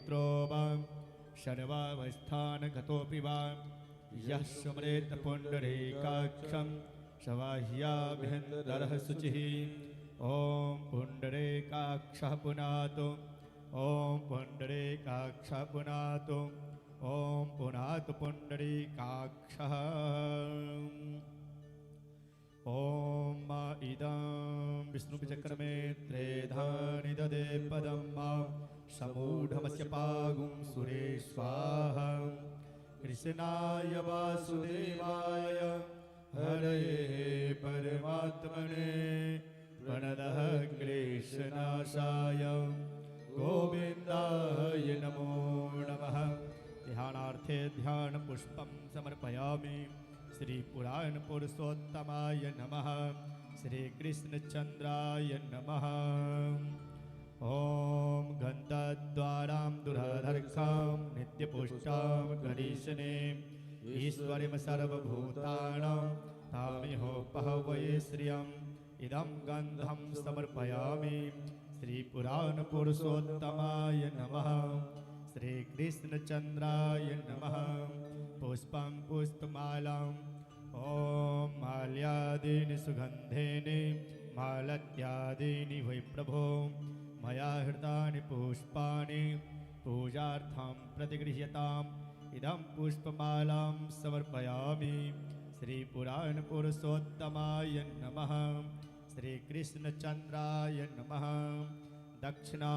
नेत्रो वा सर्वावस्थानगतोऽपि वा यः स्मरेत् पुण्डरीकाक्षं सवाह्याभ्यन्तरः शुचिः। ॐ पुण्डरीकाक्षः पुनातु ॐ पुण्डरीकाक्षः पुनातु ॐ पुनातु पुण्डरीकाक्षः। ॐ मा इदं विष्णुचक्रमे त्रेधानि ददे पदं मां समूढमस्य पागुं सुरे स्वाहा। कृष्णाय वासुदेवाय हरये परमात्मने प्रणतः क्लेशनाशाय गोविन्दाय नमो नमः। ध्यानार्थे ध्यानपुष्पं समर्पयामि। श्री पुराण पुरुषोत्तमाय नमः। श्री कृष्णचंद्राय नमः। ओम गन्धद्वारां दुराधर्खां नित्यपुष्टां गणेशनीं ईश्वरीं सर्वभूतानां तामिहोपहवये श्रियम् इदं गन्धं समर्पयामि। श्री पुराण पुरुषोत्तमाय नमः। श्री कृष्णचंद्राय नमः। पुष्पं पुष्पमालाम् ॐ माल्यादीनि सुगन्धेनि मालत्यादीनि वै प्रभो मया हृतानि पुष्पाणि पूजार्थं प्रतिगृह्यताम् इदं पुष्पमालां समर्पयामि। श्री पुराण पुरुषोत्तमाय नमः। श्री कृष्णचंद्राय नमः। दक्षिणा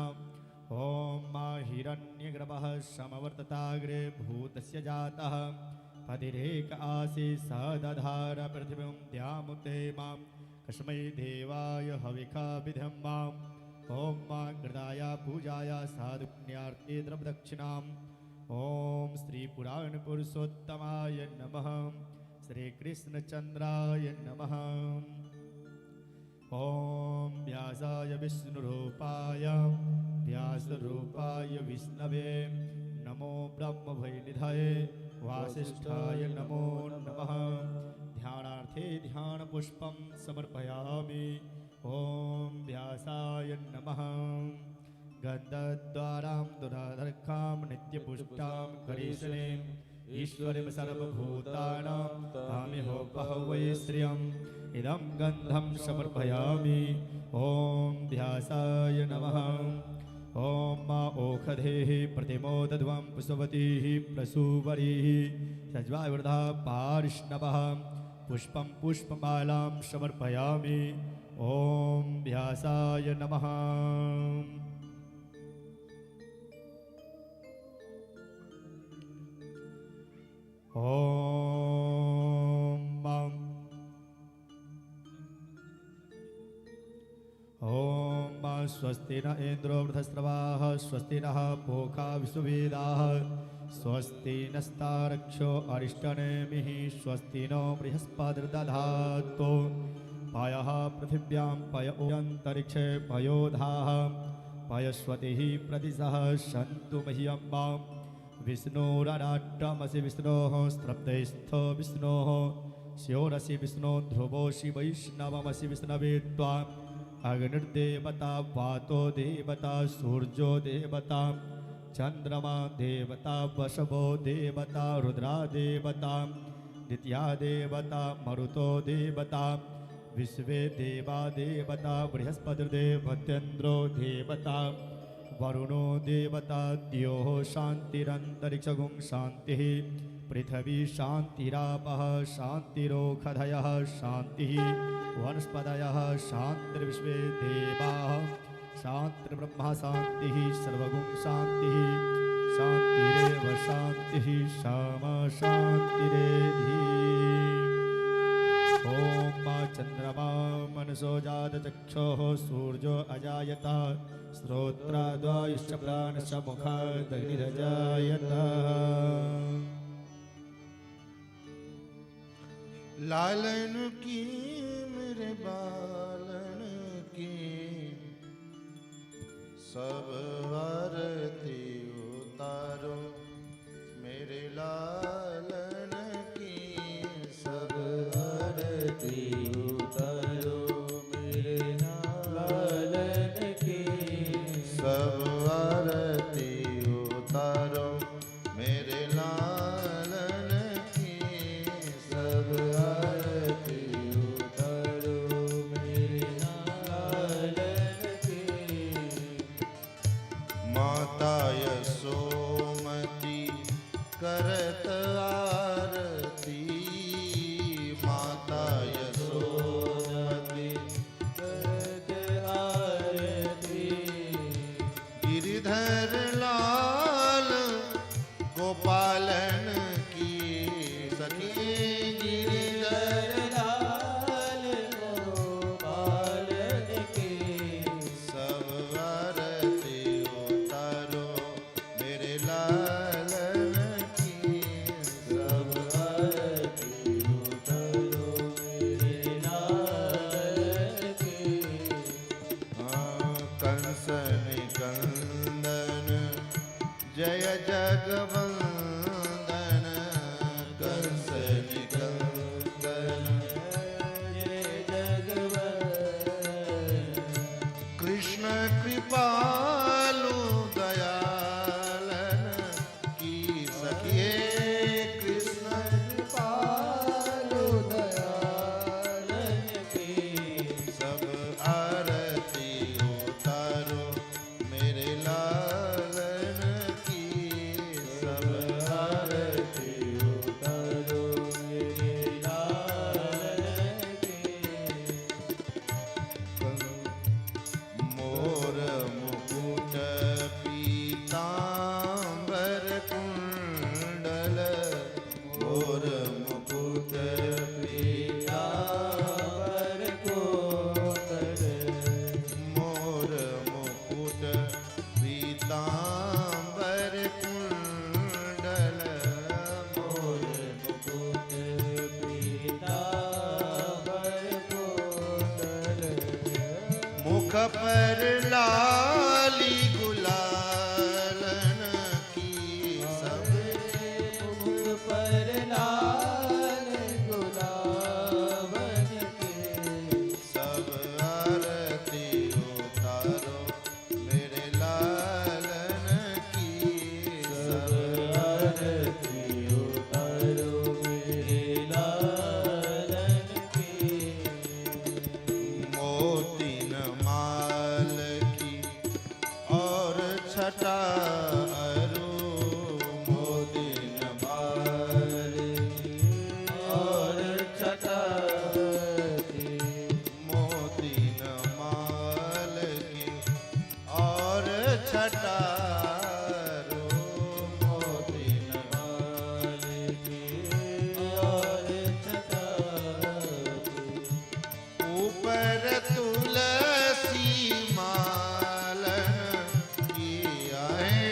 ॐ मा हिरण्यगर्भः समवर्तताग्रे भूतस्य जातः पतिरेक आसीत् स दधार पृथिवीं द्यामुते मां कस्मै देवाय हविका विधं माम्। ॐ मा कृताय पूजाय साधुपुण्यार्थे द्रवदक्षिणाम्। ॐ श्री पुराण पुरुषोत्तमाय नमः। श्री कृष्णचंद्राय नमः। ॐ व्यासाय विष्णुरूपाय व्यासरूपाय विष्णवे नमो ब्रह्मवैनिधये वासिष्ठाय नमो नमः। ध्यानार्थे ध्यानपुष्पं समर्पयामि। ॐ व्यासाय नमः। गन्धद्वारां दुराधर्खां नित्यपुष्टां गणेशनीं ईश्वरीं सर्वभूतानां तामिहोपहवये श्रियम् इदं गन्धं समर्पयामि। ॐ व्यासाय नमः। ॐ मा ओषधेः प्रतिमोदध्वं पुष्पवतीः प्रसूवरीः सज्वावृथा पार्ष्णवः पुष्पं पुष्पमालां समर्पयामि। ॐ व्यासाय नमः। ॐ स्वस्ति न इन्द्रो वृद्धस्रवाः स्वस्ति नः पूषा विश्ववेदाः स्वस्ति नस्तार्क्ष्यो अरिष्टनेमिः स्वस्ति नो बृहस्पतिर्दधातु पयः पृथिव्यां पय अन्तरिक्षे पयोधाः पयस्वतिः प्रतिशः सन्तु मह्यम्बां विष्णुरनाट्यमसि विष्णोः स्तब्धस्थो विष्णोः स्योरसि विष्णो ध्रुवोऽसि वैष्णवमसि विष्णवे त्वाम् अग्निर्देवता वातो देवता सूर्यो देवता चंद्रमा देवता वशवो देवता रुद्रा देवता नित्या देवता मरुतो देवता विश्वे देवा देवता बृहस्पतिर्देवतेन्द्रो देवता वरुणो देवता द्योः शान्तिरन्तरिक्षगुं शान्तिः पृथिवी शान्तिरापः शान्तिरोषधयः शान्तिः वनस्पतयः शान्तिर्विश्वे देवाः शान्तिर्ब्रह्मा शान्तिः सर्वगुं शान्तिः शान्तिरेव शान्तिः श्यामा शान्तिरेधि। ॐ चन्द्रमा मनसो जातचक्षुः सूर्यो अजायत श्रोत्राद्वायुश्च प्राणश्च मुखादग्निरजायत। लालन की मेरे बालन की सब आरती उतारो मेरे लालन की सब आरती उतारो मेरे लालन की सब आरती उतारो उतारो मेरे लालन की सब आरती उतारो मेरे लालन की। माता यशोमती करत आरती, माता यशोमती करत आरती। गिरिधर लाल गोपालन की सखी, गिरिधर लाल गोपालन की सब आरती उतारो मेरे लालन की सब आरती उतारो मेरे लालन की। कंस निकंदन जय जगवंदन, कंस निकंदन जय जगवंदन। कृष्ण कृपालु दयालन की सखिए, कृष्ण कृपालु दयालन की सब आरती उतारो मेरे लालन की सब आरती उतारो मेरे लालन की। मोर मुकुट पीतांबर कुंडल, मोर मुकुट पीतांबर कुंडल, मोर मुकुट पीतांबर कुंडल, मोर मुकुट पीतांबर कुंडल। मुख पर लाली गुलालन की सब, मुख पर लाल गुलाबन की सब आरती उतारो मेरे लालन की सब आरती उतारो मेरे लालन की। मोतीन माल की और छटा अरु, मोतीन माल की और छटा की, मोतीन माल की और छटा अरु, मोतीन माल की और छटा की। ऊपर तुलसी मालन की आहे,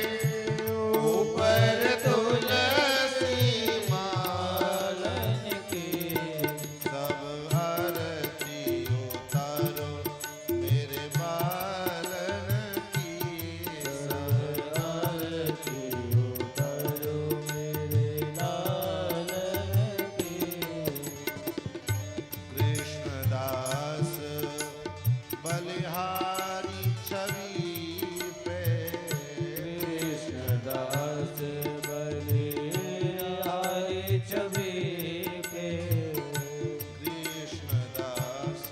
ऊपर तुलसी मालन की सब आरती उतारो मेरे बालन की सब आरती उतारो मेरे लालन की। कृष्णदास बलिहारी छवि पे, कृष्णदास बलिहारी छवि पे, कृष्णदास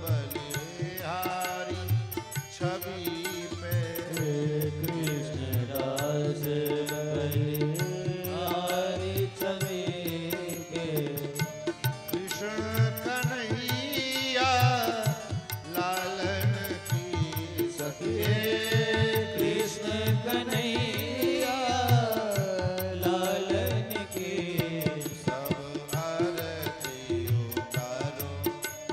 बलिहारी छवि पे, कृष्णदास बलिहारी छवि पे। कृष्ण कन्हैया लालन की सखिए, कृष्ण कन्हैया लालन की सब आरती उतारो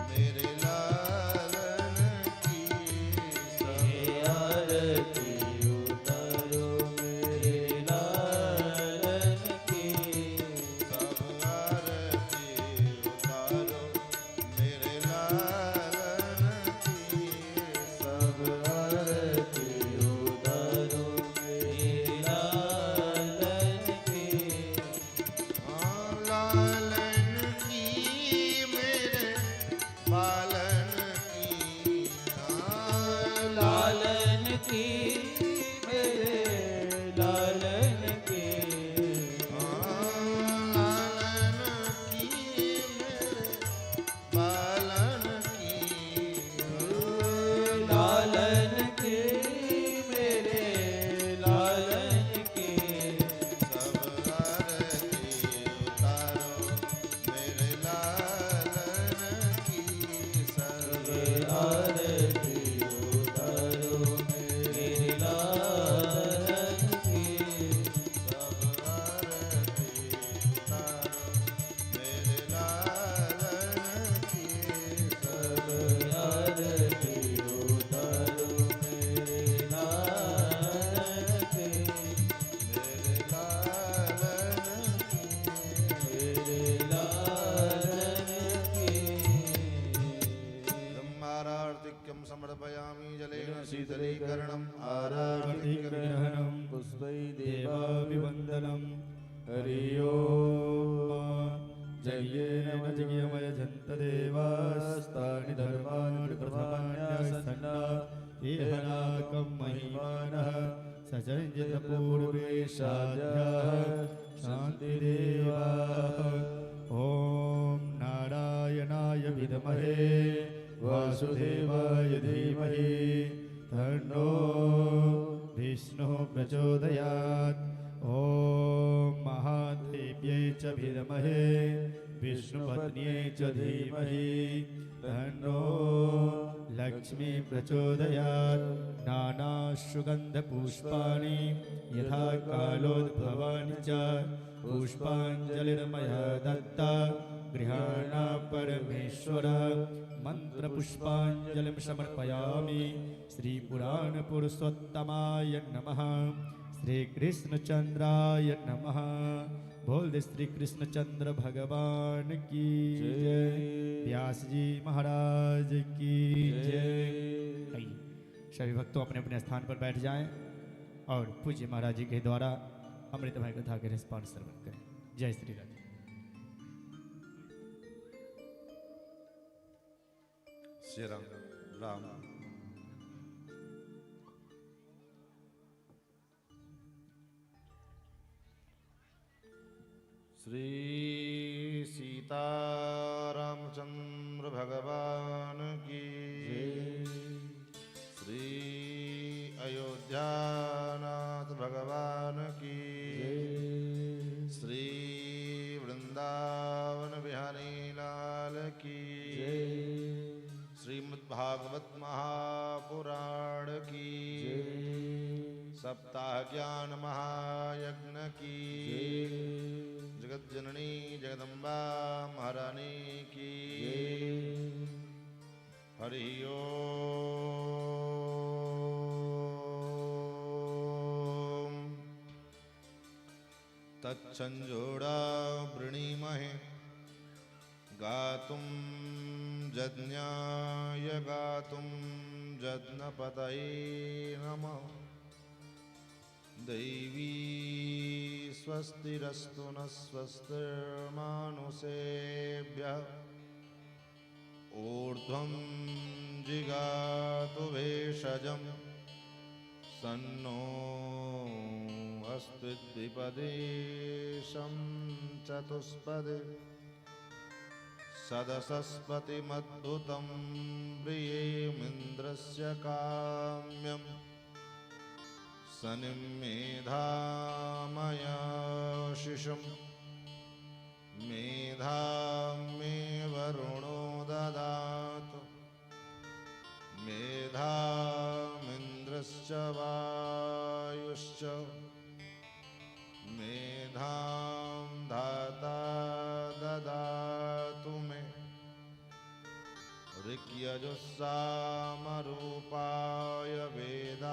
मेरे लालन की सब आरती उतारो मेरे लालन की सब आरती उतारो मेरे लालन की सब आरती उतारो मेरे लालन की। लालन की मेरे बालन की, लालन की मेरे लालन के लालन की मेरे बालन की लालन के मेरे लालन के सब आरती उतारो मेरे लालन की सब आरती उतारो मेरे लालन की सब आरती उतारो मेरे लालन की सब आरती उतारो मेरे लालन के मेरे लालन की मेरे लालन के ब्रह्मारार्तिक्यं समर्पयामि जलेन शीतलीकरणम् आरार्तिक्यं प्रतिग्रहणं पुष्पै देवाभिवन्दनं हरि जयेन जगमयजन्तदेवास्तानि धर्माणि प्रथमान्यासन्ना एहनाकं महिमानः सचञ्जितपूर्वेशाद्याः शान्तिदेवाः ॐ नारायणाय विद्महे वासुदेवाय धीमहि तन्नो विष्णुः प्रचोदयात् ॐ महादेव्यै च विद्महे विष्णुपत्न्यै च धीमहि तन्नो लक्ष्मी प्रचोदयात् नानासुगन्धपुष्पाणि यथा कालोद्भवानि च पुष्पाञ्जलिर्मया दत्ता गृहाणा परमेश्वर मन्त्रपुष्पाञ्जलिं समर्पयामि श्रीपुराणपुरुषोत्तमाय नमः श्रीकृष्णचन्द्राय नमः बोल दे श्री कृष्णचंद्र भगवान की जय व्यास जी महाराज की जय। आइए सभी भक्तों अपने अपने स्थान पर बैठ जाएं और पूज्य महाराज जी के द्वारा अमृतमय कथा के रिस्पॉन्स श्रवण करें। जय श्री राम। श्री राम राम श्री सीतारामचंद्र भगवान की श्री अयोध्यानाथ भगवान की श्री वृंदावन बिहारी लाल की श्रीमद्भागवत महापुराण की सप्ताह ज्ञान महायज्ञ की जगत जननी जगदम्बा महारानी की हरि ओम तत्संजोड़ा वृणीमहे गातुं जज्ञाय गातुं जज्ञपतये नमः दैवी स्वस्तिरस्तु न स्वस्तिर्मानुषेभ्यः ऊर्ध्वं जिगातु भेषजं सन्नो अस्तु द्विपदे शं चतुष्पदे सदसस्पतिमद्भुतं प्रियेमिन्द्रस्य काम्यम् सनिमेधामयाशिषं मेधां मे वरुणो ददातु मेधामिन्द्रश्च वायुश्च मेधां धाता ददातु मे ऋक्यजुस्सामरूपाय वेदाहरणकर्मणे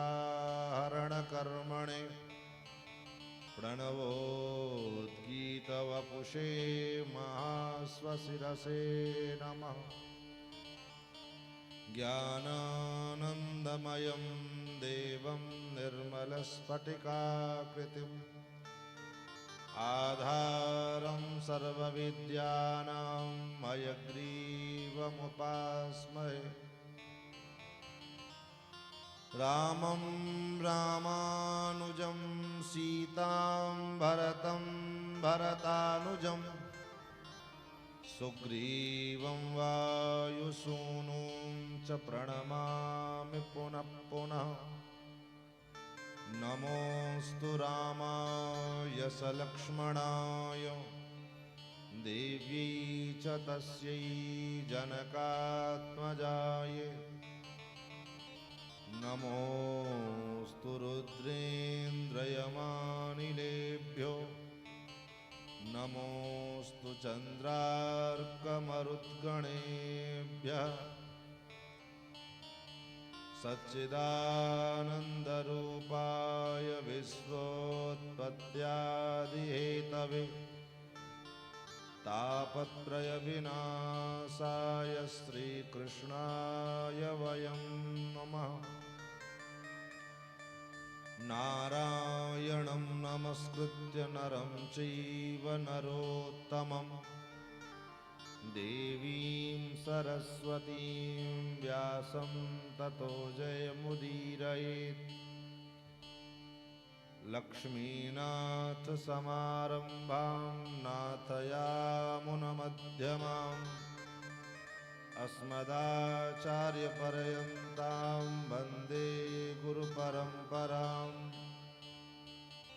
प्रणवोद्गीतवपुषे महास्वशिरसे नमः ज्ञानानन्दमयं देवं निर्मलस्फटिकाकृतिम् आधारं सर्वविद्यानां हयग्रीवमुपास्महे रामं रामानुजं सीतां भरतं भरतानुजं सुग्रीवं वायुसूनुं च प्रणमामि पुनः पुनः नमोऽस्तु रामाय सलक्ष्मणाय देव्यै च तस्यै जनकात्मजाय नमोऽस्तु रुद्रेन्द्रयमानिलेभ्यो नमोऽस्तु चन्द्रार्कमरुद्गणेभ्यः सच्चिदानन्दरूपाय विश्वोत्पत्त्यादिहेतवे तापत्रयविनाशाय श्रीकृष्णाय वयं नमः। नारायणं नमस्कृत्य नरं चैव नरोत्तमं देवीं सरस्वतीं व्यासं ततो जयमुदीरयेत्। लक्ष्मीनाथसमारम्भां नाथयामुनमध्यमाम् अस्मदाचार्यपर्यन्तां वन्दे गुरुपरम्पराम्।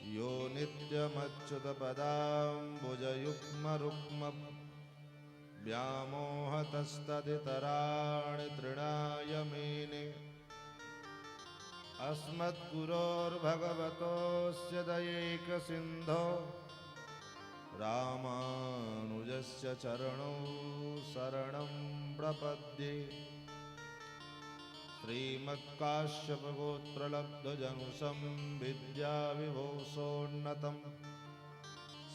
यो नित्यमच्युतपदाम्बुजयुग्मरुक्म व्यामोहतस्तदितराणि तृणाय मेने अस्मद्गुरोर्भगवतोऽस्य दयैकसिन्धो रामानुजस्य चरणौ शरणं प्रपद्ये। श्रीमत्काश्यपगोत्रलब्धजनुषं विद्याविभूषोन्नतं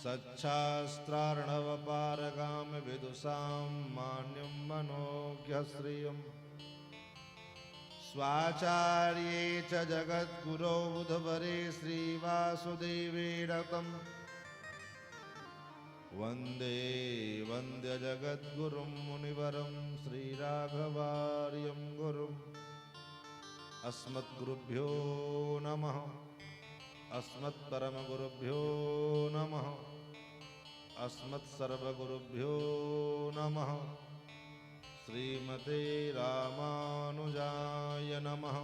सच्छास्त्रार्णवपारगामि विदुषां मान्यं मनोज्ञश्रियम् स्वाचार्ये च जगद्गुरौ बुधवरे श्रीवासुदेवे रतं वन्दे वन्द्यजगद्गुरुं मुनिवरं श्रीराघवार्यं गुरुम्। अस्मद्गुरुभ्यो नमः। अस्मत्परमगुरुभ्यो नमः। अस्मत्सर्वगुरुभ्यो नमः। श्रीमते रामानुजाय नमः।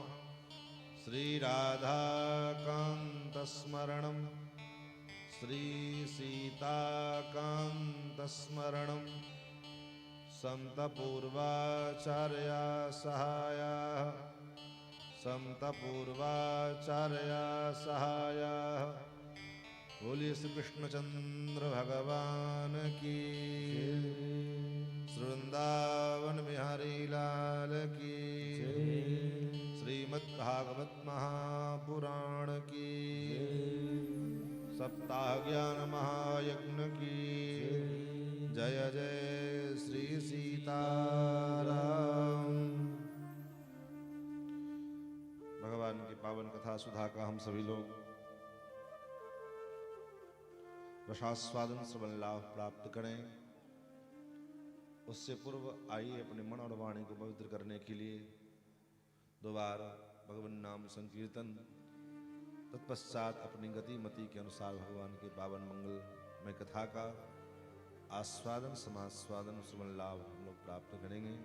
श्रीराधाकान्तस्मरणं श्रीसीताकान्तस्मरणं सन्तपूर्वाचार्या सहायाः सन्तपूर्वाचार्या सहायाः। बोलिए श्री कृष्णचंद्र भगवान की, वृंदावन बिहारी लाल की, श्रीमद्भागवत महापुराण की, सप्ताह ज्ञान महायज्ञ की जय जय श्री सीताराम। भगवान की पावन कथा सुधा का हम सभी लोग रसास्वादन श्रवण लाभ प्राप्त करें। उससे पूर्व आइए अपने मन और वाणी को पवित्र करने के लिए दो बार भगवान नाम संकीर्तन, तत्पश्चात अपनी गति मति के अनुसार भगवान के पावन मंगल में कथा का आस्वादन समास्वादन श्रवण लाभ हम लोग प्राप्त करेंगे।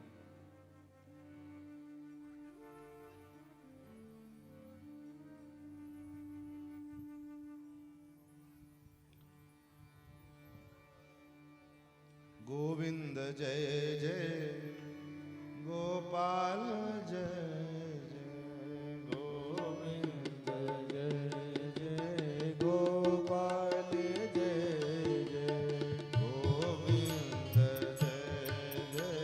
गोविंद जय जय गोपाल जय जय गोविंद जय जय गोपाल जय जय गोविंद जय जय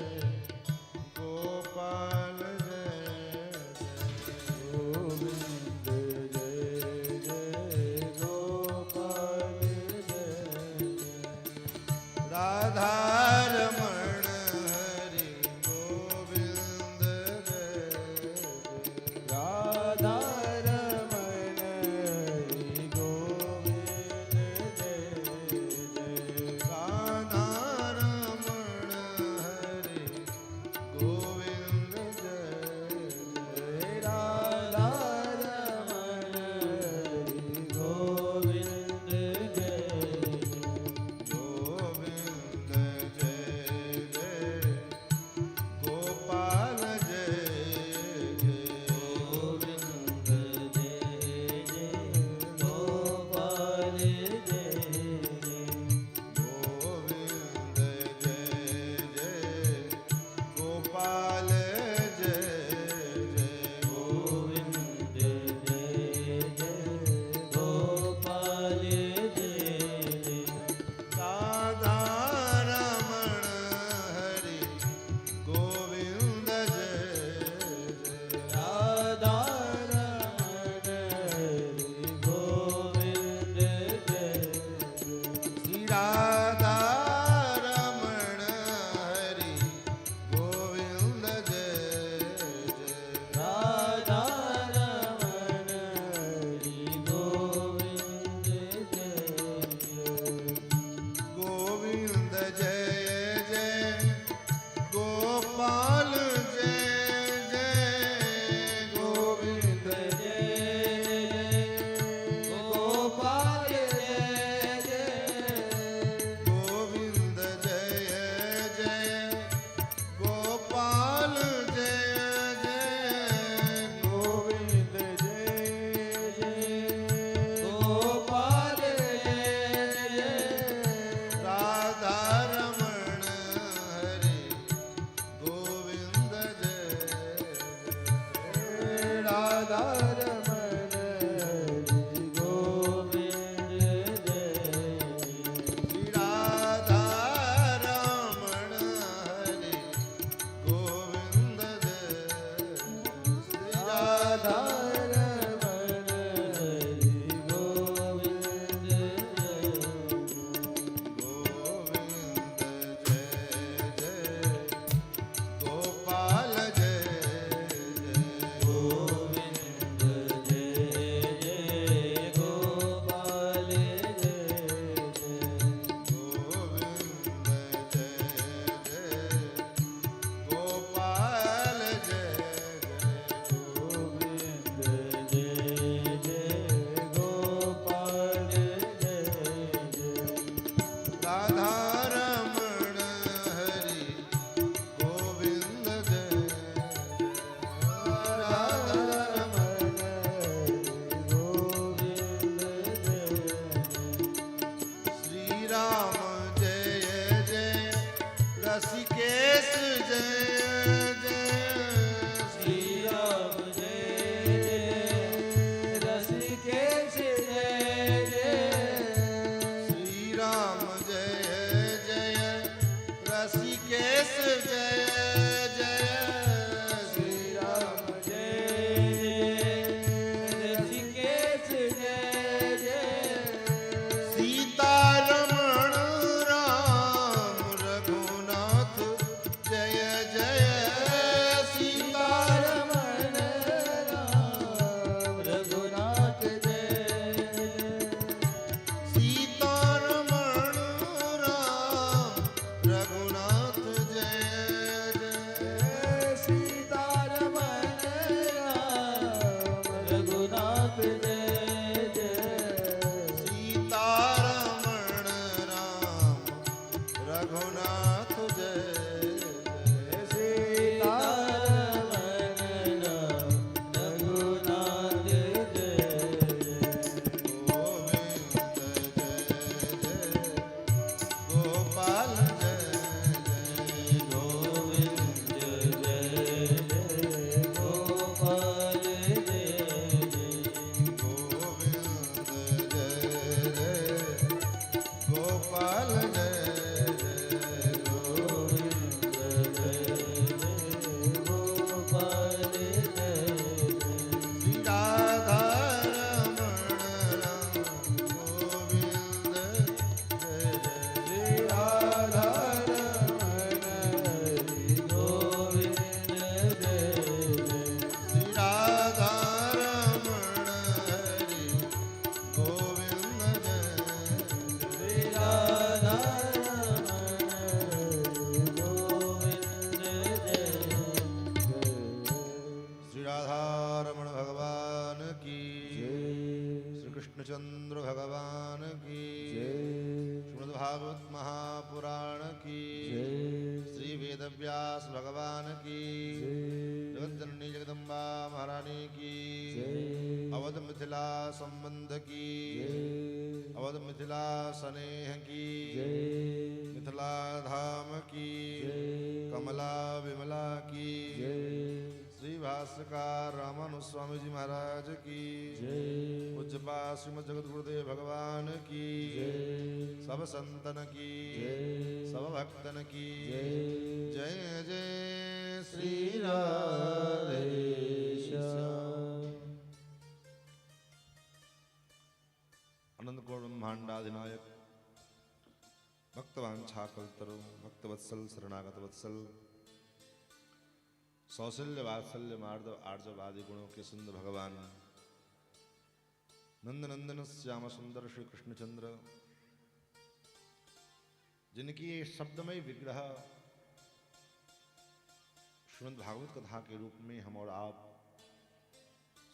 गोपाल जय जय गोविंद जय जय गोपाल जय जय। राधा रमण हरि भागवत महापुराण की जय श्री वेद व्यास भगवान की जय जगत जननी जगदम्बा महारानी की जय अवध मिथिला संबंध की जय अवध मिथिला स्नेह की जय मिथिला धाम की जय कमला विमला की जय श्री भाष्यकार रामानु स्वामी जी महाराज की जय पूज्यपा श्रीमद जगत गुरुदेव भगवान की जय सब संतन की जय सब भक्तन की जय जय जय श्री श्री राधे राधेश्याम। अनंत कोण ब्रह्मांडाधिनायक भक्तवांछा कल्तरो भक्तवत्सल शरणागत वत्सल सौशल्य वात्सल्य मार्दव आर्जव आदि गुणों के सुंदर भगवान नंद नंदन श्याम सुंदर श्री कृष्णचंद्र जिनकी ये शब्दमय विग्रह श्रीमद् भागवत कथा के रूप में हम और आप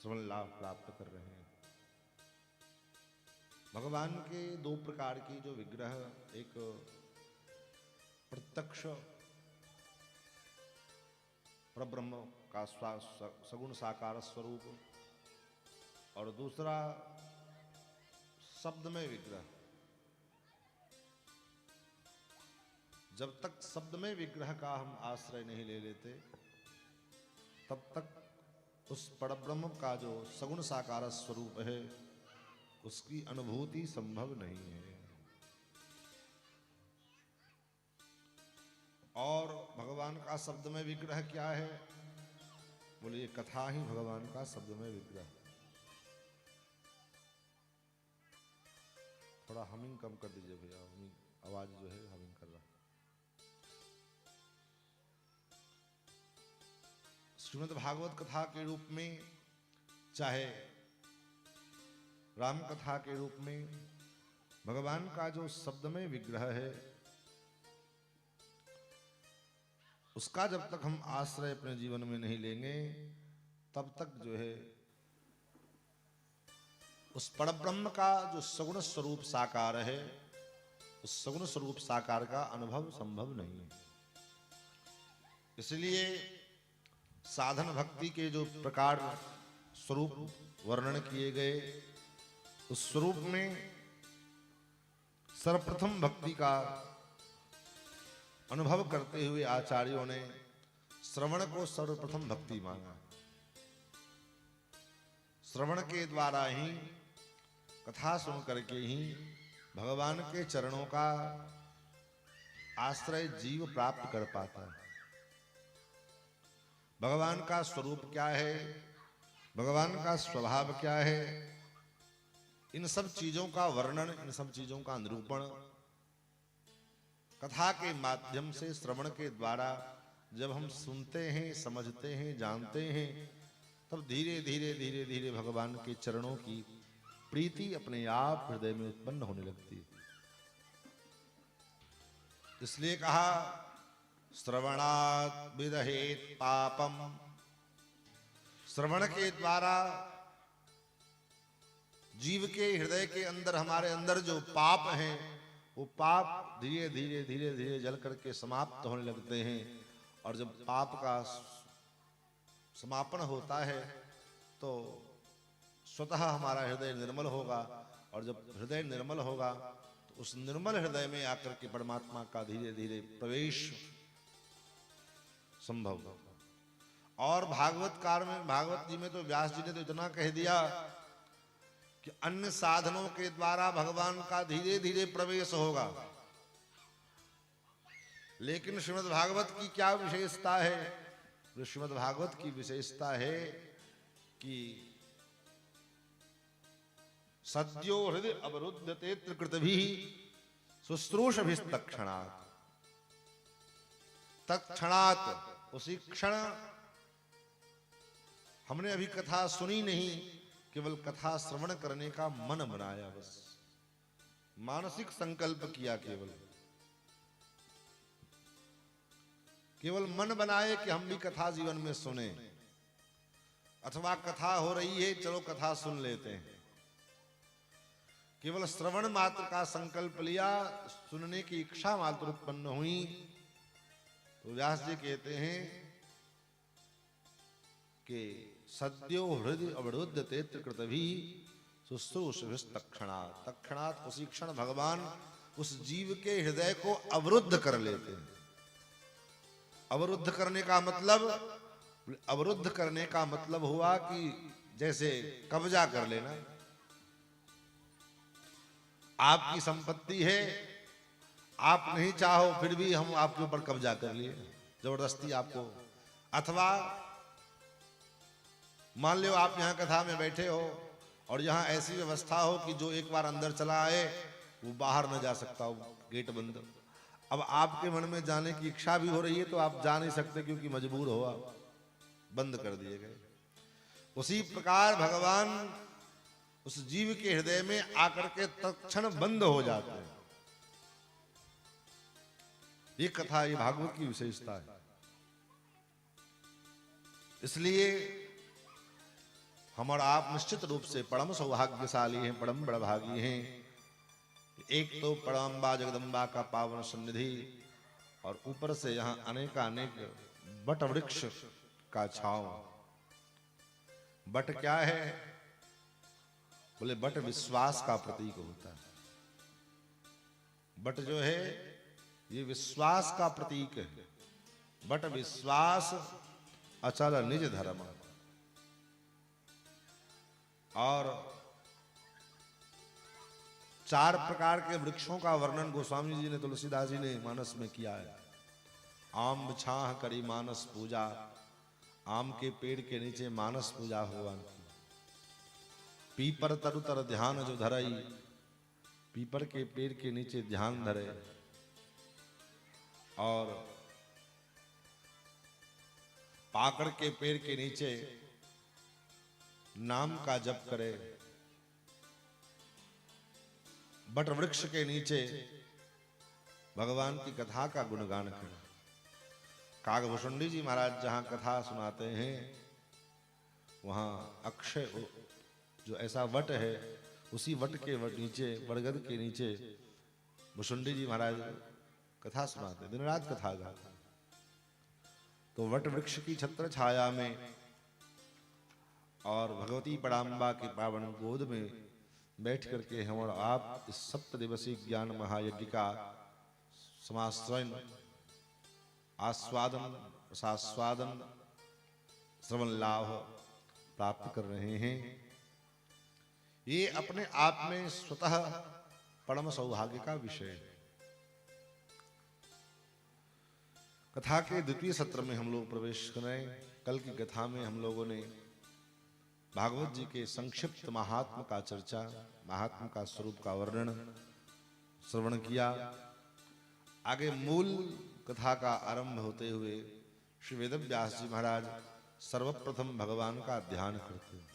श्रवण लाभ प्राप्त कर रहे हैं। भगवान के दो प्रकार की जो विग्रह, एक प्रत्यक्ष परब्रह्म का सगुण साकार स्वरूप और दूसरा शब्दमय विग्रह। जब तक शब्दमय विग्रह का हम आश्रय नहीं ले लेते तब तक उस परब्रह्म का जो सगुण साकार स्वरूप है उसकी अनुभूति संभव नहीं है। और भगवान का शब्दमय विग्रह क्या है? बोले ये कथा ही भगवान का शब्दमय विग्रह। थोड़ा हमिंग कम कर दीजिए भैया, हमिंग आवाज जो है हमिंग कर रहा। श्रीमद् भागवत कथा के रूप में, चाहे राम कथा के रूप में, भगवान का जो शब्दमय विग्रह है उसका जब तक हम आश्रय अपने जीवन में नहीं लेंगे तब तक जो है उस परब्रह्म का जो सगुण स्वरूप साकार है उस सगुण स्वरूप साकार का अनुभव संभव नहीं है। इसलिए साधन भक्ति के जो प्रकार स्वरूप वर्णन किए गए उस स्वरूप में सर्वप्रथम भक्ति का अनुभव करते हुए आचार्यों ने श्रवण को सर्वप्रथम भक्ति माना। श्रवण के द्वारा ही, कथा सुन करके ही भगवान के चरणों का आश्रय जीव प्राप्त कर पाता है। भगवान का स्वरूप क्या है, भगवान का स्वभाव क्या है, इन सब चीजों का वर्णन, इन सब चीजों का निरूपण कथा के माध्यम से, श्रवण के द्वारा जब हम सुनते हैं, समझते हैं, जानते हैं, तब धीरे धीरे धीरे धीरे भगवान के चरणों की प्रीति अपने आप हृदय में उत्पन्न होने लगती है। इसलिए कहा श्रवणात् विदहेत पापम। श्रवण के द्वारा जीव के हृदय के अंदर, हमारे अंदर जो पाप हैं वो पाप धीरे धीरे धीरे धीरे जल करके समाप्त होने लगते हैं। और जब पाप का समापन होता है तो स्वतः हमारा हृदय निर्मल होगा। और जब हृदय निर्मल होगा तो उस निर्मल हृदय में आकर के परमात्मा का धीरे धीरे प्रवेश संभव होगा। और भागवत जी में तो व्यास जी ने तो इतना कह दिया कि अन्य साधनों के द्वारा भगवान का धीरे धीरे प्रवेश होगा, लेकिन श्रीमद् भागवत की क्या विशेषता है? जो श्रीमद् भागवत की विशेषता है कि सद्यो हृदय अवरुद्धते त्रिकृतभिः शुश्रूषभिस्तत्क्षणात्। तत्क्षणात्, उसी क्षण, हमने अभी कथा सुनी नहीं, केवल कथा श्रवण करने का मन बनाया, बस मानसिक संकल्प किया, केवल मन बनाए कि हम भी कथा जीवन में सुने, अथवा कथा हो रही है चलो कथा सुन लेते हैं। केवल श्रवण मात्र का संकल्प लिया, सुनने की इच्छा मात्र उत्पन्न हुई, तो व्यास जी कहते हैं कि सद्यो हृदय अवरुद्ध तेत्र कृतभी शुश्रूषभिः तत्क्षणात्। तत्क्षणात् उसी क्षण भगवान उस जीव के हृदय को अवरुद्ध कर लेते हैं। अवरुद्ध करने का मतलब, अवरुद्ध करने का मतलब हुआ कि जैसे कब्जा कर लेना। आपकी संपत्ति है, आप नहीं चाहो फिर भी हम आपके ऊपर कब्जा कर लिए जबरदस्ती आपको। अथवा मान लो आप यहां कथा में बैठे हो और यहां ऐसी व्यवस्था हो कि जो एक बार अंदर चला आए वो बाहर न जा सकता, हो गेट बंद। अब आपके मन में जाने की इच्छा भी हो रही है तो आप जा नहीं सकते क्योंकि मजबूर हो, आप बंद कर दिए गए। उसी प्रकार भगवान उस जीव के हृदय में आकर के तत्क्षण बंद हो जाते हैं। ये कथा, ये भागवत की विशेषता है। इसलिए हम और आप निश्चित रूप से परम सौभाग्यशाली हैं, परम बड़भागी हैं। एक तो परम्बा जगदम्बा का पावन सन्निधि और ऊपर से यहाँ अनेकानेक बट वृक्ष का छांव। बट क्या है? बोले बट विश्वास का प्रतीक होता है। बट जो है ये विश्वास का प्रतीक है। बट विश्वास अचल निज धर्म। और 4 प्रकार के वृक्षों का वर्णन गोस्वामी जी ने, तुलसीदास जी ने मानस में किया है। आम छाह करी मानस पूजा, आम के पेड़ के नीचे मानस पूजा भगवान की। पीपर तरुतर ध्यान जो धरई, पीपर के पेड़ के नीचे ध्यान धरे और पाकड़ के पेड़ के नीचे नाम का जप करे, बट वृक्ष के नीचे भगवान की कथा का गुणगान करे। कागभूषणी जी महाराज जहां कथा सुनाते हैं वहां अक्षय जो ऐसा वट है, उसी वट के नीचे, बरगद के नीचे भूषुंडी जी महाराज कथा सुनाते, दिन रात कथा गाते। तो वट वृक्ष की छत्र छाया में और भगवती पराम्बा के पावन गोद में बैठ करके हम और आप इस 7 दिवसीय ज्ञान महायज्ञ का समाश्रयन, आस्वादन, रसास्वादन, श्रवण लाभ प्राप्त कर रहे हैं। ये अपने आप में स्वतः परम सौभाग्य का विषय है। कथा के द्वितीय सत्र में हम लोग प्रवेश करें। कल की कथा में हम लोगों ने भागवत जी के संक्षिप्त महात्म का चर्चा, महात्म का स्वरूप का वर्णन श्रवण किया। आगे मूल कथा का आरंभ होते हुए श्री वेदव्यास जी महाराज सर्वप्रथम भगवान का ध्यान करते हैं।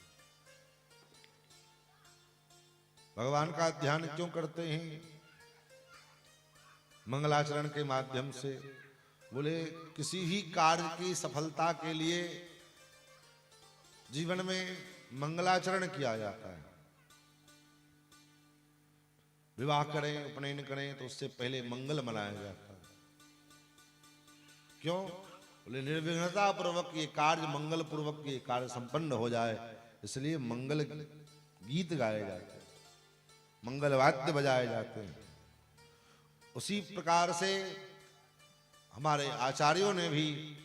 भगवान का ध्यान क्यों करते हैं? मंगलाचरण के माध्यम से। बोले किसी भी कार्य की सफलता के लिए जीवन में मंगलाचरण किया जाता है। विवाह करें, उपनयन करें तो उससे पहले मंगल मनाया जाता है। क्यों? बोले निर्विघ्नता पूर्वक ये कार्य, मंगल पूर्वक ये कार्य संपन्न हो जाए, इसलिए मंगल गीत गाए जाते हैं, मंगल वाद्य बजाए जाते हैं। उसी प्रकार से हमारे आचार्यों ने भी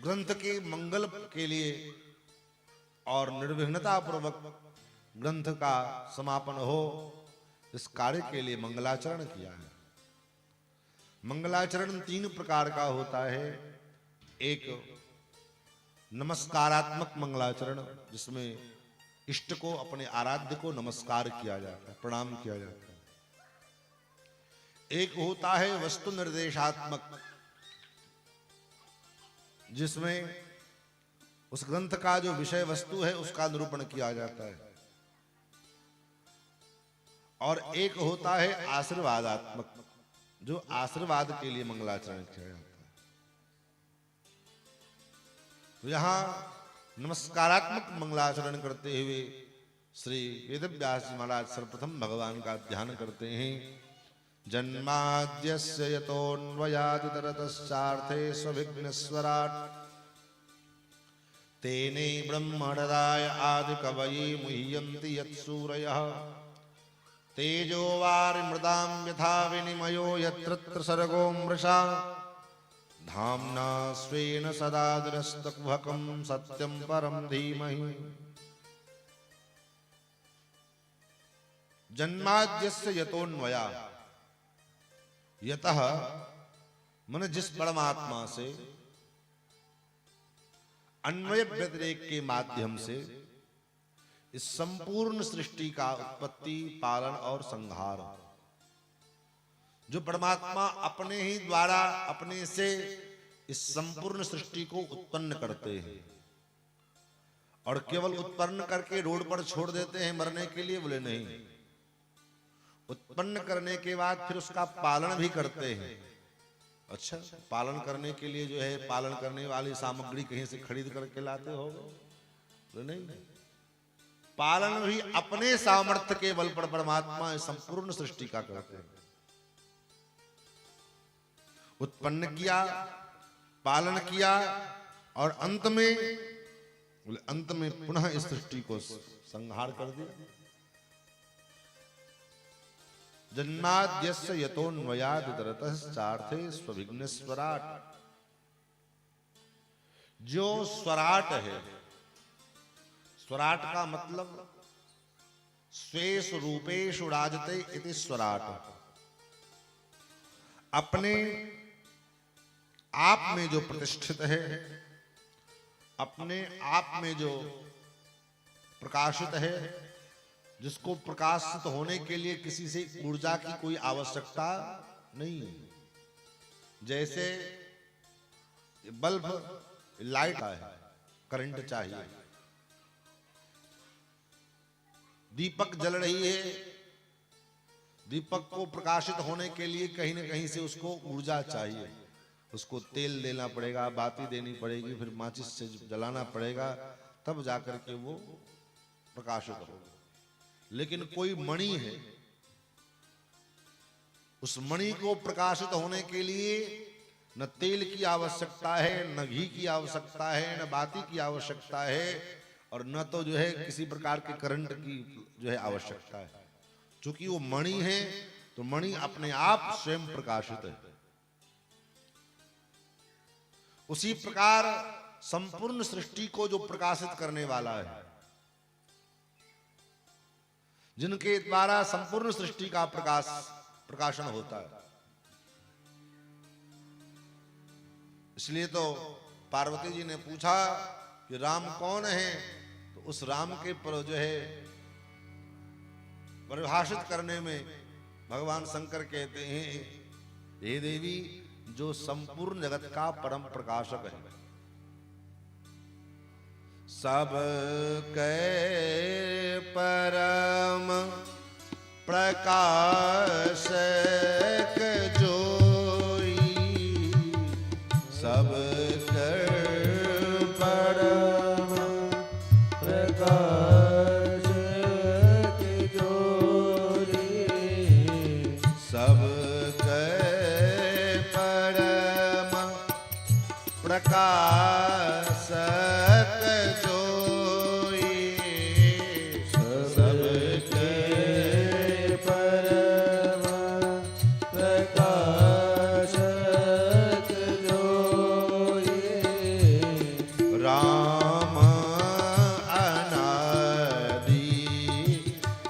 ग्रंथ के मंगल के लिए और निर्विघ्नता पूर्वक ग्रंथ का समापन हो, इस कार्य के लिए मंगलाचरण किया है। मंगलाचरण 3 प्रकार का होता है। एक नमस्कारात्मक मंगलाचरण, जिसमें इष्ट को, अपने आराध्य को नमस्कार किया जाता है, प्रणाम किया जाता है। एक होता है वस्तु निर्देशात्मक, जिसमें उस ग्रंथ का जो विषय वस्तु है उसका निरूपण किया जाता है। और एक होता है आशीर्वादात्मक, जो आशीर्वाद के लिए मंगलाचरण किया जाता है। तो यहां नमस्कारात्मक मंगलाचरण करते हुए श्री वेदव्यास जी महाराज सर्वप्रथम भगवान का ध्यान करते हैं। जन्माद्यस्य यतोऽन्वयादितरतश्चार्थे स्वविघ्नेश्वराट् तेने ब्रह्महृदाय आदिकवये मुह्यन्ति यत्सूरयः तेजो वारिमृदां यथा विनिमयो यत्र सर्गो मृषा धाम्ना स्वेन सदा दुरस्तकुहकं सत्यं परं धीमहि। जन्माद्यस्य यतोऽन्वया, यतः मन जिस परमात्मा से अन्वय व्यतिरेक के माध्यम से इस संपूर्ण सृष्टि का उत्पत्ति, पालन और संहार, जो परमात्मा अपने ही द्वारा अपने से इस संपूर्ण सृष्टि को उत्पन्न करते हैं और केवल उत्पन्न करके रोड पर छोड़ देते हैं मरने के लिए, बोले नहीं, उत्पन्न करने के बाद फिर उसका पालन भी करते हैं। अच्छा, पालन करने के लिए जो है पालन करने वाली सामग्री कहीं से खरीद करके लाते हो? तो नहीं, पालन भी अपने सामर्थ्य के बल पर परमात्मा संपूर्ण सृष्टि का करते हैं। उत्पन्न किया, पालन किया और अंत में पुनः इस सृष्टि को संहार कर दिया। जन्माद्यस्य यतोऽन्वयादितरतश्चार्थे स्वविघ्नेश्वराट्, जो स्वराट है, स्वराट का मतलब स्वेषु रूपेषु राजते इति स्वराट, अपने आप में जो प्रतिष्ठित है, अपने आप में जो प्रकाशित है, जिसको प्रकाशित होने के लिए किसी से ऊर्जा की कोई आवश्यकता नहीं। जैसे बल्ब, लाइट है, करंट चाहिए, दीपक जल रही है, दीपक को प्रकाशित होने के लिए कहीं न कहीं से उसको ऊर्जा चाहिए, उसको तेल देना पड़ेगा, बाती देनी पड़ेगी, फिर माचिस से जलाना पड़ेगा, तब जाकर के वो प्रकाशित होगा। लेकिन कोई मणि है, उस मणि को प्रकाशित होने के लिए न तेल की आवश्यकता है, न घी की आवश्यकता है, न बाती की आवश्यकता है, और न तो जो है किसी प्रकार के करंट की जो है आवश्यकता है। चूंकि वो मणि है तो मणि अपने आप स्वयं प्रकाशित है। उसी प्रकार संपूर्ण सृष्टि को जो प्रकाशित करने वाला है, जिनके द्वारा संपूर्ण सृष्टि का प्रकाशन होता है। इसलिए तो पार्वती जी ने पूछा कि राम कौन है, तो उस राम के पर जो है परिभाषित करने में भगवान शंकर कहते हैं, हे देवी, जो संपूर्ण जगत का परम प्रकाशक है, सब के परम प्रकाशक जोई, सब के परम प्रकाशक जोई, सब के परम प्रकाशक जोई, सबके परम प्रकाशक जोई, राम अनादि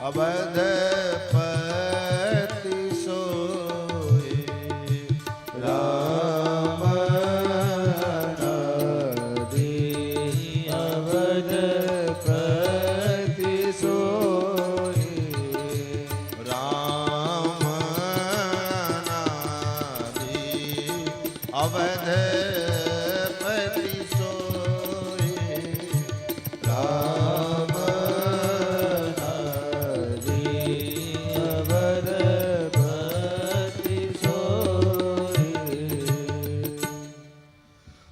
अवधपति सोए, राम अवधपति सोए, राम अवधपति सोए।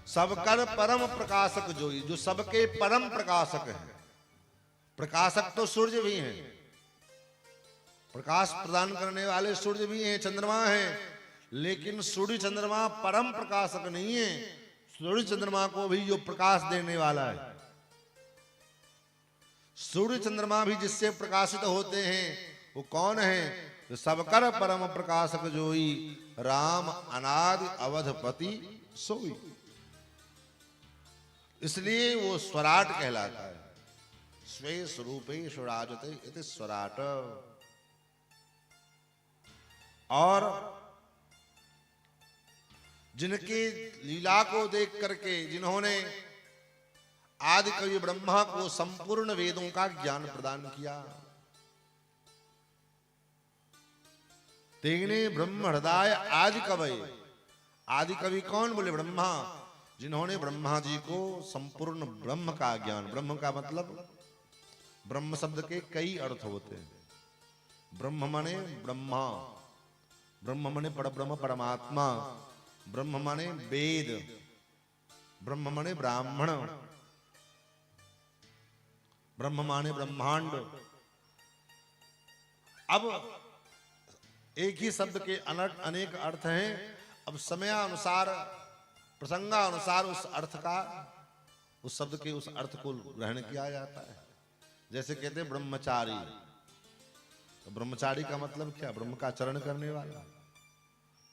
सबकर परम प्रकाशक जोई, जो सबके परम प्रकाशक है, प्रकाशक तो सूर्य भी हैं, प्रकाश प्रदान करने वाले सूर्य भी हैं, चंद्रमा हैं, लेकिन सूर्य चंद्रमा परम प्रकाशक नहीं है। सूर्य चंद्रमा को भी जो प्रकाश देने वाला है, सूर्य चंद्रमा भी जिससे प्रकाशित होते हैं वो कौन है? तो सबकर परम प्रकाशक जोई, राम अनादि अवधपति सोई। इसलिए वो स्वराट कहलाता है। स्वे स्वरूपे स्वराजते इति स्वराट। और जिनके लीला को देख करके, जिन्होंने आदि कवि ब्रह्मा को संपूर्ण वेदों का ज्ञान प्रदान किया, तेने ब्रह्म हृदय आदि कवि। आदि कवि कौन? बोले ब्रह्मा, जिन्होंने ब्रह्मा जी को संपूर्ण ब्रह्म का ज्ञान। ब्रह्म का मतलब, ब्रह्म शब्द के कई अर्थ होते हैं। ब्रह्म माने ब्रह्मा, ब्रह्म माने परब्रह्म परमात्मा, ब्रह्म माने वेद, ब्रह्म माने ब्राह्मण, ब्रह्म माने ब्रह्मांड। अब एक ही शब्द के अनेक अर्थ हैं। अब समयानुसार, प्रसंगानुसार उस अर्थ का, उस शब्द के उस अर्थ को ग्रहण किया जाता है। जैसे कहते हैं ब्रह्मचारी, तो ब्रह्मचारी का मतलब क्या? ब्रह्म का चरण करने वाला,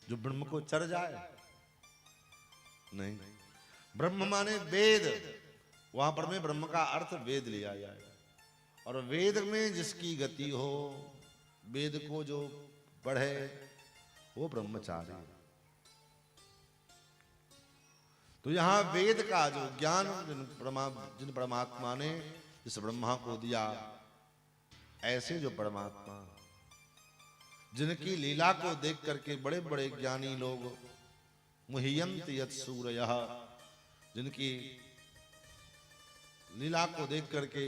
जो ब्रह्म को चर जाए। नहीं, ब्रह्म माने वेद। वहां पर में ब्रह्म का अर्थ वेद लिया जाए। और वेद में जिसकी गति हो, वेद को जो पढ़े, वो ब्रह्मचारी। तो यहां वेद का जो ज्ञान जिन परमात्मा ने इस ब्रह्मा को दिया, ऐसे जो परमात्मा, जिनकी लीला को देख करके बड़े बड़े ज्ञानी लोग मुह्यंत यत् सूरयः, जिनकी लीला को देख करके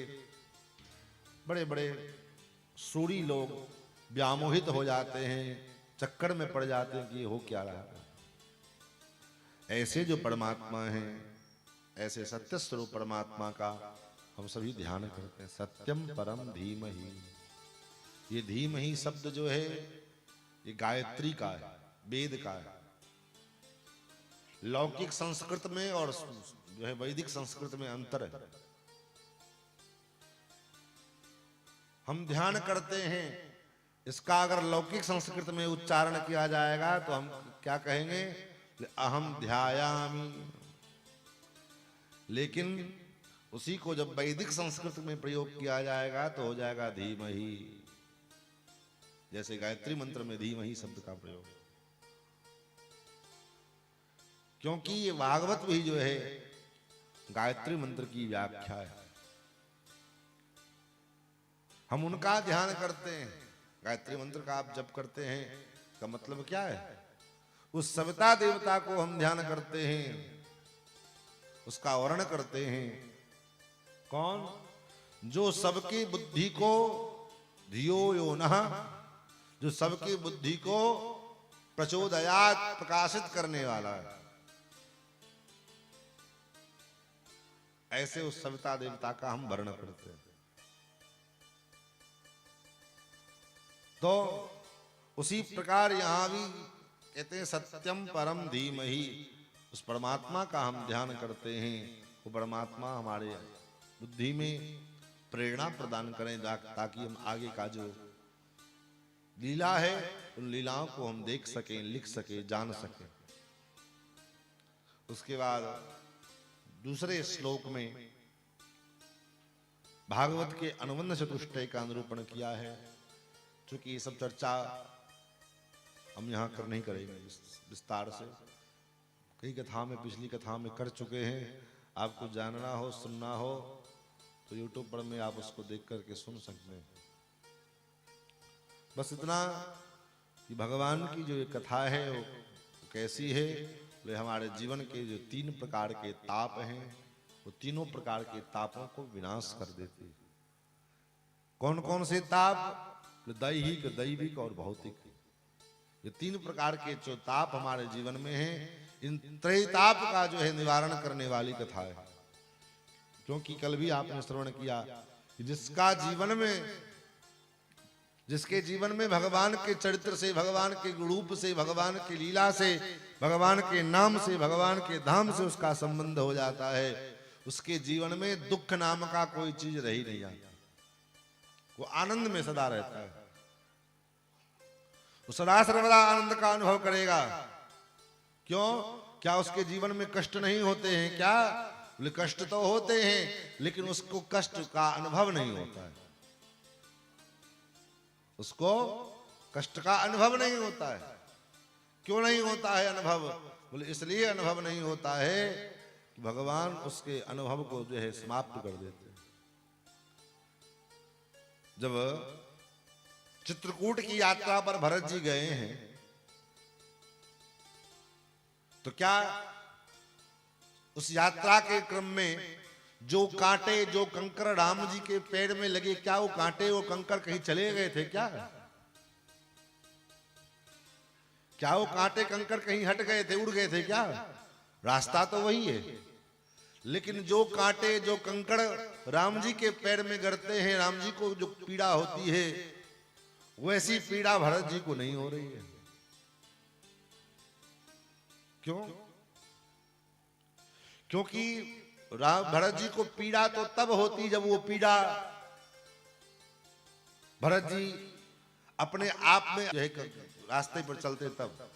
बड़े बड़े सूरी लोग व्यामोहित हो जाते हैं, चक्कर में पड़ जाते हैं कि ये हो क्या रहा है। ऐसे जो परमात्मा हैं, ऐसे सत्य स्वरूप परमात्मा का हम सभी ध्यान करते हैं। सत्यम परम धीमहि। ये धीमहि शब्द जो है, ये गायत्री का है, वेद का है। लौकिक संस्कृत में और जो है वैदिक संस्कृत में अंतर है। हम ध्यान करते हैं, इसका अगर लौकिक संस्कृत में उच्चारण किया जाएगा तो हम क्या कहेंगे? अहम ध्यायामि। लेकिन उसी को जब वैदिक संस्कृत में प्रयोग किया जाएगा तो हो जाएगा धीमहि। जैसे गायत्री मंत्र में धीमहि शब्द का प्रयोग, क्योंकि ये भागवत भी जो है गायत्री मंत्र की व्याख्या है। हम उनका ध्यान करते हैं। गायत्री मंत्र का आप जप करते हैं, का मतलब क्या है? उस सविता देवता को हम ध्यान करते हैं, उसका वर्ण करते हैं। कौन? जो सबकी बुद्धि को धियो यो नः, जो सबकी बुद्धि को प्रचोदयात, प्रकाशित करने वाला है। ऐसे उस सविता देवता का हम वर्ण करते हैं। तो उसी प्रकार यहां भी कहते हैं सत्यम परम धीमहि। उस परमात्मा का हम ध्यान करते हैं। वो परमात्मा हमारे बुद्धि में प्रेरणा प्रदान करें, ताकि हम आगे का जो लीला है उन लीलाओं को हम देख सकें, लिख सकें, जान सकें। उसके बाद दूसरे श्लोक में भागवत के अनुबंध चतुष्टय का निरूपण किया है। चूंकि ये सब चर्चा हम यहाँ कर नहीं करेंगे विस्तार से, कई कथा में, पिछली कथा में कर चुके हैं। आपको जानना हो, सुनना हो तो YouTube पर में आप उसको देख करके सुन सकते हैं। बस इतना कि भगवान की जो ये कथा है वो कैसी है? वे हमारे जीवन के जो 3 प्रकार के ताप हैं, वो तीनों प्रकार के तापों को विनाश कर देती है। कौन कौन से ताप? दैहिक, दैविक और भौतिक। ये 3 प्रकार के जो ताप हमारे जीवन में हैं, इन त्रय ताप का जो है निवारण करने वाली कथा है। क्योंकि कल भी आपने श्रवण किया कि कि जिसके जीवन में भगवान के चरित्र से, भगवान के रूप से, भगवान की लीला से, भगवान के नाम से, भगवान के धाम से उसका संबंध हो जाता है, उसके जीवन में दुख नाम का कोई चीज रही नहीं जाती। वो आनंद में सदा रहता है, वो सदा सर्वदा आनंद का अनुभव करेगा। क्यों? क्या उसके जीवन में कष्ट नहीं होते हैं क्या? बोले कष्ट तो होते हैं, लेकिन उसको कष्ट का अनुभव नहीं होता है, उसको कष्ट का अनुभव नहीं होता है। क्यों नहीं होता है अनुभव? बोले इसलिए अनुभव नहीं होता है कि भगवान उसके अनुभव को जो है समाप्त कर देते हैं। जब चित्रकूट की यात्रा पर भरत जी गए हैं, तो क्या उस यात्रा के क्रम में जो कांटे, जो कंकर राम जी के पैर में लगे, क्या वो कांटे, वो कंकर कहीं चले गए थे क्या? क्या वो कांटे कंकर कहीं हट गए थे, उड़ गए थे क्या? रास्ता तो वही है, लेकिन जो कांटे, जो कंकड़ राम जी के पैर में गड़ते हैं, राम जी को जो पीड़ा होती है, वैसी पीड़ा भरत जी को नहीं हो रही है। क्यों? क्योंकि भरत जी को पीड़ा तो तब होती जब वो पीड़ा भरत जी अपने आप में जो है रास्ते पर चलते, तब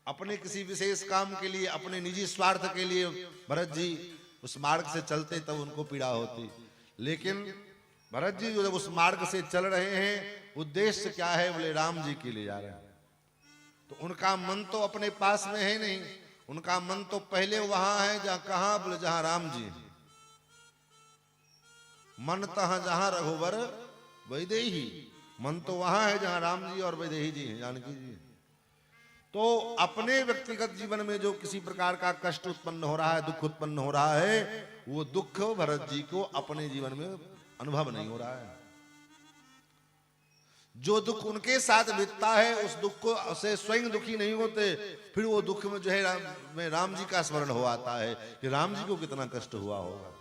अपने किसी विशेष काम के लिए, अपने निजी स्वार्थ के लिए भरत जी उस मार्ग से चलते, तब उनको पीड़ा होती। लेकिन भरत जी जब उस मार्ग से चल रहे हैं, उद्देश्य क्या है? बोले राम जी के लिए जा रहे हैं। तो उनका मन तो अपने पास में है नहीं, उनका मन तो पहले वहां है जहां, कहां? बोले जहां राम जी हैं। मन तहां जहां रघुवर वैदेही, मन तो वहां है जहां राम जी और वैदेही जी हैं, जानकी जी हैं। तो अपने व्यक्तिगत जीवन में जो किसी प्रकार का कष्ट उत्पन्न हो रहा है, दुख उत्पन्न हो रहा है, वो दुख भरत जी को अपने जीवन में अनुभव नहीं हो रहा है। जो दुख उनके साथ बीतता है, उस दुख को से स्वयं दुखी नहीं होते, फिर वो दुख में जो है राम जी का स्मरण हो आता है कि राम जी को कितना कष्ट हुआ होगा।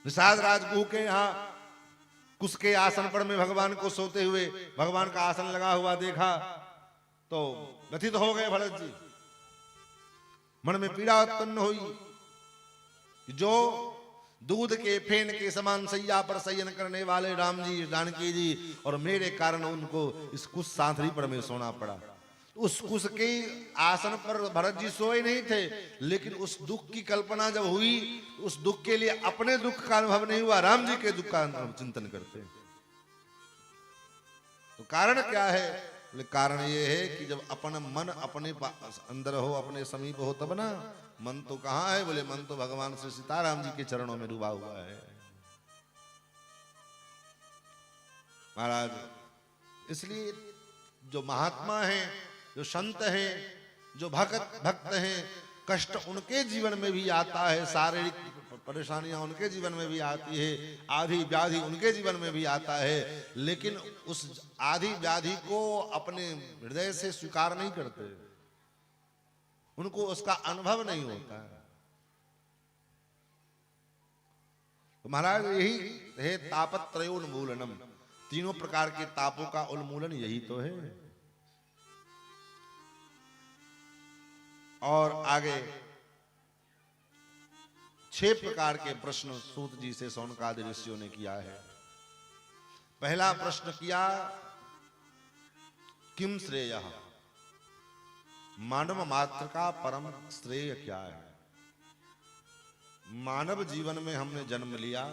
निषाद राजगुह के यहाँ कुश के आसन पर में भगवान को सोते हुए, भगवान का आसन लगा हुआ देखा तो व्यथित हो गए भरत जी। मन में पीड़ा उत्पन्न हुई। जो दूध के फेन के समान सैया पर शयन करने वाले राम जी, जानकी जी, और मेरे कारण उनको इस कुश सांथरी पर में सोना पड़ा। उस कुश के आसन पर भरत जी सोए नहीं थे, लेकिन उस दुख की कल्पना जब हुई, उस दुख के लिए अपने दुख का अनुभव नहीं हुआ, राम जी के दुख का चिंतन करते। तो कारण क्या है? कारण ये है कि जब अपन मन अपने अंदर हो, अपने समीप हो, तब ना। मन तो कहां है? बोले मन तो भगवान श्री सीताराम जी के चरणों में डूबा हुआ है महाराज। इसलिए जो महात्मा हैं, जो संत हैं, जो भक्त हैं, कष्ट उनके जीवन में भी आता है, शारीरिक परेशानियां उनके जीवन में भी आती है, आधी व्याधि उनके जीवन में भी आता है, लेकिन उस आधी व्याधि को अपने हृदय से स्वीकार नहीं करते, उनको उसका अनुभव नहीं होता है। तो महाराज यही है तापत्रयोन्मूलनम, तीनों प्रकार के तापों का उन्मूलन यही तो है। और आगे 6 प्रकार के प्रश्न सूत जी से शौनकादि ऋषियों ने किया है। पहला प्रश्न किया, किम श्रेयः, मानव मात्र का परम श्रेय क्या है? मानव जीवन में हमने जन्म लिया,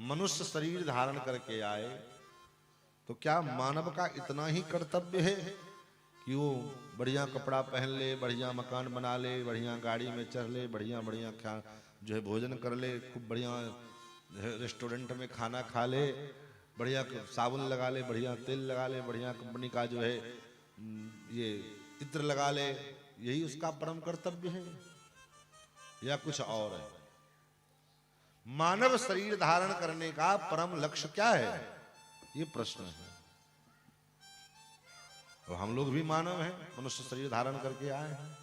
मनुष्य शरीर धारण करके आए, तो क्या मानव का इतना ही कर्तव्य है कि वो बढ़िया कपड़ा पहन ले, बढ़िया मकान बना ले, बढ़िया गाड़ी में चढ़ ले, बढ़िया बढ़िया जो है भोजन कर ले, खूब बढ़िया रेस्टोरेंट में खाना खा ले, बढ़िया साबुन लगा ले, बढ़िया तेल लगा ले, बढ़िया कंपनी का जो है ये इत्र लगा ले, यही उसका परम कर्तव्य है या कुछ और है? मानव शरीर धारण करने का परम लक्ष्य क्या है? ये प्रश्न है। और हम लोग भी मानव हैं, मनुष्य शरीर धारण करके आए हैं,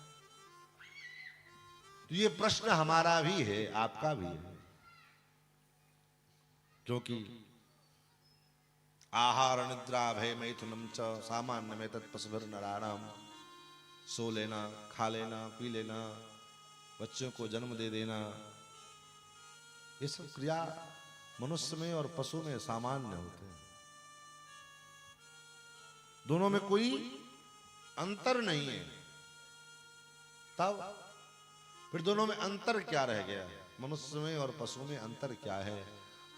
तो ये प्रश्न हमारा भी है, आपका भी है, क्योंकि आहार निद्रा भय मैथुनम च सामान्य में तत्पशुभर नराणाम, सो लेना, खा लेना, पी लेना, बच्चों को जन्म दे देना, ये सब क्रिया मनुष्य में और पशु में सामान्य होते हैं। दोनों में कोई अंतर नहीं है। तब फिर दोनों में अंतर क्या रह गया? मनुष्य में और पशु में अंतर क्या है?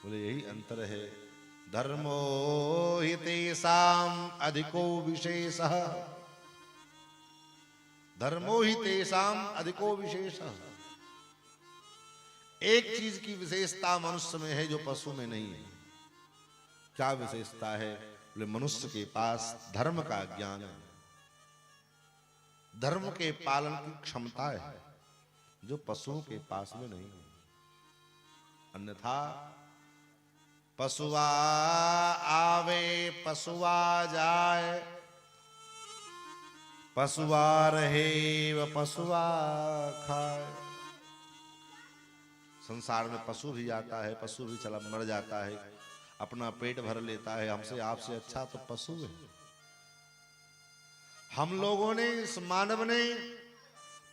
बोले यही अंतर है, धर्मो हि तेषां अधिको विशेषः, धर्मो ही तेषां अधिको विशेषः। एक चीज की विशेषता मनुष्य में है जो पशु में नहीं है। क्या विशेषता है? बोले मनुष्य के पास धर्म का ज्ञान है, धर्म के पालन की क्षमता है, जो पशुओं के पास में नहीं है। अन्यथा पशुआ आवे पशुआ जाए, पशुआ रहे व पशुआ खाए। संसार में पशु भी आता है, पशु भी चला मर जाता है, अपना पेट भर लेता है। हमसे आपसे अच्छा तो पशु है। हम लोगों ने, इस मानव ने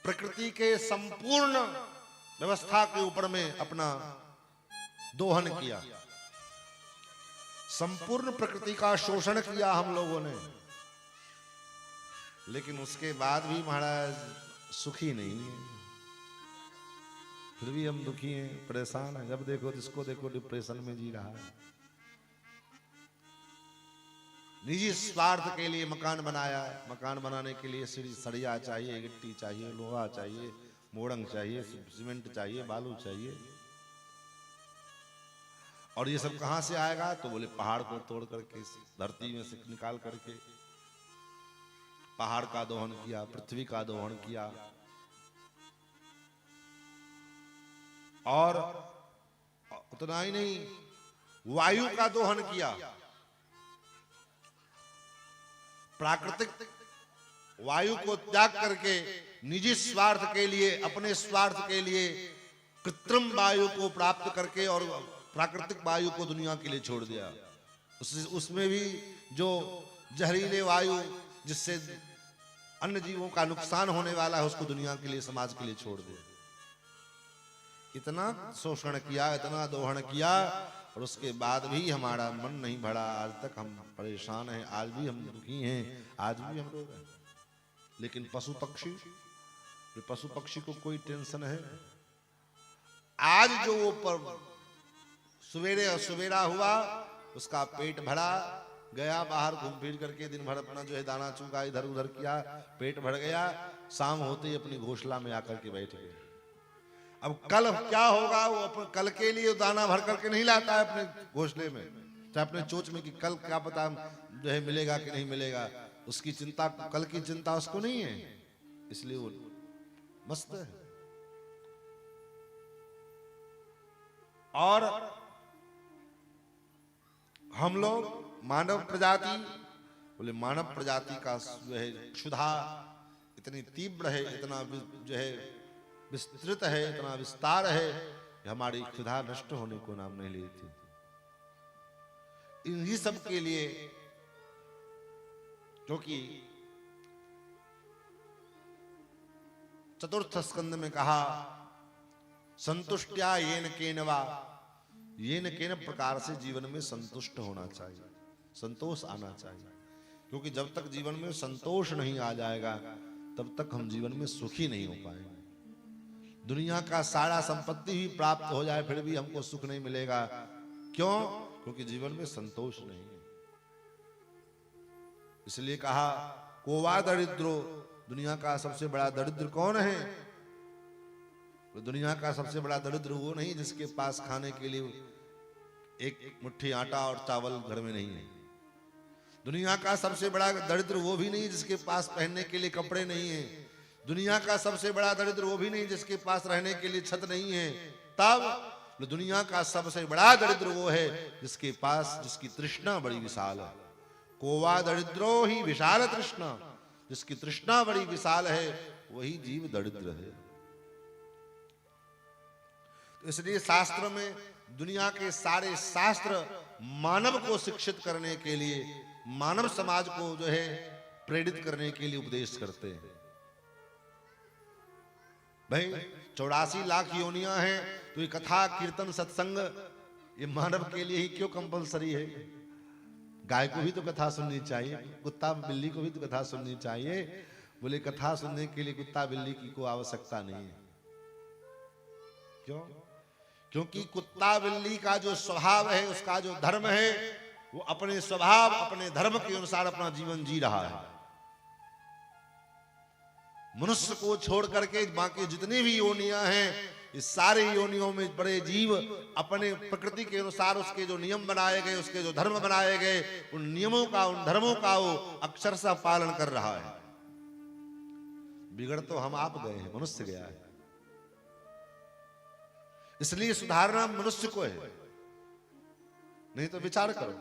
प्रकृति के संपूर्ण व्यवस्था के ऊपर में अपना दोहन किया, संपूर्ण प्रकृति का शोषण किया हम लोगों ने। लेकिन उसके बाद भी महाराज सुखी नहीं है, फिर भी हम दुखी हैं, परेशान हैं। जब देखो जिसको देखो डिप्रेशन में जी रहा है। निजी स्वार्थ के लिए मकान बनाया, मकान बनाने के लिए सरिया चाहिए, गिट्टी चाहिए, लोहा चाहिए, मोड़ंग चाहिए, सीमेंट चाहिए, बालू चाहिए। और ये सब कहां से आएगा? तो बोले पहाड़ को तोड़ करके, धरती में से निकाल करके पहाड़ का दोहन किया, पृथ्वी का दोहन किया, और उतना ही नहीं, वायु का दोहन किया। प्राकृतिक वायु को त्याग करके निजी स्वार्थ के लिए, अपने स्वार्थ के लिए कृत्रिम वायु को प्राप्त करके और प्राकृतिक वायु को दुनिया के लिए छोड़ दिया। उसमें भी जो जहरीले वायु जिससे अन्य जीवों का नुकसान होने वाला है, उसको दुनिया के लिए, समाज के लिए छोड़ दिया। इतना शोषण किया, इतना दोहन किया, और उसके बाद भी हमारा मन नहीं भरा। आज तक हम परेशान हैं, आज भी हम दुखी हैं, आज भी हम लोग हैं। लेकिन पशु पक्षी, पशु पक्षी को कोई टेंशन है? आज जो वो पर सवेरे और सवेरा हुआ, उसका पेट भरा, गया बाहर घूम फिर करके दिन भर अपना जो है दाना चुगा, इधर उधर किया, पेट भर गया, शाम होते ही अपनी घोंसला में आकर के बैठ गए। अब कल क्या होगा? वो अपने कल के लिए दाना भर करके नहीं लाता है अपने घोंसले में, चाहे अपने चोच में, कि कल क्या पता जो है मिलेगा कि नहीं मिलेगा। उसकी चिंता, कल की चिंता उसको नहीं है, इसलिए वो मस्त है। और हम लोग मानव प्रजाति, बोले मानव प्रजाति का जो है क्षुधा इतनी तीव्र है, इतना जो है विस्तृत है, इतना विस्तार है कि हमारी क्षुधा नष्ट होने को नाम नहीं लेती। इन्हीं सब के लिए, क्योंकि चतुर्थ स्कंद में कहा, संतुष्टया येन केनवा, येन केन प्रकार से जीवन में संतुष्ट होना चाहिए, संतोष आना चाहिए। क्योंकि जब तक जीवन में संतोष नहीं आ जाएगा, तब तक हम जीवन में सुखी नहीं हो पाएंगे। दुनिया का सारा संपत्ति भी प्राप्त हो जाए, फिर भी हमको सुख नहीं मिलेगा। क्यों? क्योंकि जीवन में संतोष नहीं है। इसलिए कहा, कोवा दरिद्रो, दुनिया का सबसे बड़ा दरिद्र कौन है? तो दुनिया का सबसे बड़ा दरिद्र वो नहीं जिसके पास खाने के लिए एक मुट्ठी आटा और चावल घर में नहीं है। दुनिया का सबसे बड़ा दरिद्र वो भी नहीं जिसके पास पहनने के लिए कपड़े नहीं है। दुनिया का सबसे बड़ा दरिद्र वो भी नहीं जिसके पास रहने के लिए छत नहीं है। तब दुनिया का सबसे बड़ा दरिद्र वो है जिसके पास, जिसकी तृष्णा बड़ी विशाल है। कोवा दरिद्रो ही विशाल तृष्णा, जिसकी तृष्णा बड़ी विशाल है, वही जीव दरिद्र है। तो इसलिए शास्त्र में, दुनिया के सारे शास्त्र मानव को शिक्षित करने के लिए, मानव समाज को जो है प्रेरित करने के लिए उपदेश करते हैं। भाई 84 लाख योनियां हैं, तो ये कथा कीर्तन सत्संग ये मानव के लिए ही क्यों कंपलसरी है? गाय को भी तो कथा सुननी चाहिए, कुत्ता बिल्ली को भी तो कथा सुननी चाहिए। बोले कथा सुनने के लिए कुत्ता बिल्ली की कोई आवश्यकता नहीं है। क्यों? क्योंकि कुत्ता बिल्ली का जो स्वभाव है, उसका जो धर्म है, वो अपने स्वभाव अपने धर्म के अनुसार अपना जीवन जी रहा है। मनुष्य को छोड़ करके बाकी जितनी भी योनियां हैं, इस सारे योनियों में बड़े जीव अपने प्रकृति के अनुसार उसके जो नियम बनाए गए, उसके जो धर्म बनाए गए, उन नियमों का, उन धर्मों का वो अक्षरशः पालन कर रहा है। बिगड़ तो हम आप गए हैं, मनुष्य गया है। इसलिए सुधारना मनुष्य को है। नहीं तो विचार करो,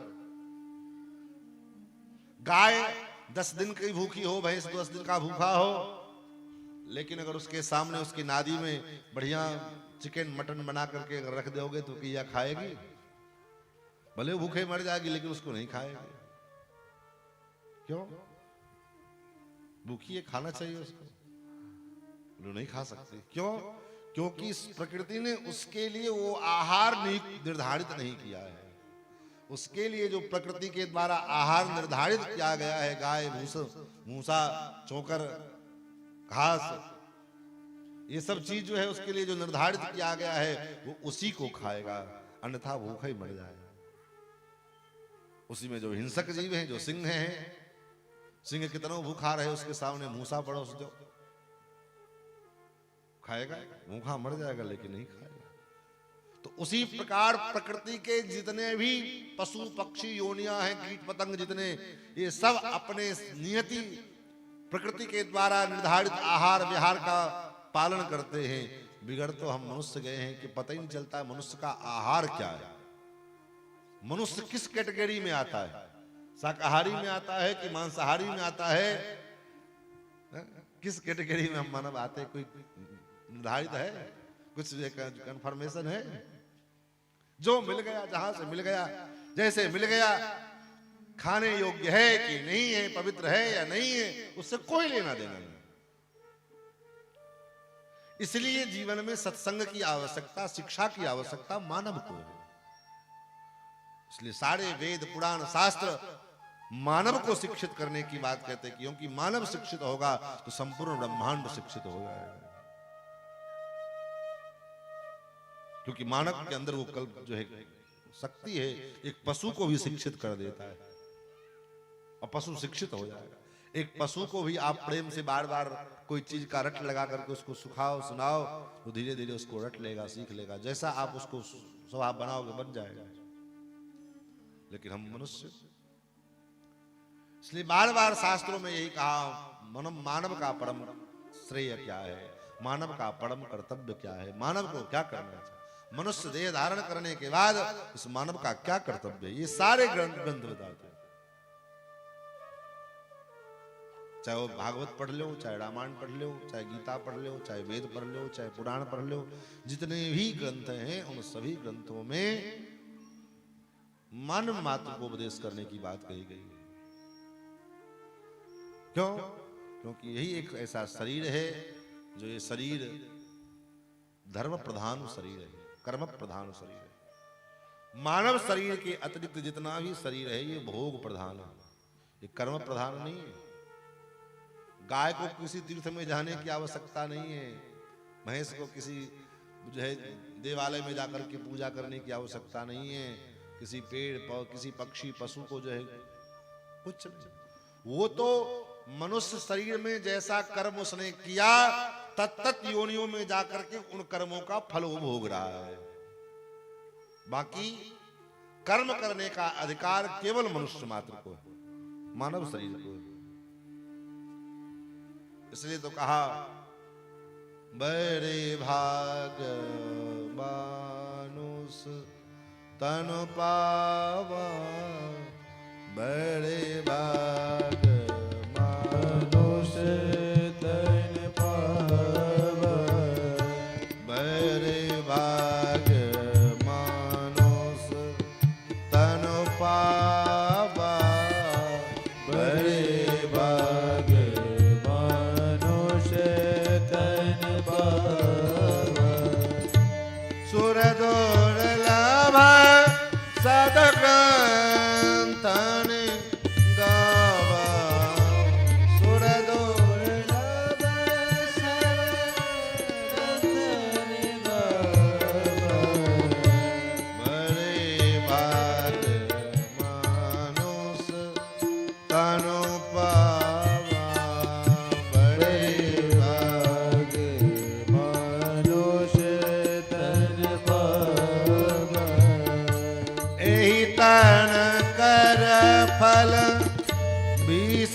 गाय 10 दिन की भूखी हो, भैंस 10 दिन का भूखा हो, लेकिन अगर उसके सामने उसकी नादी में बढ़िया चिकन मटन बना करके अगर रख दोगे तो क्या खाएगी? भले भूखे मर जाएगी, लेकिन उसको नहीं खाएगी। क्यों? भूखी है, खाना चाहिए उसको, वो नहीं खा सकती। क्यों? क्योंकि इस प्रकृति ने उसके लिए वो आहार निर्धारित नहीं किया है। उसके लिए जो प्रकृति के द्वारा आहार निर्धारित किया गया है, गाय, भूसा, चोकर, घास, ये सब चीज जो है उसके लिए जो निर्धारित किया गया है, वो उसी को खाएगा, अन्यथा भूखा ही मर जाएगा। उसी में जो हिंसक जीव हैं, जो सिंह हैं, सिंह कितना भूखा रहे, उसके सामने भूसा पड़ोस दो, खाएगा? भूखा मर जाएगा, लेकिन नहीं खाएगा। तो उसी प्रकार प्रकृति के जितने भी पशु पक्षी योनियां हैं, कीट पतंग जितने, ये सब अपने नियति प्रकृति के द्वारा निर्धारित आहार विहार का पालन करते हैं। बिगड़ तो हम मनुष्य गए हैं कि पता ही नहीं चलता मनुष्य का आहार क्या है। मनुष्य किस कैटेगरी में आता है? शाकाहारी में आता है कि मांसाहारी में आता है? किस कैटेगरी में हम मानव आते हैं? कोई निर्धारित है? कुछ कंफर्मेशन है? जो मिल गया, जहां से मिल गया, जैसे मिल गया, खाने योग्य है कि नहीं है, पवित्र है या नहीं है, उससे कोई लेना देना नहीं। इसलिए जीवन में सत्संग की आवश्यकता, शिक्षा की आवश्यकता मानव को है। इसलिए सारे वेद पुराण शास्त्र मानव को शिक्षित करने की बात कहते हैं, क्योंकि मानव शिक्षित होगा तो संपूर्ण ब्रह्मांड शिक्षित हो जाएगा। क्योंकि मानव के अंदर वो कल्प जो है शक्ति है, एक पशु को भी शिक्षित कर देता है और पशु शिक्षित हो जाएगा। एक पशु को भी आप प्रेम से बार बार कोई चीज का रट लगा करके उसको सुखाओ, सुनाओ, तो धीरे धीरे उसको रट लेगा, सीख लेगा। जैसा आप उसको स्वभाव बनाओगे बन जाएगा। लेकिन हम मनुष्य, इसलिए बार बार शास्त्रों में यही कहा, मानव का परम श्रेय क्या है, मानव का परम कर्तव्य क्या है, मानव को क्या करना चाहिए, मनुष्य देह धारण करने के बाद उस मानव का क्या कर्तव्य है, ये सारे ग्रंथ बताते हैं। चाहे वो भागवत पढ़ लो, चाहे रामायण पढ़ लो, चाहे गीता पढ़ लो, चाहे वेद पढ़ लो, चाहे पुराण पढ़ लो, जितने भी ग्रंथ हैं उन सभी ग्रंथों में मानव मात्र को उपदेश करने की बात कही गई है। क्यों? क्योंकि यही एक ऐसा शरीर है जो, ये शरीर धर्म प्रधान शरीर है, कर्म प्रधान शरीर है। मानव शरीर के अतिरिक्त जितना भी शरीर है ये भोग प्रधान है, ये कर्म प्रधान नहीं है। गाय को किसी तीर्थ में जाने की आवश्यकता नहीं है, भैंस को किसी जो है देवालय में जाकर के पूजा करने की आवश्यकता नहीं है, किसी पेड़ किसी पक्षी पशु को जो है कुछ नहीं। वो तो मनुष्य शरीर में जैसा कर्म उसने किया तत्त योनियों में जाकर के उन कर्मों का फल वो भोग रहा है। बाकी कर्म करने का अधिकार केवल मनुष्य मात्र को है, मानव शरीर को है। इसलिए तो कहा, बड़े भाग मानुष तन पावा, बड़े भाग मानुष तन पावा, बड़े भाग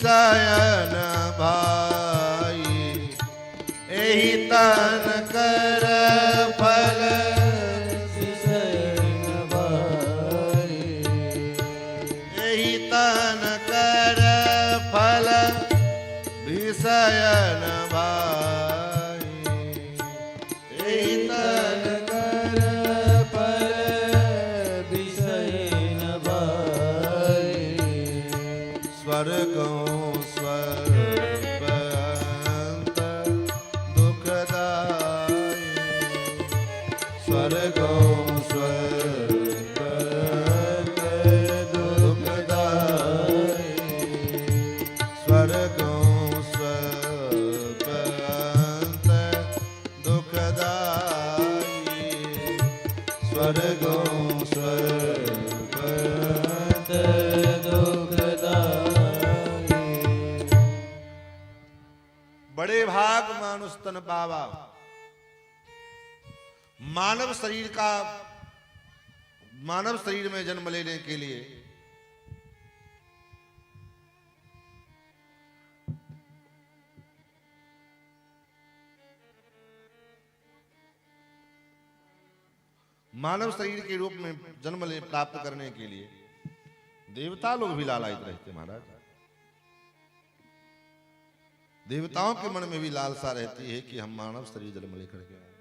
विषयन भाई एहि तन कर फल एहि तन कर फल विषयन भाई एहि तन कर फल विषयन भाई स्वर्गों स्वर्गंत दुखदाई स्वर्गों स्वर्गंत दुखदाई स्वर्गों स्वर्गंत दुखदाई स्वर्गों स्वर्गंत बड़े भाग मानुष तन पावा। मानव शरीर में जन्म लेने के लिए मानव शरीर के रूप में जन्म ले प्राप्त करने के लिए देवता लोग भी लालायित रहते महाराज। देवताओं के मन में भी लालसा रहती है कि हम मानव शरीर जन्म लेकर के आए।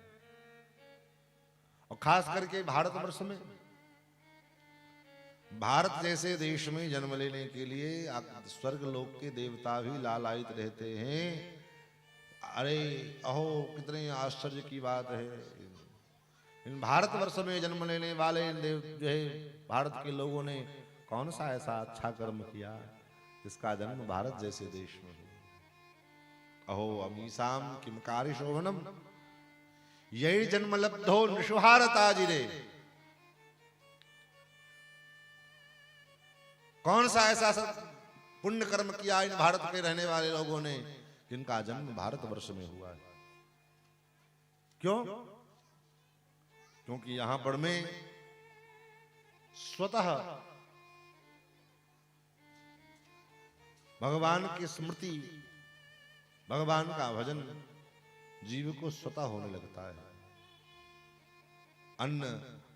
और खास करके भारतवर्ष में, भारत जैसे देश में जन्म लेने के लिए स्वर्ग लोक के देवता भी लालायित रहते हैं। अरे अहो कितने आश्चर्य की बात है, इन भारतवर्ष में जन्म लेने वाले देव जो है भारत के लोगों ने कौन सा ऐसा अच्छा कर्म किया इसका जन्म भारत जैसे देश में हो। अहो अमीसाम किम कार्य शोभनम यही जन्म लब्धो निषुहारताजिरे। कौन सा ऐसा पुण्य कर्म किया इन भारत के रहने वाले लोगों ने जिनका जन्म भारतवर्ष में हुआ है। क्यों? क्योंकि यहां पर में स्वतः भगवान की स्मृति, भगवान का भजन जीव को स्वतः होने लगता है। अन्य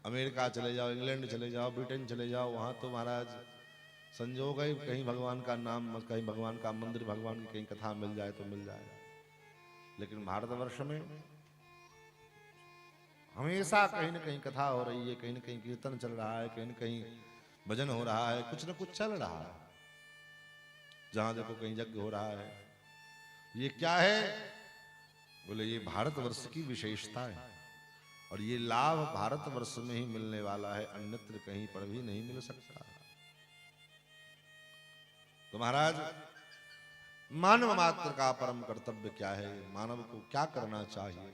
अमेरिका चले जाओ, इंग्लैंड चले जाओ, ब्रिटेन चले जाओ, वहां तो महाराज संजोग है कहीं भगवान का नाम, कहीं भगवान का मंदिर, भगवान की कहीं कथा मिल जाए तो मिल जाए। लेकिन भारतवर्ष में हमेशा कहीं न कहीं कथा हो रही है, कहीं न कहीं कीर्तन चल रहा है, कहीं न कहीं भजन हो रहा है, कुछ न कुछ चल रहा है। जहां देखो कहीं यज्ञ हो रहा है। ये क्या है? बोले ये भारतवर्ष की विशेषता है और ये लाभ भारतवर्ष में ही मिलने वाला है, अन्यत्र कहीं पर भी नहीं मिल सकता। तो महाराज मानव मात्र का परम कर्तव्य क्या है? मानव को क्या करना चाहिए?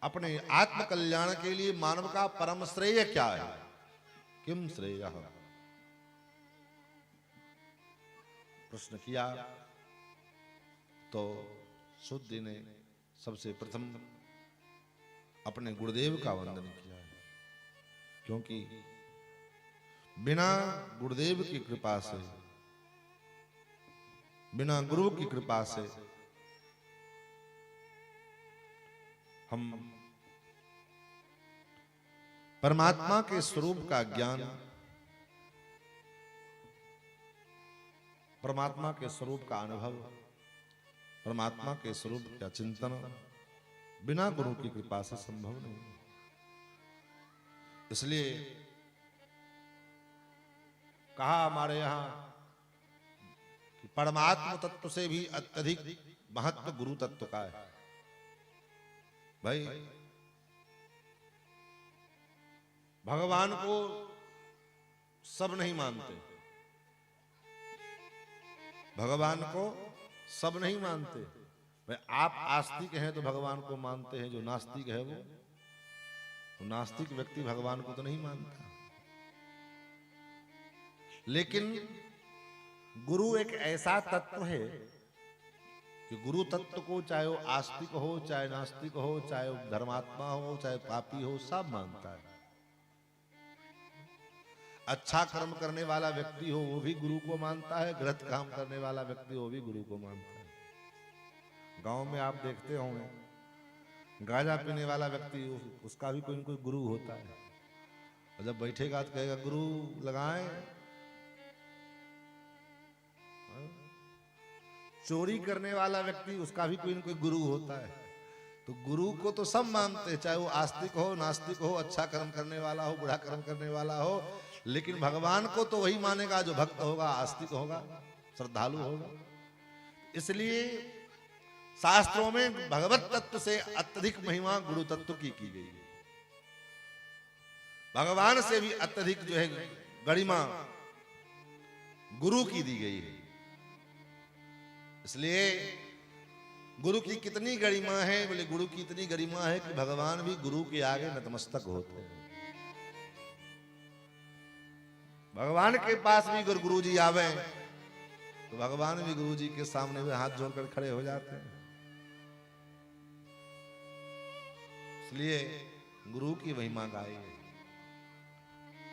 अपने आत्म कल्याण के लिए मानव का परम श्रेय क्या है? किम श्रेयः? प्रश्न किया तो शुद्धि ने सबसे प्रथम अपने गुरुदेव का वंदन किया है। क्योंकि बिना गुरुदेव की कृपा से, बिना गुरु की कृपा से हम परमात्मा के स्वरूप का ज्ञान, परमात्मा के स्वरूप का अनुभव, परमात्मा के स्वरूप का चिंतन बिना गुरु की कृपा से संभव नहीं। इसलिए कहा हमारे यहां कि परमात्मा तत्व से भी अत्यधिक महत्व गुरु तत्व का है। भाई भगवान को सब नहीं मानते, भगवान को सब नहीं मानते। भाई आप आस्तिक हैं तो भगवान को मानते हैं, जो नास्तिक है वो नास्तिक व्यक्ति भगवान को तो नहीं मानता। लेकिन गुरु एक ऐसा तत्व है कि गुरु तत्व को चाहे वो आस्तिक हो, चाहे नास्तिक हो, चाहे वो धर्मात्मा हो, चाहे पापी हो, सब मानता है। अच्छा कर्म करने वाला व्यक्ति हो वो भी गुरु को मानता है, गलत काम करने वाला व्यक्ति हो भी गुरु को मानता है। गांव में आप देखते होंगे गांजा पीने वाला व्यक्ति उसका भी कोई न कोई गुरु होता है, और जब बैठेगा तो कहेगा गुरु लगाएं। चोरी करने वाला व्यक्ति उसका भी कोई न कोई गुरु होता है। तो गुरु को तो सब मानते हैं, चाहे वो आस्तिक हो नास्तिक हो, अच्छा कर्म करने वाला हो बुरा कर्म करने वाला हो, लेकिन भगवान को तो वही मानेगा जो भक्त होगा, आस्तिक होगा, श्रद्धालु होगा। इसलिए शास्त्रों में भगवत तत्व से अत्यधिक महिमा गुरु तत्व की गई है। भगवान से भी अत्यधिक जो है गरिमा गुरु की दी गई है। इसलिए गुरु की कितनी गरिमा है, बोले गुरु की इतनी गरिमा है कि भगवान भी गुरु के आगे नतमस्तक होते हैं। भगवान के पास भी अगर गुरु जी आवे तो भगवान भी गुरु जी के सामने में हाथ जोड़कर खड़े हो जाते हैं। इसलिए गुरु की महिमा गाई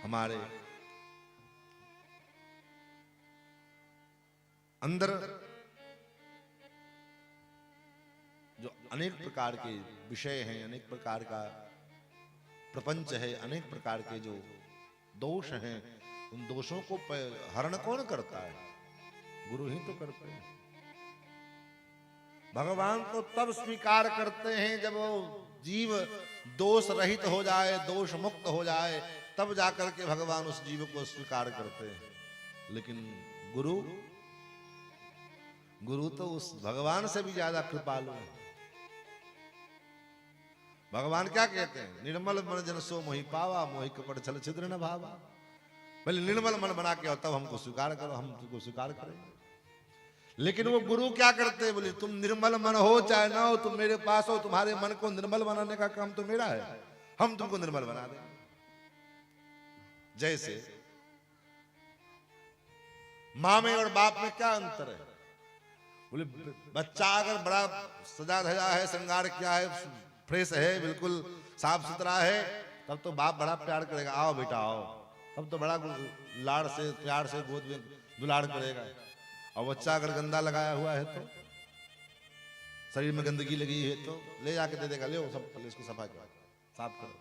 हमारे अंदर जो अनेक प्रकार के विषय हैं, अनेक प्रकार का प्रपंच है, अनेक प्रकार के जो दोष हैं, उन दोषों को हरण कौन करता है? गुरु ही तो करते हैं। भगवान को तब स्वीकार करते हैं जब वो जीव दोष रहित हो जाए, दोष मुक्त हो जाए, तब जाकर के भगवान उस जीव को स्वीकार करते हैं। लेकिन गुरु तो उस भगवान से भी ज्यादा कृपालु है। भगवान क्या कहते हैं? निर्मल मन जन सो मोहि पावा, मोहि कपट छल छिद्र न भावा। पहले निर्मल मन बना के आओ तब हमको स्वीकार करो, हम तुमको स्वीकार करेंगे। लेकिन वो गुरु क्या करते हैं? बोले तुम निर्मल मन हो चाहे ना हो, तुम मेरे पास हो, तुम्हारे मन को निर्मल बनाने का काम तो मेरा है, हम तुमको निर्मल बना देंगे। जैसे माँ में और बाप में क्या अंतर है? बोले बच्चा अगर बड़ा सजा धजा है, श्रृंगार किया है, फ्रेश है, बिल्कुल साफ सुथरा है, तब तो बाप बड़ा प्यार करेगा, आओ बेटा आओ, तब तो बड़ा लाड़ से प्यार से गोद में दुलाड़ करेगा। और बच्चा अगर गंदा लगाया हुआ है तो, शरीर में गंदगी लगी है तो ले जाके दे देगा, ले सब पहले इसको सफा करो, साफ करो।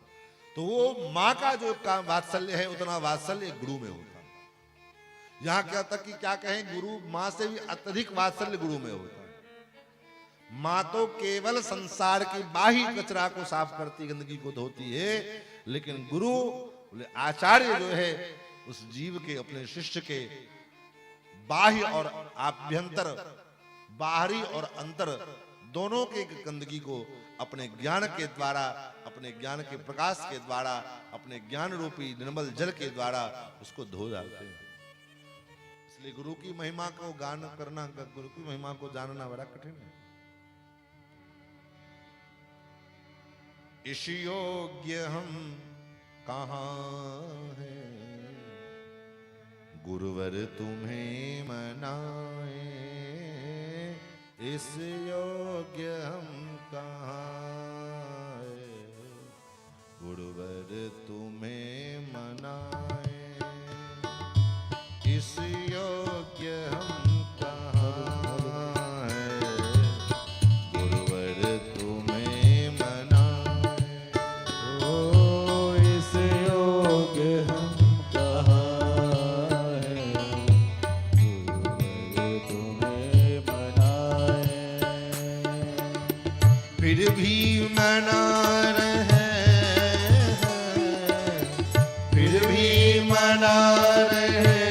तो वो माँ का जो वात्सल्य है उतना वात्सल्य गुरु में होता है। यहाँ क्या तक कि क्या कहें, गुरु माँ से भी अत्यधिक वात्सल्य गुरु में होता है। माँ तो केवल संसार की बाह्य कचरा को साफ करती, गंदगी को धोती है, लेकिन गुरु बोले आचार्य जो है उस जीव के, अपने शिष्य के बाह्य और आभ्यंतर, बाहरी और अंतर दोनों के गंदगी को अपने ज्ञान के द्वारा, अपने ज्ञान के प्रकाश के द्वारा, अपने ज्ञान रूपी निर्मल जल के द्वारा उसको धो डालते हैं। इसलिए गुरु की महिमा को गान करना, गुरु की महिमा को जानना बड़ा कठिन है। इस योग्य हम कहाँ हैं, गुरुवर तुम्हें मनाए, इस योग्य हम कहाँ हैं, गुरुवर तुम्हें मनाए, इस योग्य हम कहाँ हैं, गुरुवर तुम्हें मनाए। ओ इस योग्य हम कहाँ हैं, गुरुवर तुम्हें मनाए। फिर भी मना रहे हैं, फिर भी मना रहे हैं,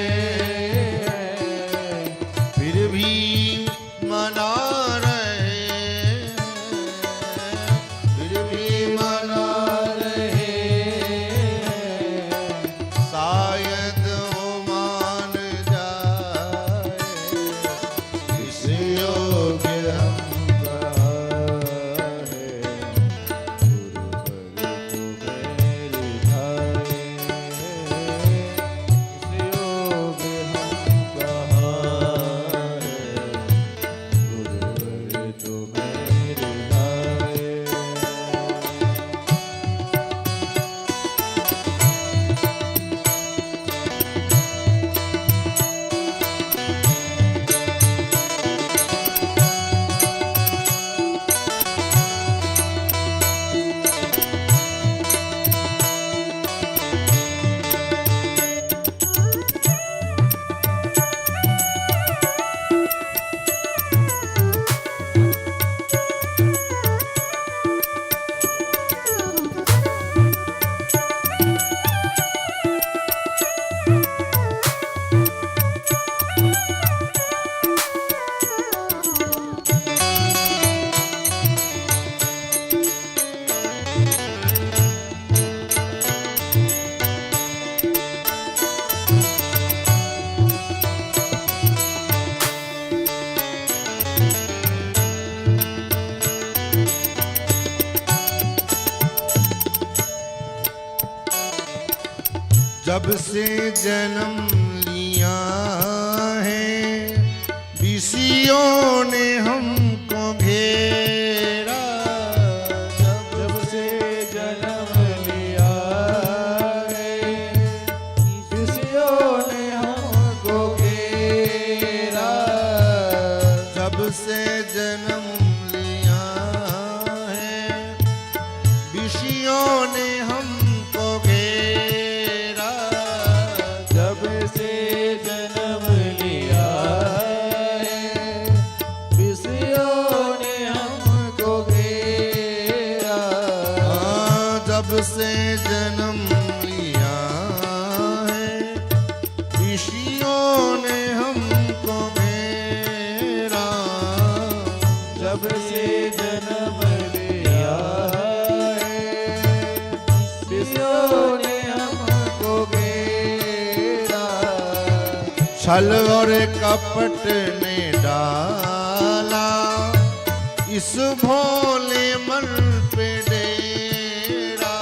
फिर भी मना रहे हैं, फिर भी मना रहे हैं, शायद वो मान जाए, इस योग्य हम कहाँ हैं, जब से जन्म लिया है ऋषियों ने हमको घेरा। जब से जन्म लिया है ऋषियों ने हमको घेरा। जब से जन्म लिया है ऋषियों ने हमको घेरा। जब से जन्म लिया है ऋषियों ने हमको घेरा। जब से जन्म लिया है ऋषियों ने हमको घेरा। जब से जन्म लिया है ऋषियों ने हमको घेरा। छल और कपट ने डाला इस भोले मन पे डेरा।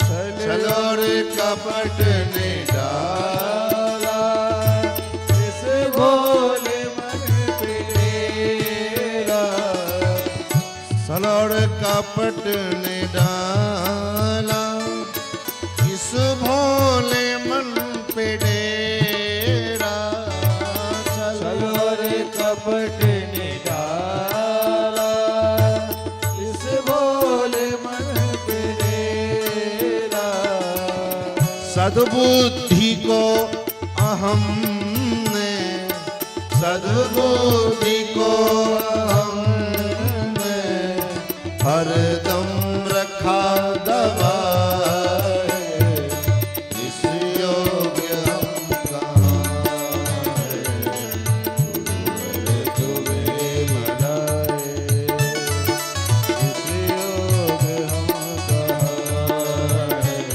छल और कपट ने डाला इस भोले मन पे डेरा। छल और कपट ने डाला इस भोले मन पे डेरा। छल और कपट ने डाला इस भोले मन पे डेरा। सद्बुद्धि को अहम ने सद्बुद्धि को अहम ने हरदम रखा दबाए। इस योग्य हम कहाँ हैं, गुरुवर तुम्हें मनाए। इस योग हम कहाँ हैं,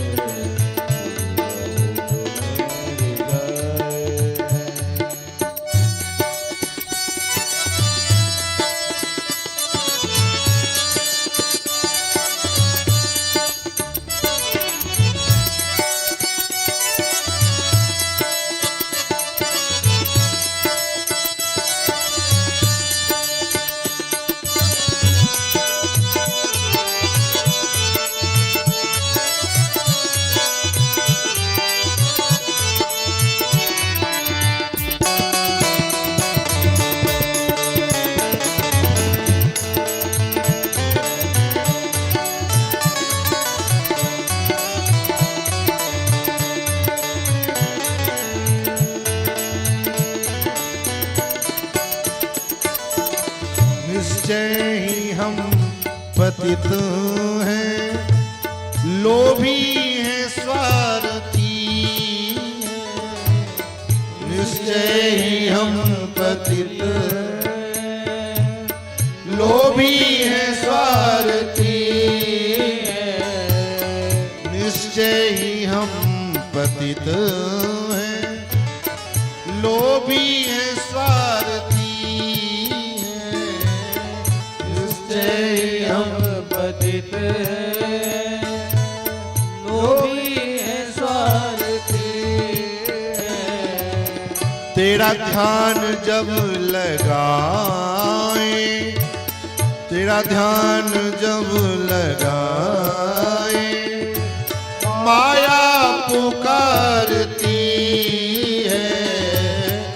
निश्चय ही हम पतित हैं लोभी हैं स्वार्थी हैं। निश्चय ही हम पतित हैं लोभी हैं स्वार्थी हैं। निश्चय ही हम पतित हैं लोभी हैं स्वार्थी हैं। निश्चय हम पतित लोभी है स्वार्थी हैं। तेरा ध्यान जब लगाए तेरा ध्यान जब लगाए माया पुकारती है।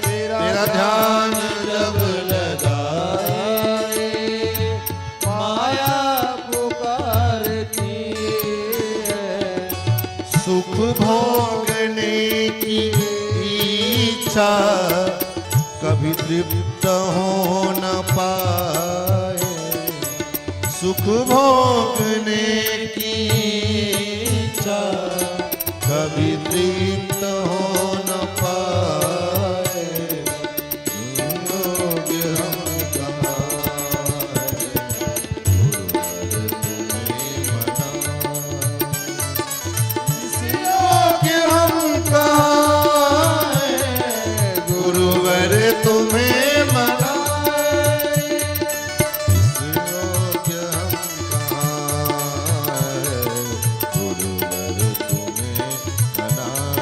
तेरा ध्यान जब लगाए माया पुकारती है। सुख भोगने की इच्छा कभी तृप्त हो न पाए। सुख भोगने की इच्छा कभी तृप्त हो न पाए। योग्य हम कहाँ हैं, गुरुवर तुम्हें मनाए। इस योग्य हम कहाँ हैं, गुरुवर तुम्हें मनाए। इस योग्य हम कहाँ हैं, गुरुवर तुम्हें मनाए।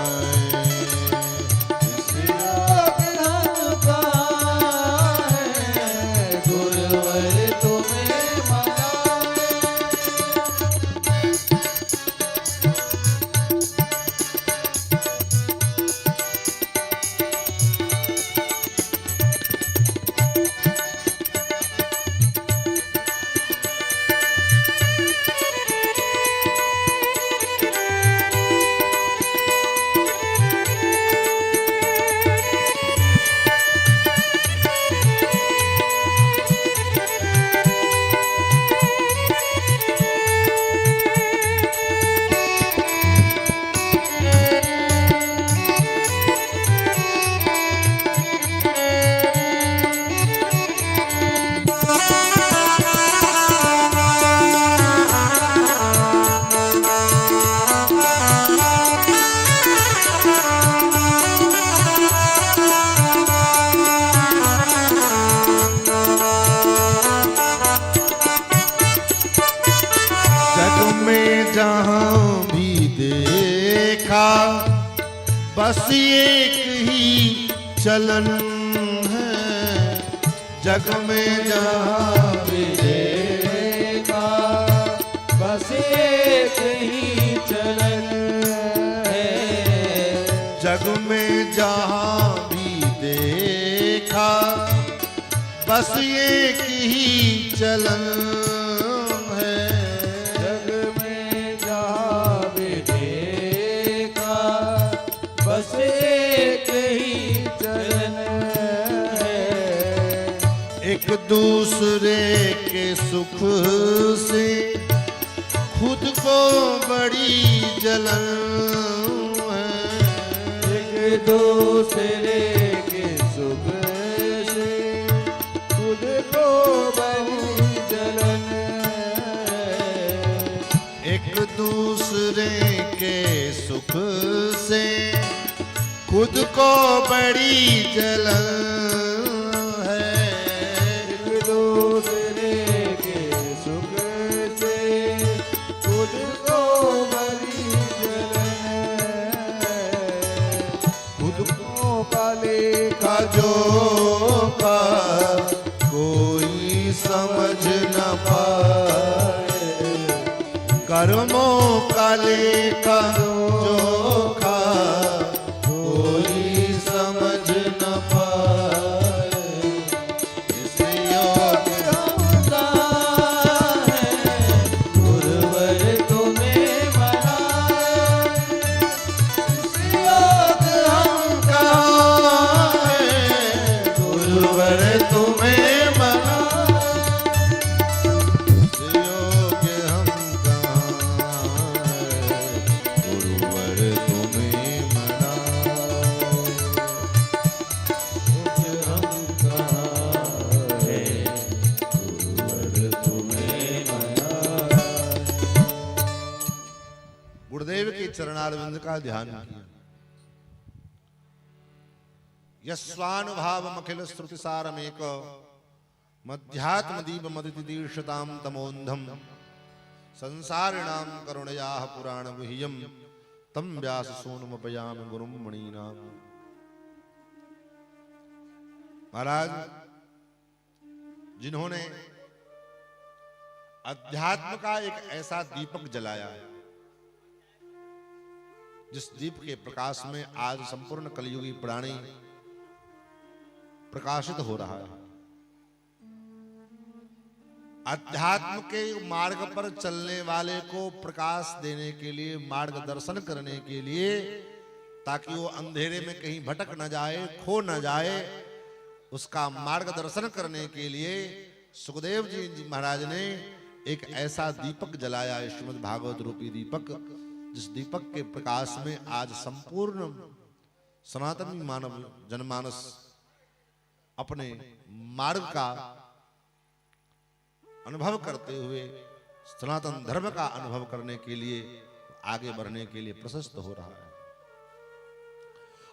बस एक ही चलन है जग में जहाँ भी देखा बस एक ही चलन है जग में जहाँ भी देखा बस एक ही चलन है जग में जहाँ भी देखा बस एक ही चलन है एक दूसरे के सुख से खुद को बड़ी जलन है एक दूसरे के सुख से खुद को बड़ी जलन है एक दूसरे के सुख से खुद को बड़ी जलन है एक दूसरे के सुख से खुद को बड़ी जलन है खुद को पाले का जो का कोई समझ न पाए कर्मों का लेखा जोखा कोई समझ न पाए इस योग्य होता है गुरुवर तुम्हें बनाए इस योग्य हम कहाँ हैं, गुरुवर तुम्हें मना इस योग्य हम कहाँ हैं, गुरुवर तुम्हें मना हम कहाँ है गुरुवर तुम्हें बनाए गुरुदेव के चरणारविंद का ध्यान किया यस्वानुभाव अखिल श्रुति सारमेक मध्यात्म दीप मदिति दीर्षताम तमोन्धम संसारिणाम करुणया पुराण गुह्यम तम व्यास सोनुमपयाम गुरुम मुनीनाम। महाराज जिन्होंने अध्यात्म का एक ऐसा दीपक जलाया जिस दीप के प्रकाश में आज संपूर्ण कलयुगी प्राणी प्रकाशित हो रहा है। अध्यात्म के मार्ग पर चलने वाले को प्रकाश देने के लिए, मार्गदर्शन करने के लिए, ताकि वो अंधेरे में कहीं भटक न जाए, खो न जाए, उसका मार्गदर्शन करने के लिए सुखदेव जी महाराज ने एक ऐसा दीपक जलाया, श्रीमद् भागवत रूपी दीपक, जिस दीपक के प्रकाश में आज संपूर्ण सनातनी मानव जनमानस अपने मार्ग का अनुभव करते हुए सनातन धर्म का अनुभव करने के लिए, आगे बढ़ने के लिए प्रशस्त हो रहा है।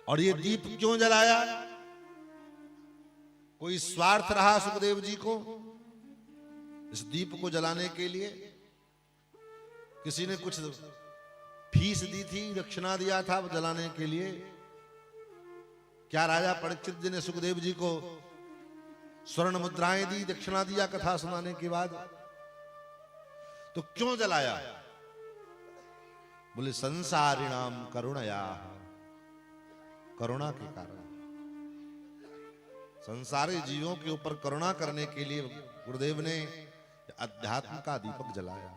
और ये दीप क्यों जलाया? कोई स्वार्थ रहा सुखदेव जी को इस दीप को जलाने के लिए? किसी ने कुछ फीस दी थी, दक्षिणा दिया था जलाने के लिए? क्या राजा परीक्षित जी ने सुखदेव जी को स्वर्ण मुद्राएं दी, दक्षिणा दिया कथा सुनाने के बाद? तो क्यों जलाया? बोले संसारिणाम करुणया, करुणा के कारण, संसारी जीवों के ऊपर करुणा करने के लिए गुरुदेव ने अध्यात्म का दीपक जलाया।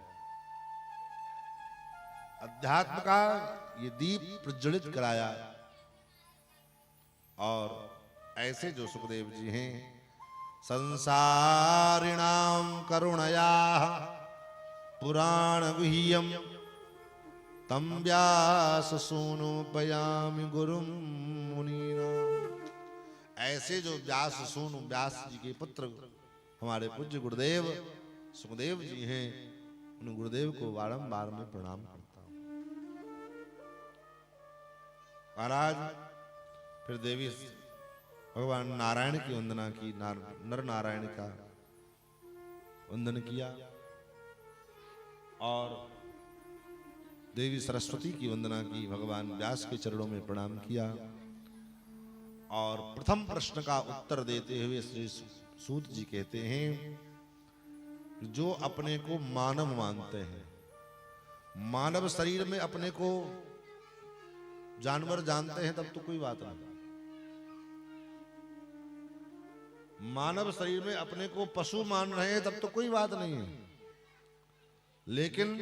अध्यात्म का ये दीप प्रज्वलित कराया। और ऐसे जो सुखदेव जी हैं, संसारिणाम करुणया पुराण गुह्यम तम व्यास सूनुपयामि गुरुम मुनीना। ऐसे जो व्यास सूनु, व्यास जी के पुत्र हमारे पूज्य गुरुदेव सुखदेव जी हैं, उन गुरुदेव को बारंबार मैं प्रणाम करता हूं। महाराज फिर देवी भगवान नारायण की वंदना की, नर नारायण का वंदन किया। और देवी सरस्वती की वंदना की, भगवान व्यास के चरणों में प्रणाम किया और प्रथम प्रश्न का उत्तर देते हुए श्री सूत जी कहते हैं, जो अपने को मानव मानते हैं, मानव शरीर में अपने को जानवर जानते हैं तब तो कोई बात नहीं, मानव शरीर में अपने को पशु मान रहे हैं तब तो कोई बात नहीं है, लेकिन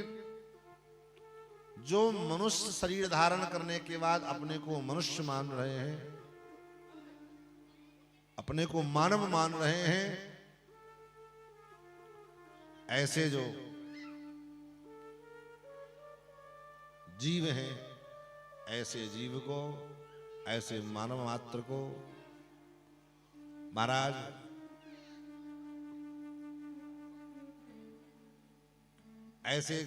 जो मनुष्य शरीर धारण करने के बाद अपने को मनुष्य मान रहे हैं, अपने को मानव मान रहे हैं, ऐसे जो जीव हैं, ऐसे जीव को, ऐसे मानव मात्र को महाराज ऐसे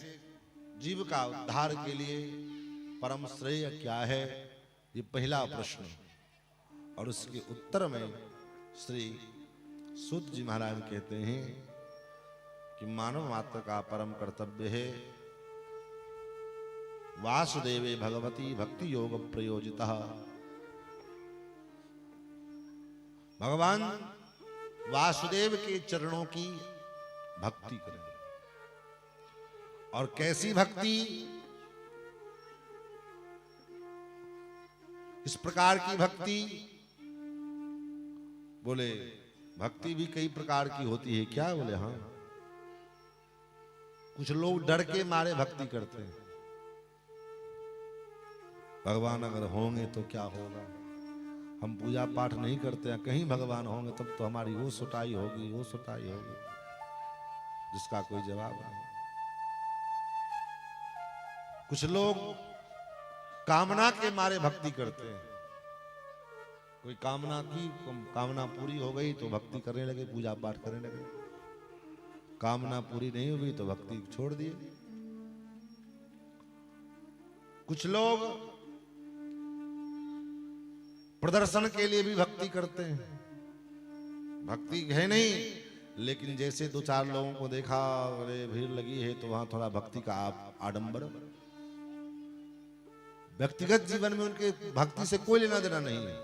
जीव का उद्धार के लिए परम श्रेय क्या है, ये पहला प्रश्न। और उसके उत्तर में श्री सूत जी महाराज कहते हैं कि मानव मात्र का परम कर्तव्य है वासुदेवे भगवती भक्ति योग प्रयोजितः, भगवान वासुदेव के चरणों की भक्ति करें। और कैसी भक्ति? इस प्रकार की भक्ति, बोले भक्ति भी कई प्रकार की होती है क्या? बोले हाँ, कुछ लोग डर के मारे भक्ति करते हैं, भगवान अगर होंगे तो क्या होगा, हम पूजा पाठ नहीं करते हैं, कहीं भगवान होंगे तब तो हमारी वो सुटाई होगी, वो सुटाई होगी, जिसका कोई जवाब नहीं। कुछ लोग कामना के मारे भक्ति करते हैं, कोई कामना की, कामना पूरी हो गई तो भक्ति करने लगे, पूजा पाठ करने लगे, कामना पूरी नहीं हुई तो भक्ति छोड़ दिए। कुछ लोग प्रदर्शन के लिए भी भक्ति करते हैं, भक्ति है नहीं, लेकिन जैसे दो चार लोगों को देखा, अरे भीड़ लगी है तो वहां थोड़ा भक्ति का आडंबर, व्यक्तिगत जीवन में उनके भक्ति से कोई लेना देना नहीं है,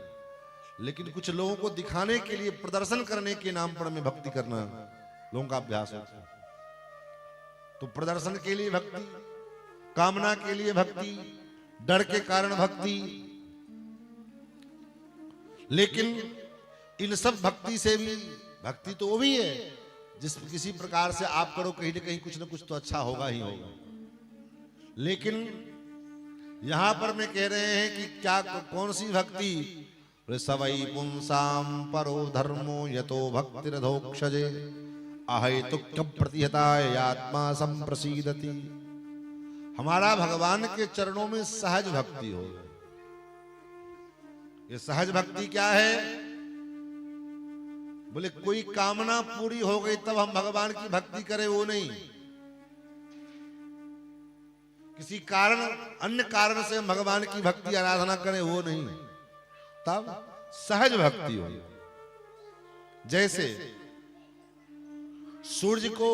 लेकिन कुछ लोगों को दिखाने के लिए, प्रदर्शन करने के नाम पर में भक्ति करना लोगों का अभ्यास होता है। तो प्रदर्शन के लिए भक्ति, कामना के लिए भक्ति, डर के कारण भक्ति, लेकिन इन सब भक्ति से भी, भक्ति तो वो भी है जिस किसी प्रकार से आप करो, कहीं ना कहीं कुछ ना कुछ तो अच्छा होगा ही होगा। लेकिन यहां पर मैं कह रहे हैं कि क्या, कौन सी भक्ति? सवई पुंसाम परो धर्मो यतो भक्तिरधोक्षजे अहेतुक प्रतिहताय आत्मा संप्रसीदति। हमारा भगवान के चरणों में सहज भक्ति हो। ये सहज भक्ति क्या है? बोले कोई कामना पूरी हो गई तब हम भगवान की भक्ति करें, वो नहीं। किसी कारण, अन्य कारण से हम भगवान की भक्ति आराधना करें, वो नहीं। तब सहज भक्ति हो। जैसे सूर्य को,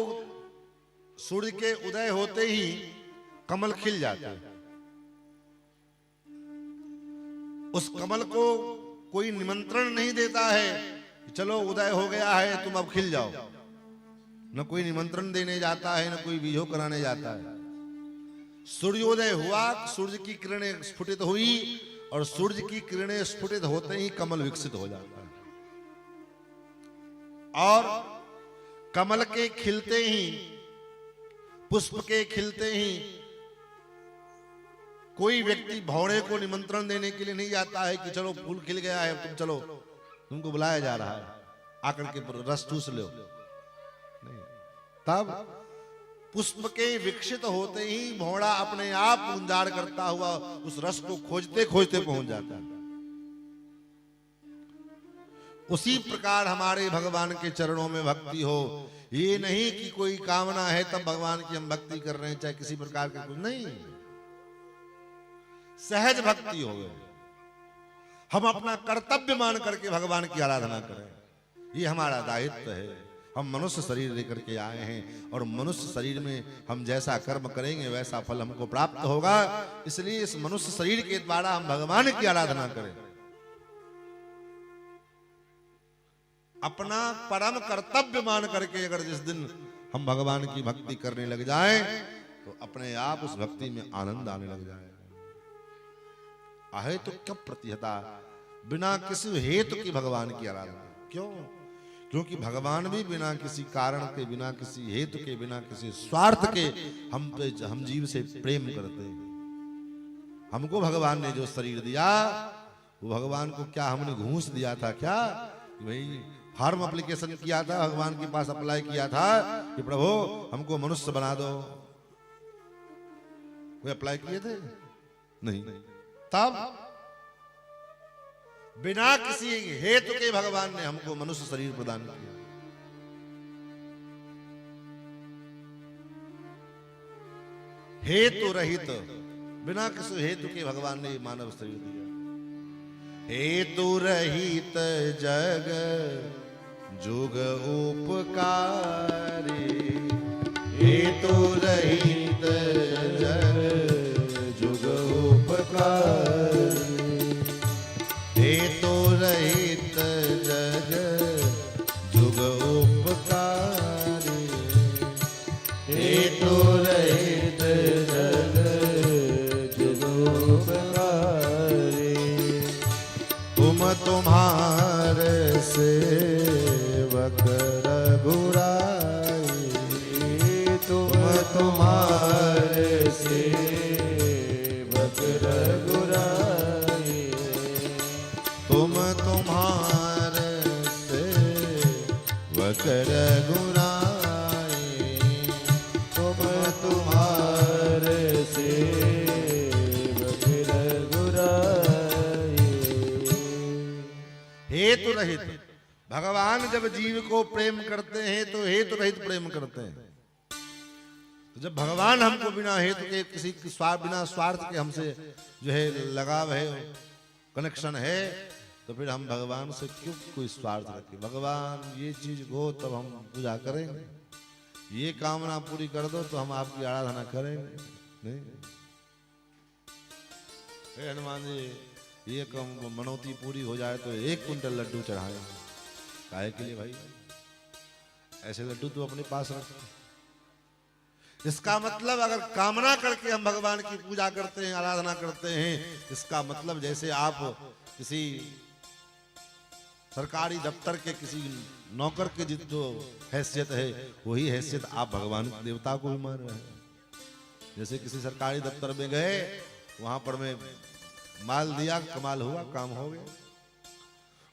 सूर्य के उदय होते ही कमल खिल जाता है, उस कमल को कोई निमंत्रण नहीं देता है कि चलो उदय हो गया है तुम अब खिल जाओ, न कोई निमंत्रण देने जाता है, न कोई बीजों कराने जाता है। सूर्योदय हुआ, सूर्य की किरणें स्फुटित हुई, और सूर्य की किरणें स्फुटित होते ही कमल विकसित हो जाता है। और कमल के खिलते ही, पुष्प के खिलते ही कोई व्यक्ति भौरे को निमंत्रण देने के लिए नहीं जाता है कि चलो फूल खिल गया है तुम चलो, तुमको बुलाया जा रहा है, आकर के रस चूस लो, नहीं। तब पुष्प के विकसित होते ही भौरा अपने आप गुंजार करता हुआ उस रस को खोजते खोजते पहुंच जाता है। उसी प्रकार हमारे भगवान के चरणों में भक्ति हो। ये नहीं कि कोई कामना है तब भगवान की हम भक्ति कर रहे हैं, चाहे किसी प्रकार के कुछ नहीं, सहज भक्ति हो गई। हम अपना कर्तव्य मान करके भगवान की आराधना करें, ये हमारा दायित्व है। हम मनुष्य शरीर लेकर के आए हैं और मनुष्य शरीर में हम जैसा कर्म करेंगे वैसा फल हमको प्राप्त होगा। इसलिए इस मनुष्य शरीर के द्वारा हम भगवान की आराधना करें। अपना परम कर्तव्य मान करके अगर जिस दिन हम भगवान की भक्ति करने लग जाएं तो अपने आप उस भक्ति में आनंद आने लग जाए। आहे तो क्या प्रतिहता, बिना किसी हेतु की भगवान की आराधना। क्यों? क्योंकि भगवान भी बिना किसी कारण के, बिना किसी हेतु के, बिना किसी स्वार्थ के हम जीव से प्रेम करते हैं। हमको भगवान ने जो शरीर दिया वो भगवान को क्या हमने घूस दिया था क्या? भाई फॉर्म एप्लीकेशन किया था, भगवान के पास अप्लाई किया था कि प्रभु हमको मनुष्य बना दो। कोई अप्लाई किए थे? नहीं। तब बिना किसी हेतु के भगवान ने हमको मनुष्य शरीर प्रदान किया। हेतु रहित, बिना किसी हेतु के भगवान ने मानव शरीर दिया। हेतु रहित जग जुग उपकारी, हेतु रहित जग जुग उपकारी, हेतु रहित जग जुग उपकारी, हेतु रहित जग जुग उपकारी। तुम तुम्हारे सेवक रघुराई, तुम तुम्हारे सेवक रघुराई, तुम तुम्हारे सेवक रघुराई, तुम तुम्हारे सेवक रघुराई। हेतु रहित, भगवान जब जीव को प्रेम करते हैं तो हेतु रहित प्रेम करते हैं। तो जब भगवान हमको बिना हेतु के, किसी बिना स्वार्थ के हमसे जो है लगाव है, कनेक्शन है, तो फिर हम भगवान से क्यों कोई स्वार्थ रखें? भगवान ये चीज हो तब हम पूजा करेंगे, ये कामना पूरी कर दो तो हम आपकी आराधना करेंगे। नहीं, हे हनुमान जी, ये मनौती पूरी हो जाए तो 1 कुंटल लड्डू चढ़ाए। काहे के लिए भाई? ऐसे लड्डू तो अपने पास रख। इसका मतलब अगर कामना करके हम भगवान की पूजा करते हैं, आराधना करते हैं, इसका मतलब जैसे आप किसी सरकारी दफ्तर के किसी नौकर के जो हैसियत है वही हैसियत आप भगवान देवता को भी मान रहे हैं। जैसे किसी सरकारी दफ्तर में गए, वहां पर मैं माल दिया, कमाल हुआ, काम हो गया।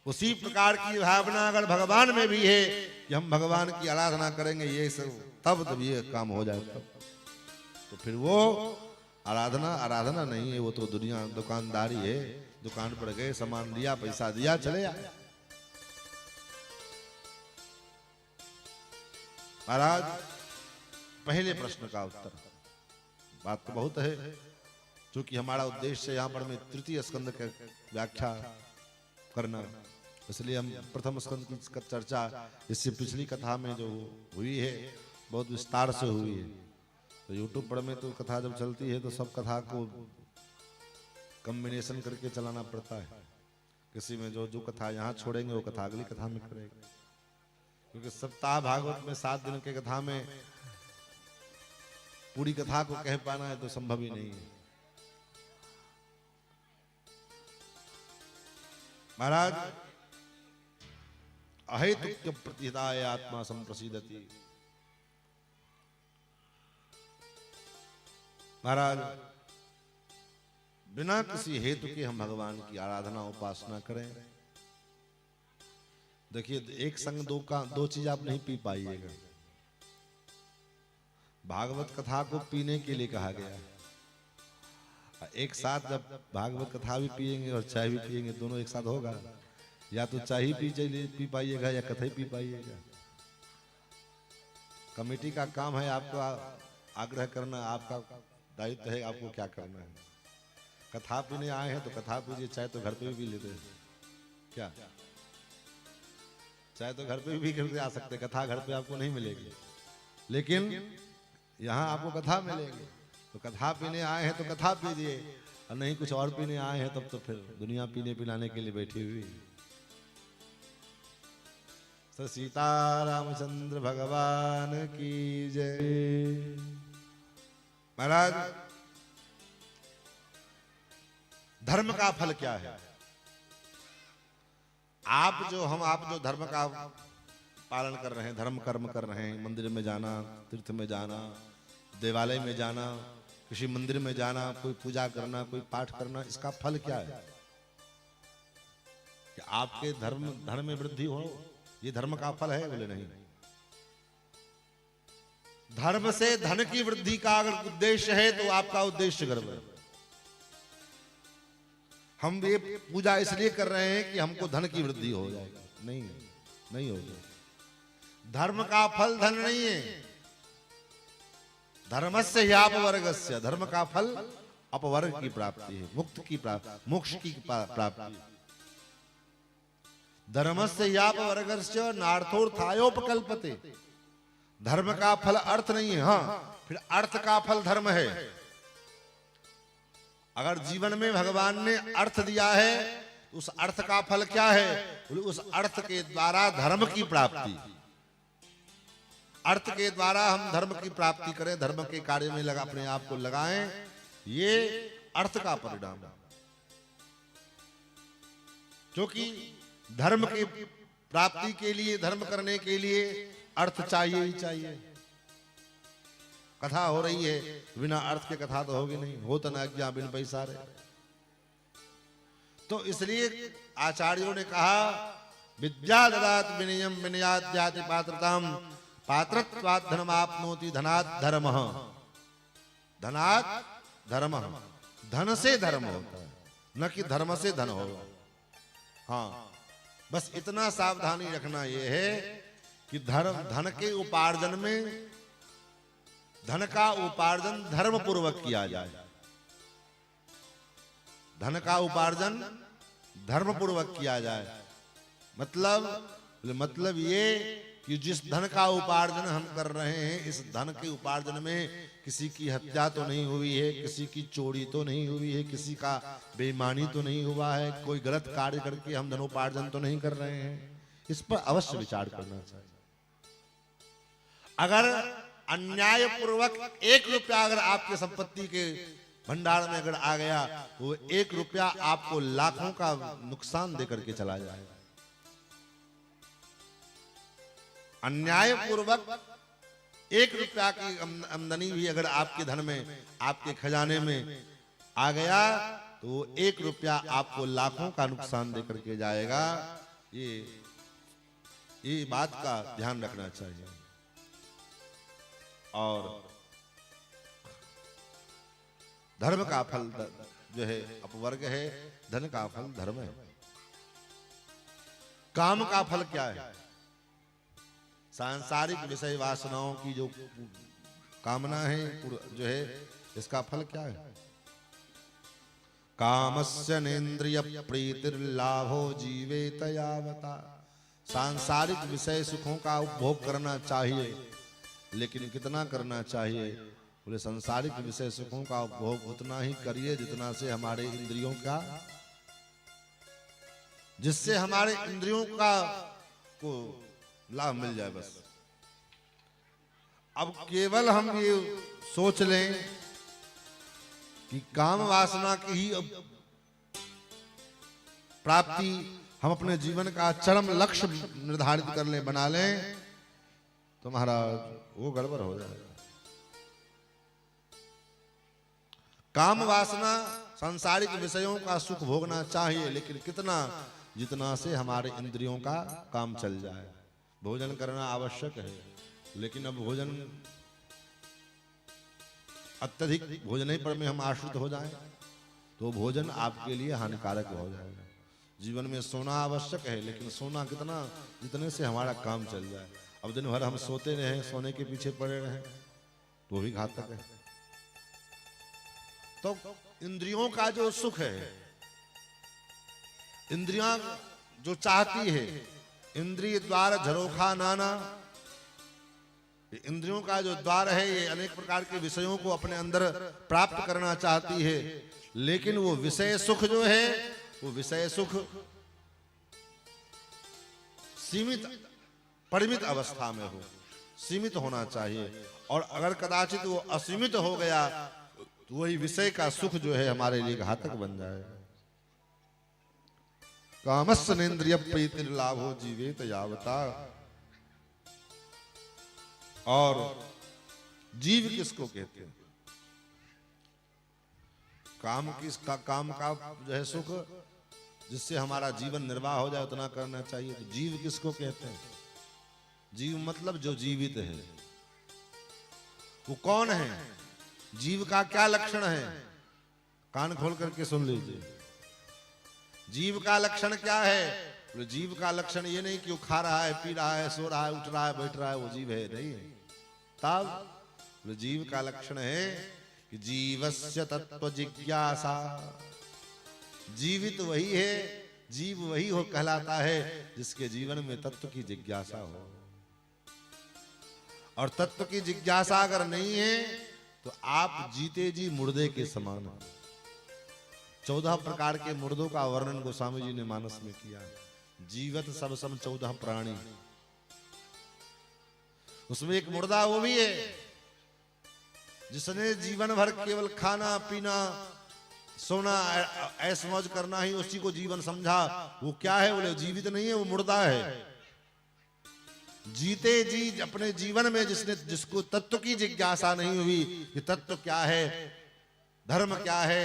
उसी प्रकार की भावना अगर भगवान में भी है कि हम भगवान की आराधना करेंगे, ये सब तब ये काम हो जाए, तब तो फिर वो आराधना नहीं है, वो तो दुकानदारी है। दुकान पर गए, सामान लिया, पैसा दिया, चले आए। महाराज, पहले प्रश्न का उत्तर, बात तो बहुत है, क्योंकि हमारा उद्देश्य यहाँ पर में तृतीय स्कंद की व्याख्या करना, इसलिए हम प्रथम स्कंद की चर्चा इससे पिछली कथा में जो हुई है बहुत विस्तार से हुई है। तो यूट्यूब पर में तो कथा जब चलती है तो सब कथा को कॉम्बिनेशन करके चलाना पड़ता है। किसी में जो कथा यहाँ छोड़ेंगे वो कथा अगली कथा में करेंगे, क्योंकि सप्ताह भागवत में 7 दिन के कथा में पूरी कथा को कह पाना है तो संभव ही नहीं है। महाराज, अहेतुक्य प्रतिहिताय आत्मा संप्रसीदति। महाराज, बिना किसी हेतु के हम भगवान की आराधना उपासना करें। देखिए, एक संग दो चीज आप नहीं पी पाइएगा। भागवत कथा को पीने के लिए कहा गया है। एक साथ जब भागवत कथा भी पिएंगे और चाय भी पिएंगे, दोनों एक साथ होगा? या तो चाय ही पी पाइएगा या कथा ही पी पाइएगा। कमेटी का काम है आपको आग्रह करना, आपका दायित्व है आपको क्या करना है। कथा पीने आए हैं तो कथा पीजिए, चाहे तो घर पे भी पी लेते हैं क्या? चाहे तो घर पे भी करके आ सकते, कथा घर पे आपको नहीं मिलेगी, लेकिन यहाँ आपको कथा मिलेगी। तो कथा पीने आए हैं तो कथा पीजिए, और नहीं कुछ और पीने आए हैं तब तो फिर दुनिया पीने पिलाने के लिए बैठी हुई। तो सीता रामचंद्र भगवान की जय। महाराज, धर्म का फल क्या है? आप जो धर्म का पालन कर रहे हैं, धर्म कर्म कर रहे हैं, मंदिर में जाना, तीर्थ में जाना, देवालय में जाना, किसी मंदिर में जाना, कोई पूजा करना, कोई पाठ करना, इसका फल क्या है? कि आपके धर्म में वृद्धि हो, ये धर्म का फल है? बोले नहीं। धर्म से धन की वृद्धि का अगर उद्देश्य है तो आपका उद्देश्य गड़बड़ है। हम ये पूजा इसलिए कर रहे हैं कि हमको धन की वृद्धि हो जाएगा, नहीं होगी। धर्म का फल धन नहीं है। धर्मस्य ह्यापवर्गस्य, धर्म का फल अपवर्ग की प्राप्ति है, मुक्त की प्राप्ति, मोक्ष की प्राप्ति। धर्मस्य ह्यापवर्गस्य नार्थोर्थायोपकल्पते। धर्म का फल अर्थ नहीं है, हाँ फिर अर्थ का फल धर्म है। अगर जीवन में भगवान ने अर्थ दिया है तो उस अर्थ का फल क्या है? उस अर्थ के द्वारा धर्म की प्राप्ति। अर्थ के द्वारा हम धर्म की प्राप्ति करें, धर्म के कार्य में अपने आप को लगाएं, ये अर्थ का परिणाम है। क्योंकि धर्म की प्राप्ति के लिए, धर्म करने के लिए अर्थ चाहिए ही चाहिए। कथा हो रही है, बिना अर्थ के कथा तो होगी नहीं। हो तो न अज्ञा बिन पैसा रे। तो इसलिए आचार्यों ने कहा, विद्या ददात विनयम विनयात जाति पात्रताम पात्रत्वात् धनम आपनोति धनात् धर्मः। धनात् धर्मः, धन से धर्म होता है, न कि धर्म से धन होगा। हाँ, बस इतना सावधानी रखना यह है कि धन के उपार्जन में, धन का उपार्जन धर्म पूर्वक किया जाए। धन का उपार्जन धर्म पूर्वक किया जाए। मतलब ये कि जिस धन का उपार्जन हम कर रहे हैं, इस धन के उपार्जन में किसी की हत्या तो नहीं हुई है, किसी की चोरी तो नहीं हुई है, किसी का बेईमानी तो नहीं हुआ है, कोई गलत कार्य करके हम धनोपार्जन तो नहीं कर रहे हैं। इस पर अवश्य विचार करना चाहिए। अगर अन्याय पूर्वक 1 रुपया अगर आपके संपत्ति के भंडार में अगर आ गया तो 1 रुपया आपको लाखों का नुकसान देकर के चला जाएगा। अन्याय पूर्वक 1 रुपया की आमदनी भी अगर आपके धन में, आपके खजाने में आ गया तो 1 रुपया आपको लाखों का नुकसान देकर के जाएगा। ये बात का ध्यान रखना चाहिए। और धर्म का फल जो है अपवर्ग है, धन का फल धर्म है। काम का फल क्या है? सांसारिक विषय वासनाओं की जो कामना है, जो है, इसका फल क्या है? कामस्य नेन्द्रिय प्रीतिर्लाभो जीवेत यावता। सांसारिक विषय सुखों का उपभोग करना चाहिए, लेकिन कितना करना चाहिए? बोले सांसारिक विषय सुखों का उपभोग उतना ही करिए जितना से हमारे इंद्रियों का, जिससे हमारे इंद्रियों का को लाभ मिल जाए। बस अब केवल हम ये सोच लें कि काम वासना की ही प्राप्ति हम अपने जीवन का चरम लक्ष्य निर्धारित कर लें, बना लें, तो महाराज वो गड़बड़ हो जाएगा। काम वासना सांसारिक विषयों का सुख भोगना चाहिए, लेकिन कितना? जितना से हमारे इंद्रियों का काम चल जाए। भोजन करना आवश्यक है, लेकिन अब भोजन अत्यधिक भोजन पर में हम आश्रित हो जाएं तो भोजन आपके लिए हानिकारक हो जाएगा। जीवन में सोना आवश्यक है, लेकिन सोना कितना? जितने से हमारा काम चल जाए। अब दिन भर हम सोते रहें, सोने के पीछे पड़े रहें तो भी घातक है। तो इंद्रियों का जो सुख है, इंद्रियां जो चाहती है, इंद्रिय द्वार झरोखा नाना, ये इंद्रियों का जो द्वार है ये अनेक प्रकार के विषयों को अपने अंदर प्राप्त करना चाहती है, लेकिन वो विषय सुख जो है वो विषय सुख सीमित परिमित अवस्था में हो, सीमित होना चाहिए। और अगर कदाचित वो असीमित हो गया तो वही विषय का सुख जो है हमारे लिए घातक बन जाए। कामस्य नेन्द्रिय प्रीतिर्लाभो जीवेत यावता। और जीव किसको कहते हैं? काम का जो है सुख जिससे हमारा जीवन निर्वाह हो जाए उतना करना चाहिए। तो जीव किसको कहते हैं? जीव मतलब जो जीवित है। वो कौन है? जीव का क्या लक्षण है? कान खोल करके सुन लीजिए। जीव का लक्षण क्या है? जीव का लक्षण ये नहीं कि वो खा रहा है, पी रहा है, सो रहा है, उठ रहा है, बैठ रहा है, वो जीव है, नहीं है। तब जीव का लक्षण है कि जीवस्य तत्व जिज्ञासा। जीवित वही है, जीव वही हो कहलाता है जिसके जीवन में तत्व की जिज्ञासा हो। और तत्व की जिज्ञासा अगर नहीं है तो आप जीते जी मुर्दे के समान हो। 14 प्रकार के मुर्दों का वर्णन गोस्वामी जी ने मानस में किया। जीवत सब सम 14 प्राणी, उसमें एक मुर्दा वो भी है जिसने जीवन भर केवल खाना पीना सोना ऐश मौज करना ही उसी को जीवन समझा। वो क्या है? बोले जीवित नहीं है, वो मुर्दा है। जीते जी अपने जीवन में जिसको तत्व की जिज्ञासा नहीं हुई कि तत्व क्या है, धर्म क्या है,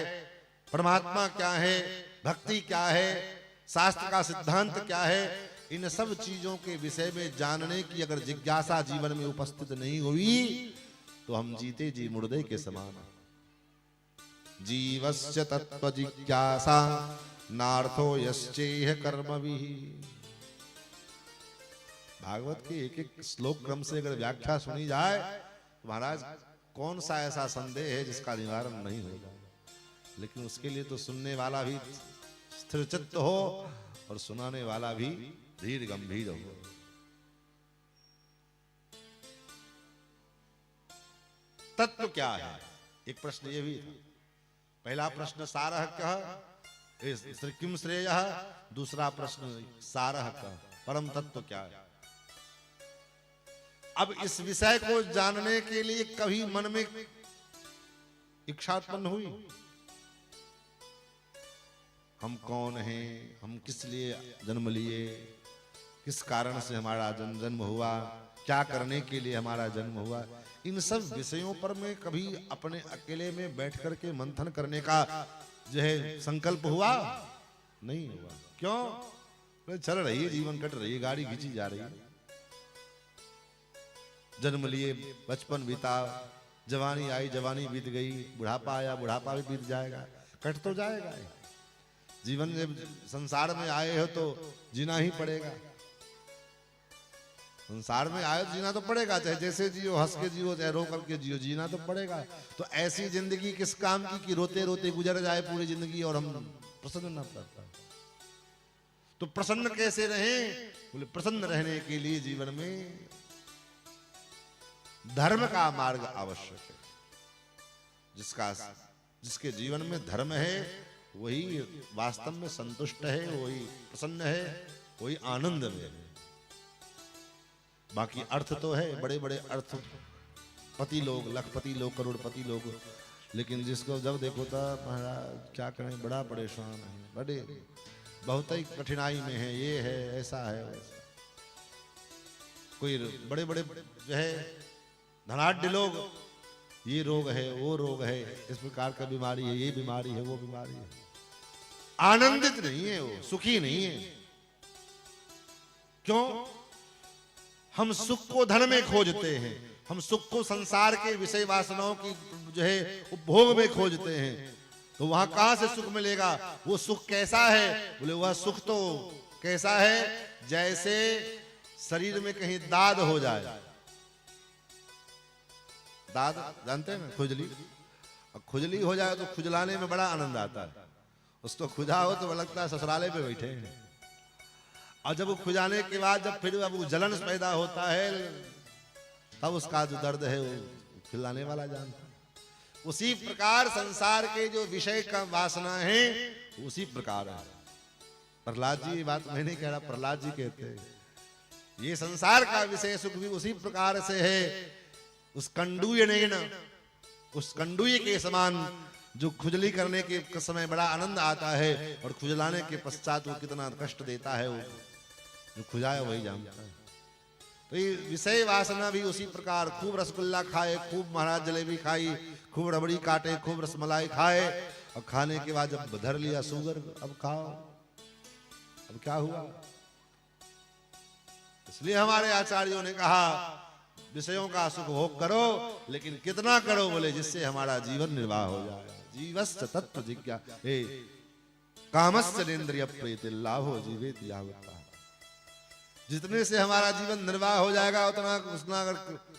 परमात्मा क्या है, भक्ति क्या है, शास्त्र का सिद्धांत क्या है, इन सब चीजों के विषय में जानने की अगर जिज्ञासा जीवन में उपस्थित नहीं हुई तो हम जीते जी मुर्दे के समान। जीवस्य तत्व जिज्ञासा नार्थो यश्चेह कर्मभिः। भागवत के एक एक श्लोक क्रम से अगर व्याख्या सुनी जाए तो महाराज कौन सा ऐसा संदेह है जिसका निवारण नहीं होगा। लेकिन उसके लिए तो सुनने वाला भी स्थिरचित्त हो और सुनाने वाला भी धीर गंभीर हो। तत्व क्या है? एक प्रश्न ये भी था। पहला प्रश्न सारः कः किम श्रेयः, दूसरा प्रश्न सारः कः परम तत्व क्या है। अब इस विषय को जानने के लिए कभी मन में इच्छा उत्पन्न हुई? हम कौन हैं, हम किस लिए जन्म लिए, किस कारण से हमारा जन्म हुआ, क्या करने के लिए हमारा जन्म हुआ, इन सब विषयों पर में कभी अपने अकेले में बैठ करके मंथन करने का जो है संकल्प हुआ? नहीं हुआ। क्यों? चल रही है, जीवन कट रही है, गाड़ी खींची जा रही है। जन्म लिए, बचपन बीता, जवानी आई, जवानी बीत गई, बुढ़ापा आया, बुढ़ापा भी बीत जाएगा, कट तो जाएगा। जीवन जब संसार में आए हो तो जीना ही पड़ेगा। संसार में आए तो जीना तो पड़ेगा, चाहे जैसे जियो, हंस के जियो, चाहे रो करके जियो, जीना तो पड़ेगा। तो ऐसी जिंदगी किस काम की कि रोते रोते गुजर जाए पूरी जिंदगी और हम प्रसन्न न कर पाए। तो प्रसन्न कैसे रहें? बोले प्रसन्न रहने के लिए जीवन में धर्म का मार्ग आवश्यक है। जिसके जीवन में धर्म है वही वास्तव में संतुष्ट है, वही प्रसन्न है, वही आनंद में है। बाकी अर्थ तो है, बड़े बड़े अर्थ पति लोग, लखपति लोग, करोड़पति लोग, लेकिन जिसको जब देखो तो महाराज क्या करें, बड़ा परेशान है, बड़े बहुत ही कठिनाई में है, ये है, ऐसा है, वैसा। कोई बड़े बड़े जो है धनाढ्य लोग, ये रोग है, वो रोग है, इस प्रकार का बीमारी है, ये बीमारी है, वो बीमारी है, आनंदित नहीं है, वो सुखी नहीं है। क्यों? हम सुख को धन में खोजते हैं, हम सुख को संसार के विषय वासनाओं की जो है उपभोग में खोजते हैं। तो वहां कहां से सुख मिलेगा? वो सुख कैसा है? बोले वह सुख तो कैसा है जैसे शरीर में कहीं दाद हो जाए। दाद जानते हैं ना, खुजली। खुजली हो जाए तो खुजलाने में बड़ा आनंद आता है। उसको खुजा हो तो लगता है ससुराले पे बैठे हैं। और जब वो खुजाने के बाद जब फिर अब वो जलन पैदा होता है, तब उसका जो दर्द है वो खिलाने वाला जानता है। उसी प्रकार संसार के जो विषय का वासना है उसी प्रकार है। प्रहलाद जी, ये बात मैं नहीं कह रहा, प्रहलाद जी कहते हैं ये संसार का विषय सुख भी उसी प्रकार से है। उस कंडूय ने ना, उस कंडूय के समान जो खुजली करने के समय बड़ा आनंद आता है और खुजलाने के पश्चात वो कितना कष्ट देता है, वो जो खुजाया वही जानता है। तो ये विषय वासना भी उसी प्रकार, खूब रसगुल्ला खाए, खूब महाराज जलेबी खाई, खूब रबड़ी काटे, खूब रसमलाई खाए, और खाने के बाद जब धर लिया शुगर, अब खाओ, अब क्या हुआ। इसलिए हमारे आचार्यों ने कहा विषयों का सुख भोग करो, लेकिन कितना करो, बोले जिससे हमारा जीवन निर्वाह हो जाए। जीवस्य तत्व जिज्ञा कामस्य नेन्द्रिय प्रीति लाभो जीवेति यावत्। जितने से हमारा जीवन निर्वाह हो जाएगा उतना अगर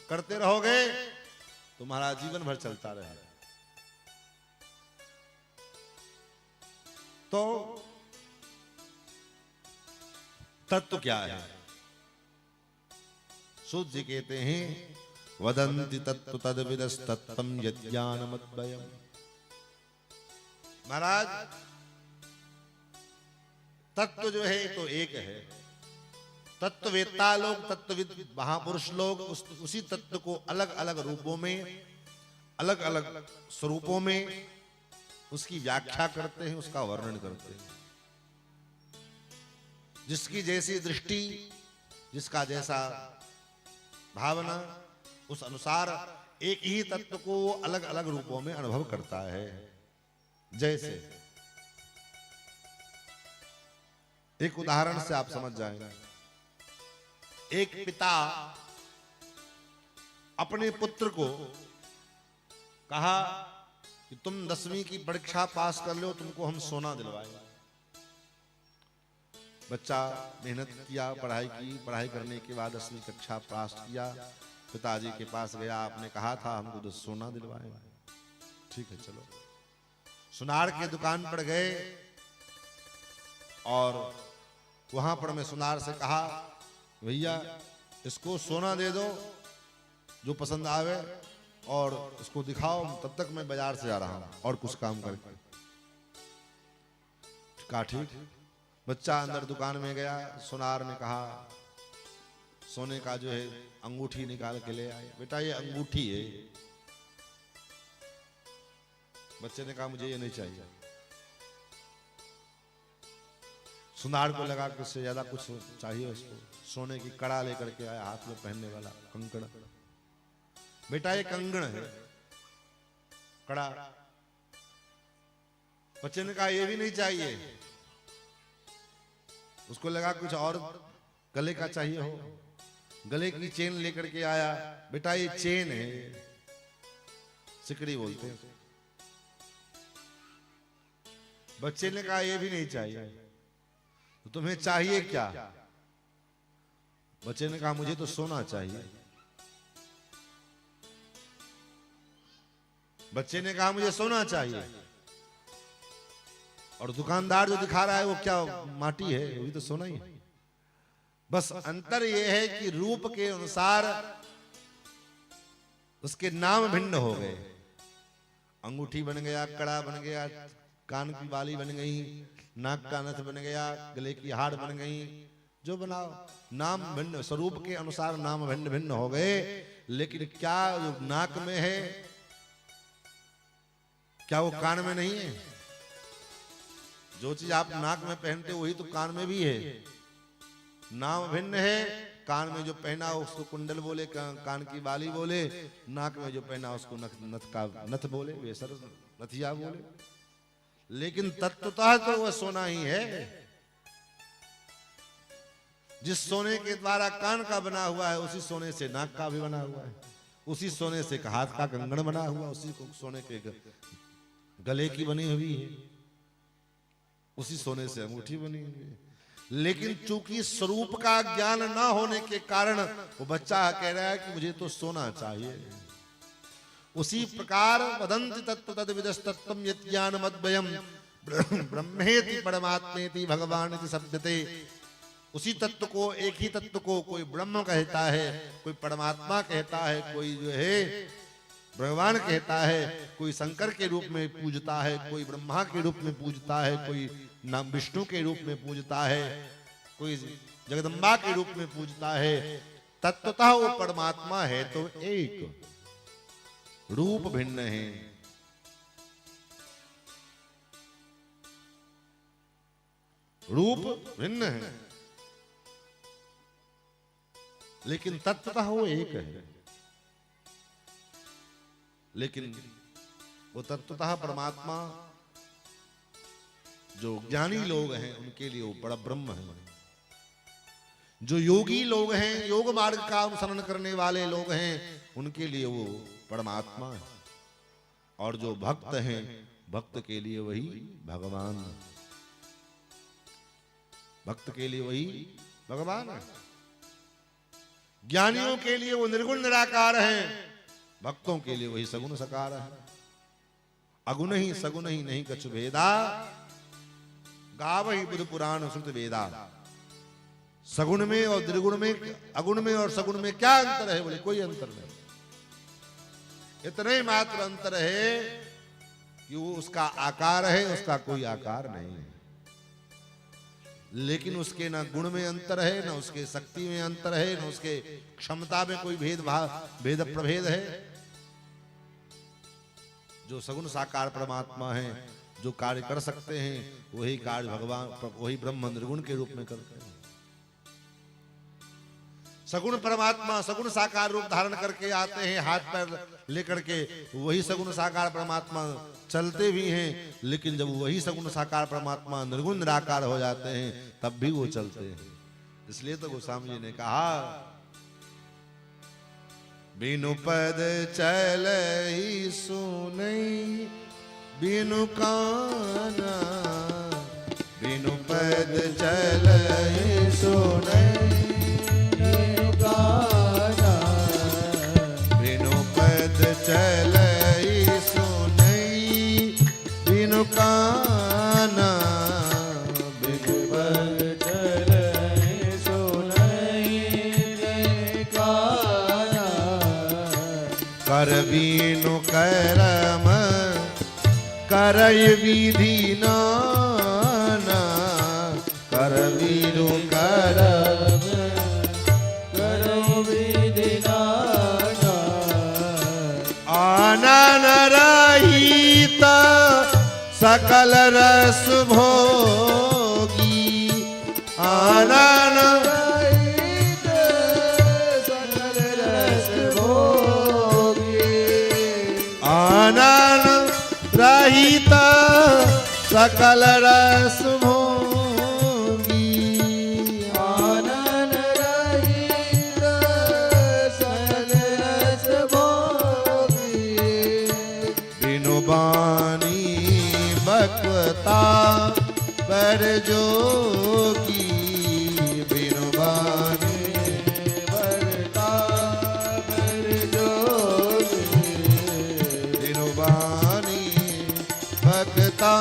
करते रहोगे तो तुम्हारा जीवन भर चलता रहेगा। तो तत्व क्या है? सूत जी कहते हैं वदन्ति तत्व तद्विदस् तत्त्वं यज्ञानमद्वयम्। महाराज तत्व जो है तो एक है। तत्ववेत्ता लोग, तत्वविद महापुरुष लोग उसी तत्व को अलग अलग रूपों में, अलग अलग स्वरूपों में उसकी व्याख्या करते हैं, उसका वर्णन करते हैं। जिसकी जैसी दृष्टि, जिसका जैसा भावना, उस अनुसार एक ही तत्व को अलग अलग रूपों में अनुभव करता है। जैसे एक उदाहरण से आप समझ जाएंगे। एक पिता अपने पुत्र को कहा कि तुम 10वीं की परीक्षा पास कर लो, तुमको हम सोना दिलवाएंगे। बच्चा मेहनत किया, पढ़ाई की, पढ़ाई करने के बाद 10वीं कक्षा पास किया। पिताजी के पास गया, आपने कहा था हमको तो सोना दिलवाएंगे। ठीक है चलो। सुनार के दुकान पर गए और वहां पर मैं सुनार से कहा भैया इसको सोना दे दो जो पसंद आवे और इसको दिखाओ, तब तक मैं बाजार से जा रहा हूं और कुछ काम करके। कहा ठीक। बच्चा अंदर दुकान में गया, सुनार ने कहा सोने का जो है अंगूठी निकाल के ले आए। बेटा ये अंगूठी है। बच्चे ने कहा मुझे ये नहीं चाहिए। सुनार को लगा कि उससे ज्यादा कुछ चाहिए उसको। सोने की कड़ा लेकर के आया, हाथ में पहनने वाला कंकड़। बेटा ये कंगन है, कड़ा। बच्चे ने कहा ये भी नहीं चाहिए। उसको लगा कुछ और गले का चाहिए हो। गले की चेन लेकर के आया। बेटा ये चेन है, सिकड़ी बोलते हैं। बच्चे ने कहा ये भी नहीं चाहिए। तो तुम्हें चाहिए क्या? बच्चे ने कहा मुझे तो सोना चाहिए। बच्चे ने कहा मुझे सोना चाहिए। और दुकानदार जो दिखा रहा है वो क्या माटी है? वो भी तो सोना ही है। बस अंतर ये है कि रूप के अनुसार उसके नाम भिन्न हो गए। अंगूठी बन गया, कड़ा बन गया, कान की बाली बन गई, नाक का नथ बन गया, गले की हाड़ बन गई। जो बनाओ नाम भिन्न, स्वरूप के अनुसार नाम भिन्न भिन्न हो गए। लेकिन क्या जो नाक में है क्या वो कान में नहीं है? जो चीज आप नाक में पहनते हो वही तो कान में भी है। नाम भिन्न है। कान में जो पहना उसको कुंडल बोले, कान की बाली बोले, नाक में जो पहना उसको नथ बोले, वे सर नथिया बोले। लेकिन तत्वतः तो वह सोना ही है। जिस सोने के द्वारा कान का बना हुआ है उसी सोने से नाक का भी बना हुआ है, उसी सोने से हाथ का कंगन बना हुआ, उसी को सोने के गले की बनी हुई है, उसी सोने से अंगूठी बनी हुई है। लेकिन चूंकि स्वरूप का ज्ञान ना होने के कारण वो बच्चा कह रहा है कि मुझे तो सोना चाहिए। उसी प्रकार वदन्ति तत्व तद्विदस्तत्त्वं यज्ञानमद्वयम् ब्रह्मेति परमात्मेति भगवानिति शब्दते। उसी तत्व को, एक ही तत्व को कोई ब्रह्म कहता है, कोई परमात्मा कहता है, कोई जो है भगवान कहता है, कोई शंकर के रूप में पूजता है, कोई ब्रह्मा के रूप में पूजता है, कोई नाम विष्णु के रूप में पूजता है, कोई जगदम्बा के रूप में पूजता है। तत्वतः वो परमात्मा है तो एक, रूप भिन्न है। रूप भिन्न है लेकिन तत्वतः वो एक है। लेकिन वो तत्वतः परमात्मा जो ज्ञानी लोग हैं उनके लिए वो बड़ा ब्रह्म है। जो योगी लोग हैं, योग मार्ग का अनुसरण करने वाले लोग हैं, उनके लिए वो परमात्मा है। और जो भक्त हैं, भक्त के लिए वही भगवान है। भक्त के लिए वही भगवान है। ज्ञानियों के लिए वो निर्गुण निराकार है, भक्तों के लिए वही सगुण साकार है। अगुण ही सगुण ही नहीं कछु भेदा, गाव ही बुध पुराण श्रुत वेदा। सगुण में और निर्गुण में, अगुण में और सगुण में क्या अंतर है? बोले कोई अंतर नहीं। इतने मात्र अंतर है कि वो उसका आकार है, उसका कोई आकार नहीं है। लेकिन उसके ना गुण में अंतर है, ना उसके शक्ति में अंतर है, ना उसके क्षमता में कोई भेद प्रभेद है। जो सगुण साकार परमात्मा है, जो कार्य कर सकते हैं, वही कार्य भगवान, वही ब्रह्म निर्गुण के रूप में करते हैं। सगुण परमात्मा सगुण साकार रूप धारण करके आते हैं, हाथ पैर लेकर के। वही सगुण साकार परमात्मा चलते भी हैं, लेकिन जब वही सगुण साकार परमात्मा निर्गुण निराकार हो जाते हैं, तब भी वो चलते हैं। इसलिए तो गोस्वामी जी ने कहा, बिनु पद चल ही सुनई बिनु काना, बिनु पद चल ही सुनई बिनु काना, बिनु पद चल ही सुनई बिनु काना, बिनु पद चल ही सुनई बिनु काना। कर बीनु करम करय विधि नाना, कर बीनु करम करय विधि नाना। आनन रहित सकल रस भोगी, आनन रहित सकल रस भोगी, आनन रहित सकल रस भोगी, आनन रहित सकल रस भोगी। बिनु बानी बकता पर जोगी, बिनु बानी बकता पर जोगी, बिनु बानी भक्ता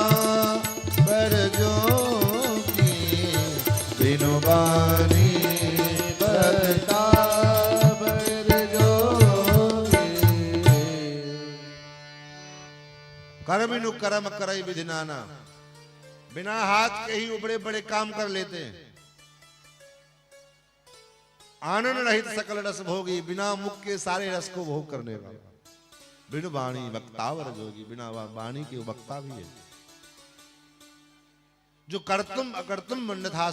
पर जोगी, बिनु बानी भक्ता पर जोगी। कर बिनु कर्म करई विधि नाना। बिना हाथ के ही वो बड़े बड़े काम कर लेते हैं। आनंद रहित सकल रस भोगी, बिना मुख के सारे रस को भोग करने वाला। बिनु वाणी वक्तावर जोगी, बिना वाणी के वक्ता भी है। जो कर्तुम अकर्तुम अन्यथा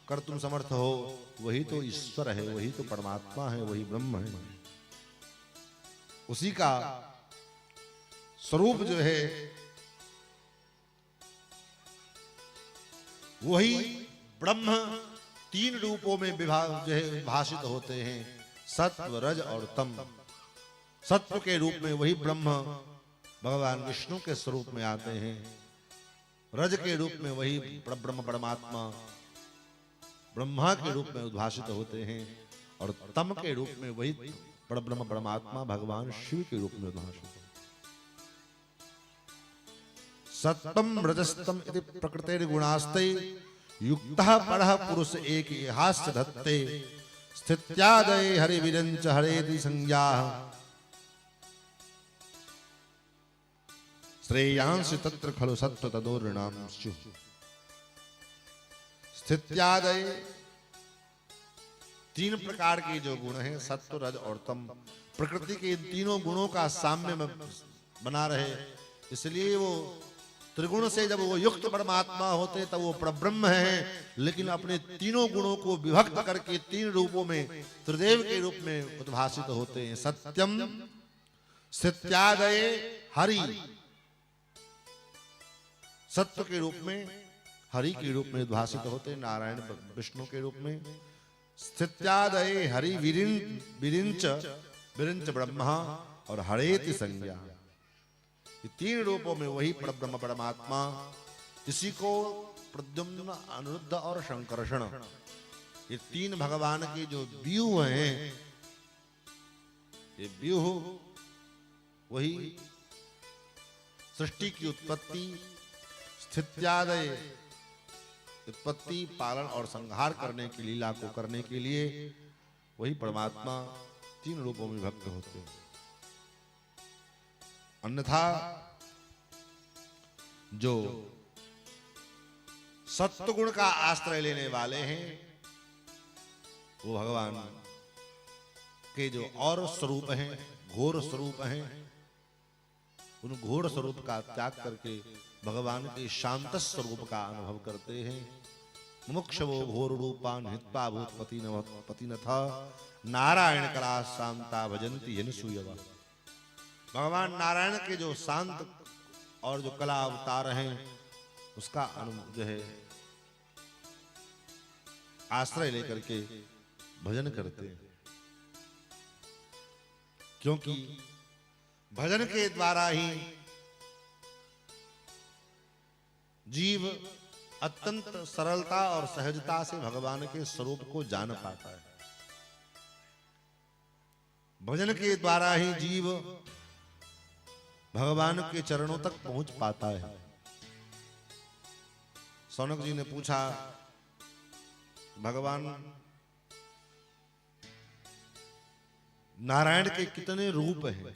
कर्तुम समर्थ हो, वही तो ईश्वर है, वही तो परमात्मा है, वही ब्रह्म है। उसी का स्वरूप जो है वही ब्रह्म तीन रूपों में जो है भाषित होते हैं, सत्व रज और तम। सत्व के रूप में वही ब्रह्म भगवान विष्णु के स्वरूप में आते हैं। रज के रूप में वही ब्रह्म परमात्मा ब्रह्मा के रूप में उद्भाषित होते हैं, और तम के रूप में वही ब्रह्म परमात्मा भगवान शिव के रूप में उद्भाषित होते हैं। सत्वम रजस्तम इति प्रकृतेर्गुणास्ते युक्तः परः पुरुष एक हास्य धत्ते स्थित्यादये हरि विरंच हरेति संज्ञा श्रेयांसि तत्र खलु सत्व तदोर्णाम स्युः। स्थित्यादय तीन प्रकार के जो गुण हैं, सत्व रज और तम, प्रकृति के तीनों गुणों का साम्य में बना रहे, इसलिए वो त्रिगुण से जब वो युक्त परमात्मा होते तब वो परब्रह्म है, लेकिन अपने तीनों गुणों को विभक्त करके तीन रूपों में त्रिदेव के रूप में उद्भासित होते हैं। सत्यम स्थित्यादय हरि, सत्व के रूप में, हरि के रूप में उद्भासित होते, नारायण विष्णु के रूप में। स्थित्यादये हरि विरिंच विरिंच ब्रह्मा और हरेति संज्ञा, ये तीन रूपों में वही परब्रह्म परमात्मा, इसी को प्रद्युम्न अनिरुद्ध और शंकर्षण, ये तीन भगवान के जो व्यूह हैं, ये व्यूह वही सृष्टि की उत्पत्ति, स्थित्यादय उत्पत्ति, पालन और संहार करने की लीला को करने के लिए वही परमात्मा तीन रूपों में भक्त होते हैं। अन्यथा जो सत्वगुण का आश्रय लेने वाले हैं वो भगवान के जो और स्वरूप हैं, घोर स्वरूप हैं, उन घोर स्वरूप का त्याग करके भगवान के शांत स्वरूप का अनुभव करते हैं। मुमुक्षवो घोर रूपान हित्वा भूतपति न था नारायण कला शांता भजंती यनसूयवा। भगवान नारायण के जो शांत और जो कला अवतार हैं उसका जो है आश्रय लेकर के भजन करते हैं, क्योंकि भजन के द्वारा ही जीव अत्यंत सरलता और सहजता से भगवान के स्वरूप को जान पाता है। भजन के द्वारा ही जीव भगवान के चरणों तक पहुंच पाता है। सौनक जी ने पूछा, भगवान नारायण के कितने रूप हैं?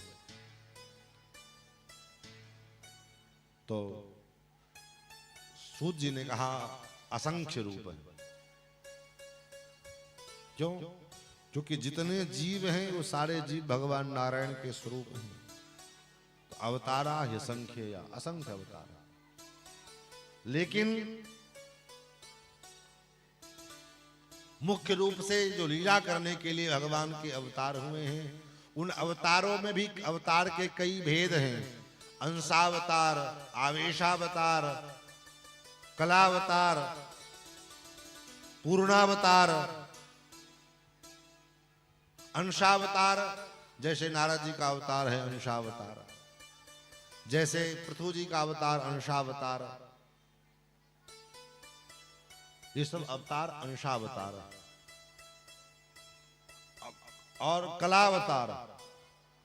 तो सूत जी ने कहा असंख्य रूप है। क्यों? क्योंकि जितने जीव हैं वो सारे जीव भगवान नारायण के स्वरूप हैं। तो अवतारा ही संख्य या असंख्य अवतारा, लेकिन मुख्य रूप से जो लीला करने के लिए भगवान के अवतार हुए हैं, उन अवतारों में भी अवतार के कई भेद हैं। अंशावतार, आवेशावतार, कलावतार, पूर्णावतार। अंशावतार जैसे नारद जी का अवतार है अंशावतार, जैसे पृथु जी का अवतार अंशावतार, ये सब अवतार अंशावतार। और कलावतार,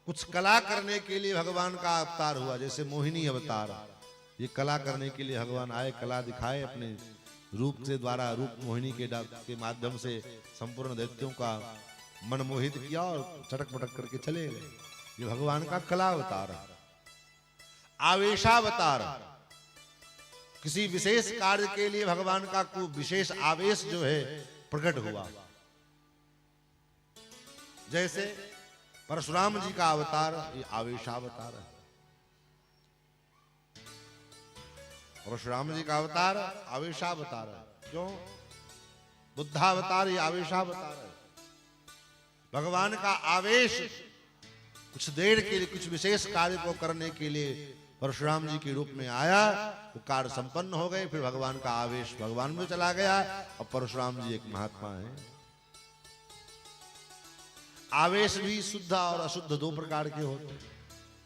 कुछ कला करने के लिए भगवान का अवतार हुआ, जैसे मोहिनी अवतार। ये कला करने के लिए भगवान आए, कला दिखाए, अपने रूप से द्वारा रूप मोहिनी के माध्यम से संपूर्ण दैत्यों का मन मोहित किया और चटक पटक करके चले गए। ये भगवान का कला अवतार है। आवेशावतार, किसी विशेष कार्य के लिए भगवान का कोई विशेष आवेश जो है प्रकट हुआ, जैसे परशुराम जी का अवतार ये आवेशावतार है। परशुराम जी का अवतार आवेशावतार है। क्यों? बुद्धावतार ये आवेशावतार है। भगवान का आवेश कुछ देर के लिए, कुछ विशेष कार्य को करने के लिए परशुराम जी के रूप में आया, वो कार्य संपन्न हो गए, फिर भगवान का आवेश भगवान में चला गया। और परशुराम जी एक महात्मा है। आवेश भी शुद्ध और अशुद्ध दो प्रकार के होते हैं,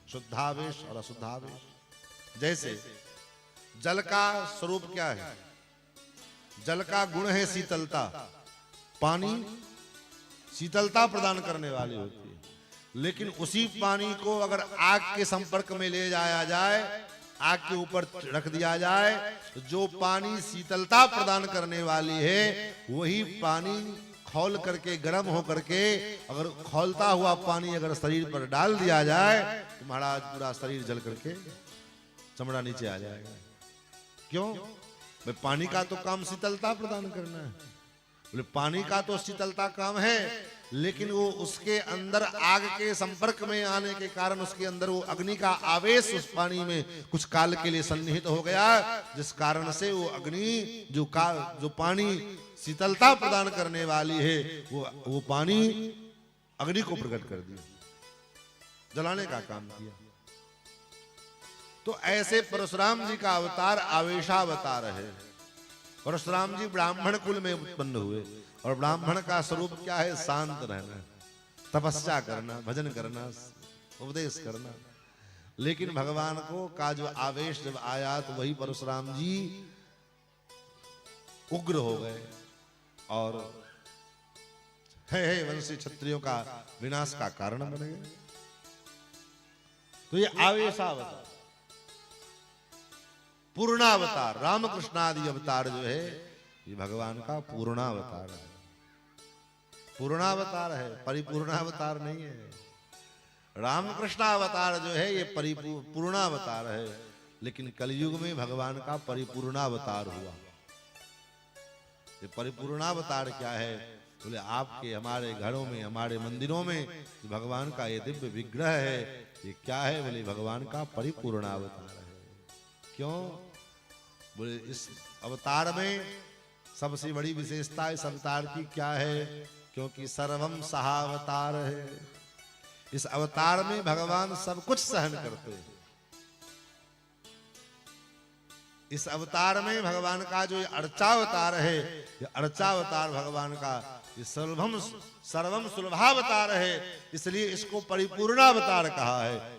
शुद्धावेश और अशुद्धावेश। जैसे जल का स्वरूप क्या है? जल का गुण है शीतलता। पानी शीतलता प्रदान करने वाली होती है, लेकिन उसी पानी को अगर आग के संपर्क में ले जाया जाए आग के ऊपर रख दिया जाए तो जो पानी शीतलता प्रदान करने वाली है वही पानी खौल करके गर्म हो करके अगर खौलता हुआ पानी अगर शरीर पर डाल दिया जाए तो महाराज पूरा शरीर जल करके चमड़ा नीचे आ जाएगा। क्यों? भाई पानी का तो काम शीतलता प्रदान करना है। बोले पानी का तो शीतलता काम है, लेकिन वो उसके अंदर आग के संपर्क में आने के कारण उसके अंदर वो अग्नि का आवेश उस पानी में कुछ काल के लिए सन्निहित हो गया, जिस कारण से वो अग्नि जो पानी शीतलता प्रदान करने वाली है वो पानी अग्नि को प्रकट कर दिया, जलाने का काम किया। तो ऐसे परशुराम जी का अवतार आवेशावतार है। परशुराम जी ब्राह्मण कुल में उत्पन्न हुए और ब्राह्मण का स्वरूप क्या है? शांत रहना, तपस्या करना, भजन करना, उपदेश करना। लेकिन भगवान को का जो आवेश जब आया तो वही परशुराम जी उग्र हो गए और है वंशी क्षत्रियों का विनाश का कारण बन गए। तो ये आवेशावतार, पूर्णावतार, रामकृष्णादि अवतार जो है ये भगवान का पूर्णावतार है। पूर्णावतार है, परिपूर्णावतार नहीं है। रामकृष्णावतार जो है ये पूर्णावतार है, लेकिन कलयुग में भगवान का परिपूर्णावतार हुआ। ये परिपूर्णावतार क्या है? बोले आपके हमारे घरों में, हमारे मंदिरों में जो भगवान का ये दिव्य विग्रह है ये क्या है? बोले भगवान का परिपूर्णावतार है। क्यों? बोले इस अवतार में सबसे बड़ी विशेषता इस अवतार की क्या है? क्योंकि सर्वम सहावतार है। इस अवतार में भगवान सब कुछ सहन करते हैं। इस अवतार में भगवान का जो अर्चावतार है, ये अर्चावतार भगवान का ये सर्वम सुलभावतार है, इसलिए इसको परिपूर्णावतार कहा है।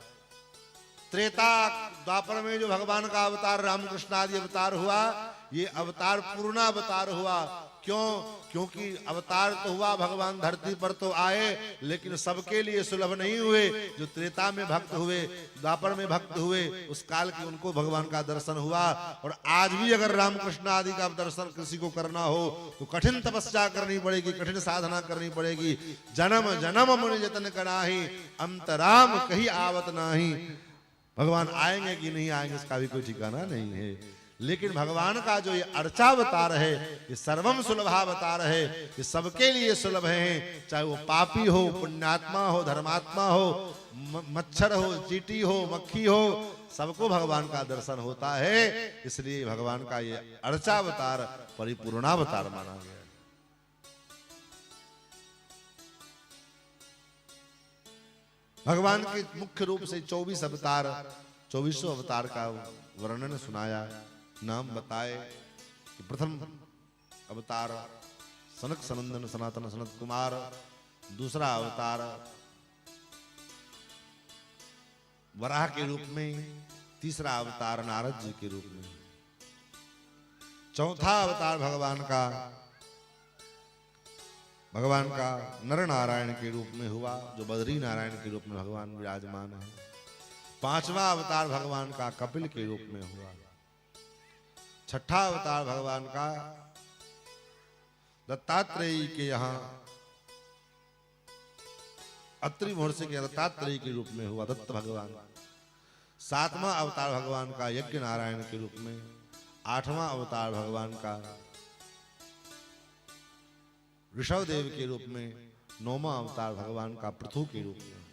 त्रेता द्वापर में जो भगवान का अवतार रामकृष्ण आदि अवतार हुआ, ये अवतार पूर्णावतार हुआ। क्यों? क्योंकि अवतार तो हुआ, भगवान धरती पर तो आए, लेकिन सबके लिए सुलभ नहीं हुए। जो त्रेता में भक्त हुए, द्वापर में भक्त हुए, उस काल की उनको भगवान का दर्शन हुआ। और आज भी अगर रामकृष्ण आदि का दर्शन किसी को करना हो तो कठिन तपस्या करनी पड़ेगी, कठिन साधना करनी पड़ेगी। जन्म जन्म मुनि जतन कराही, अंतराम कहीं आवत नाही। भगवान आएंगे कि नहीं आएंगे इसका भी कोई ठिकाना नहीं है। लेकिन भगवान का जो ये अर्चावतार है, ये सर्वम सुलभावतार है, ये सबके लिए सुलभ है। चाहे वो पापी हो, पुण्यात्मा हो, धर्मात्मा हो, मच्छर हो, चींटी हो, मक्खी हो, सबको भगवान का दर्शन होता है। इसलिए भगवान का ये अर्चावतार परिपूर्णावतार माना गया। भगवान के मुख्य रूप से 24 अवतार, 24 अवतार का वर्णन सुनाया, नाम बताए कि प्रथम अवतार सनक सनंदन सनातन सनत कुमार, दूसरा अवतार वराह के रूप में, तीसरा अवतार नारद जी के रूप में, चौथा अवतार भगवान का नर नारायण के रूप में हुआ, जो बद्री नारायण के रूप में भगवान विराजमान है। पांचवा अवतार भगवान का कपिल के रूप में हुआ। छठा अवतार भगवान का दत्तात्रेय के यहाँ अत्रि महर्षि के दत्तात्रेय के रूप में हुआ, दत्त भगवान। सातवां अवतार भगवान का यज्ञ नारायण के रूप में। आठवां अवतार भगवान का ऋषभ देव के रूप में। नौवां अवतार भगवान का पृथु के रूप में।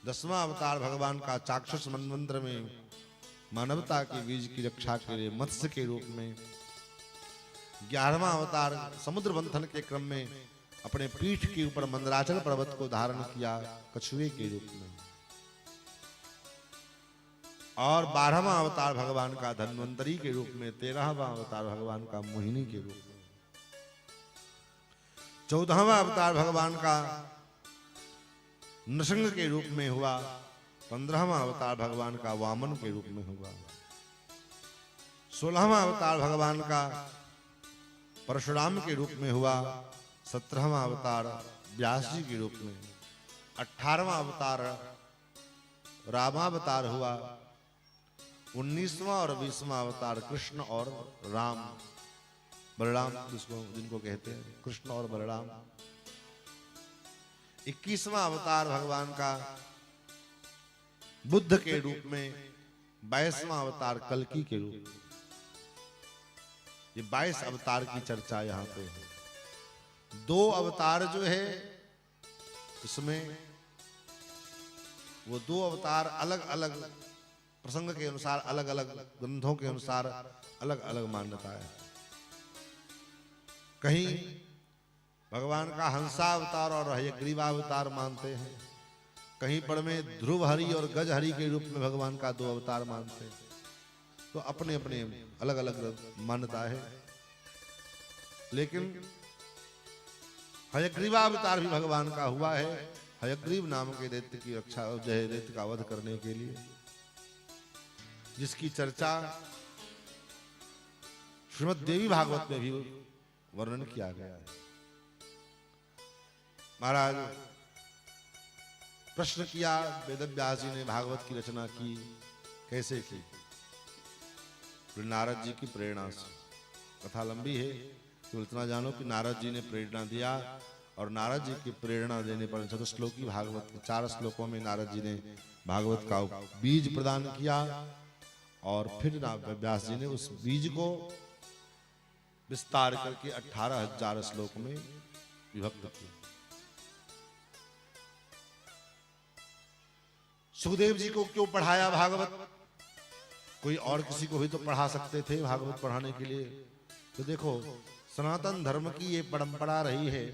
10वां अवतार भगवान का चाक्षुष मनवंतर में मानवता के बीज की रक्षा के लिए मत्स्य के रूप में। 11वां अवतार समुद्र मंथन के क्रम में अपने पीठ के ऊपर मंदराचल पर्वत को धारण किया, कछुए के रूप में। और 12वां अवतार भगवान का धन्वंतरी के रूप में। 13वां अवतार भगवान का मोहिनी के रूप में। 14वां अवतार भगवान का नृसिंह के रूप में हुआ। 15वां अवतार भगवान का वामन के रूप में हुआ। 16वां अवतार भगवान का परशुराम के रूप में हुआ। 17वां अवतार व्यास जी के रूप में। 18वां अवतार रामावतार हुआ। 19वां और 20वां अवतार कृष्ण और राम, बलराम जिनको कहते हैं, कृष्ण और बलराम। 21वां अवतार भगवान का बुद्ध के रूप में, 22वां अवतार कल्कि के रूप में। ये 22 अवतार की चर्चा यहाँ पे है। 2 अवतार जो है इसमें, वो 2 अवतार अलग अलग प्रसंग के अनुसार, अलग अलग ग्रंथों के अनुसार अलग अलग मान्यता है। कहीं भगवान का हंसावतार और हयग्रीवावतार मानते हैं, कहीं पर में ध्रुवहरि और गजहरि के रूप में भगवान का 2 अवतार मानते हैं। तो अपने अपने अलग अलग मान्यता है। लेकिन हयग्रीवावतार भी भगवान का हुआ है, हयग्रीव नाम के दैत्य की रक्षा, जय दैत्य का वध करने के लिए, जिसकी चर्चा श्रीमद् देवी भागवत में भी वर्णन किया गया है। महाराज प्रश्न किया, वेदव्यास जी ने भागवत की रचना की, कैसे की? नारद जी की प्रेरणा से। कथा लंबी है, तो इतना जानो कि नारद जी ने प्रेरणा दिया, और नारद जी की प्रेरणा देने पर चतुश्लोकी भागवत के 4 श्लोकों में नारद जी ने भागवत का बीज प्रदान किया, और फिर व्यास जी ने उस बीज को विस्तार करके 18,000 श्लोक में विभक्त किया। सुखदेव जी को क्यों पढ़ाया भागवत? कोई और किसी को भी तो पढ़ा सकते थे भागवत पढ़ाने के लिए। तो देखो, सनातन धर्म की ये परंपरा रही है